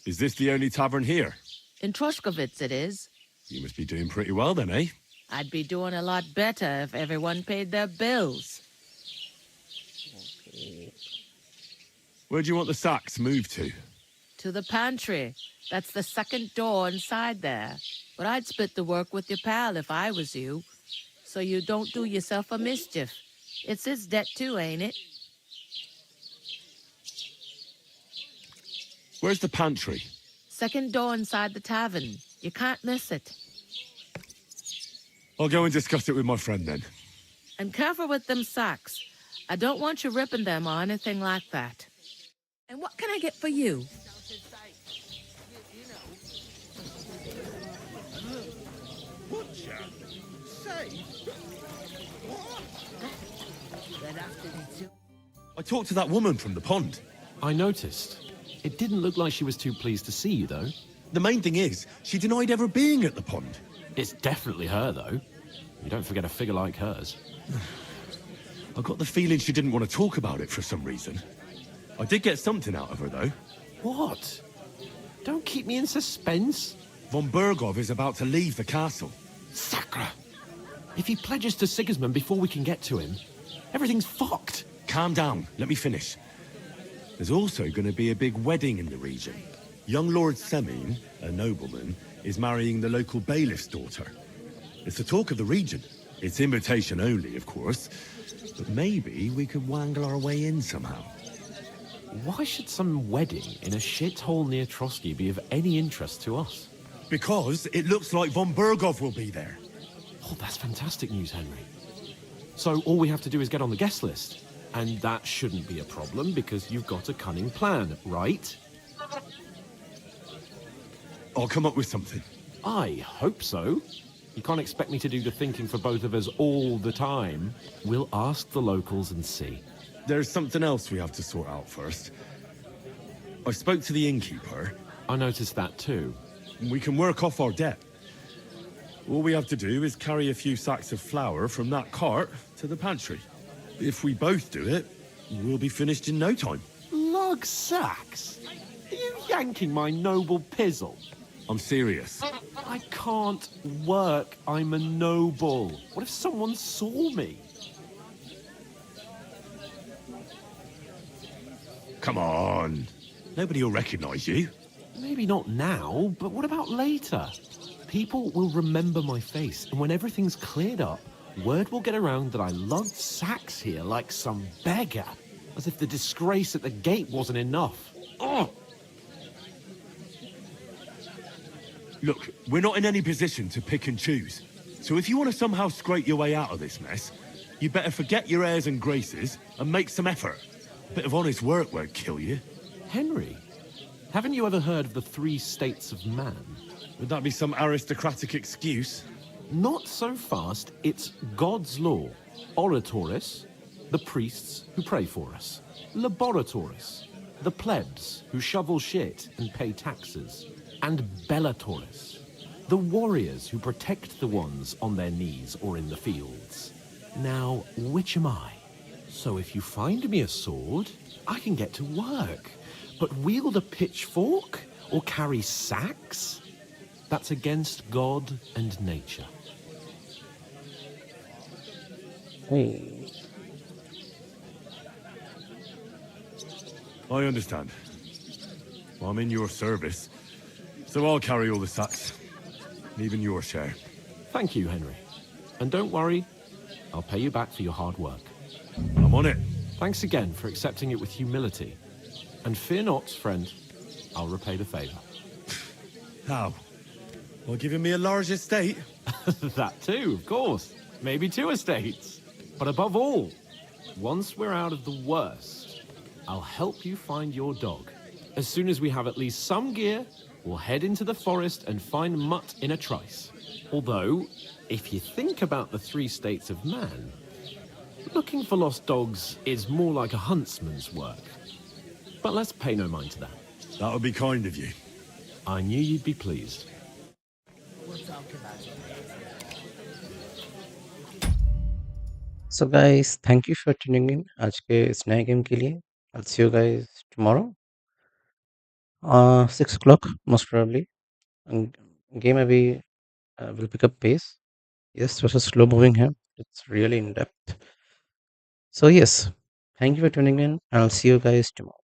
Is this the only tavern here? In Troskovitz it is. You must be doing pretty well then, eh? I'd be doing a lot better if everyone paid their bills. Where do you want the sacks moved to? To the pantry. That's the second door inside there. But I'd split the work with your pal if I was you. So you don't do yourself a mischief. It's his debt too, ain't it? Where's the pantry? Second door inside the tavern. You can't miss it. I'll go and discuss it with my friend then. And careful with them sacks. I don't want you ripping them or anything like that. And what can I get for you? I talked to that woman from the pond. I noticed. It didn't look like she was too pleased to see you, though. The main thing is, she denied ever being at the pond. It's definitely her, though. You don't forget a figure like hers. I got the feeling she didn't want to talk about it for some reason. I did get something out of her, though. What? Don't keep me in suspense. Von Bergov is about to leave the castle. Sacre! If he pledges to Sigismund before we can get to him, everything's fucked. Calm down, let me finish. There's also going to be a big wedding in the region. Young Lord Semin, a nobleman, is marrying the local bailiff's daughter. It's the talk of the region. It's invitation only, of course. But maybe we could wangle our way in somehow. Why should some wedding in a shithole near Trotsky be of any interest to us? Because it looks like von Bergov will be there. Oh, that's fantastic news, Henry. So all we have to do is get on the guest list. And that shouldn't be a problem because you've got a cunning plan, right? I'll come up with something. I hope so. You can't expect me to do the thinking for both of us all the time. We'll ask the locals and see. There's something else we have to sort out first. I spoke to the innkeeper. I noticed that too. We can work off our debt. All we have to do is carry a few sacks of flour from that cart to the pantry. If we both do it, we'll be finished in no time. Lug sacks? Are you yanking my noble pizzle? I'm serious. I can't work. I'm a noble. What if someone saw me? Come on. Nobody will recognize you. Maybe not now, but what about later? People will remember my face, and when everything's cleared up, word will get around that I lugged sacks here like some beggar. As if the disgrace at the gate wasn't enough. Oh! Look, we're not in any position to pick and choose. So if you want to somehow scrape your way out of this mess, you better forget your airs and graces and make some effort. A bit of honest work won't kill you. Henry, haven't you ever heard of the 3 states of man? Would that be some aristocratic excuse? Not so fast. It's God's law. Oratoris, the priests who pray for us. Laboratoris, the plebs who shovel shit and pay taxes. And Bellatoris, the warriors who protect the ones on their knees or in the fields. Now, which am I? So if you find me a sword, I can get to work. But wield a pitchfork or carry sacks? That's against God and nature. Hey. I understand. I'm in your service, so I'll carry all the sacks. Even your share. Thank you, Henry. And don't worry, I'll pay you back for your hard work. I'm on it. Thanks again for accepting it with humility. And fear not, friend, I'll repay the favor. How? Well, giving me a large estate? That too, of course. Maybe 2 estates. But above all, once we're out of the worst, I'll help you find your dog. As soon as we have at least some gear, we'll head into the forest and find Mutt in a trice. Although, if you think about the 3 states of man, looking for lost dogs is more like a huntsman's work. But let's pay no mind to that. That would be kind of you. I knew you'd be pleased. So guys, thank you for tuning in आज के इस नए game के लिए. I'll see you guys tomorrow. 6 o'clock most probably. And game अभी will pick up pace. Yes, थोड़ा सा slow moving है. It's really in depth. So yes, thank you for tuning in and I'll see you guys tomorrow.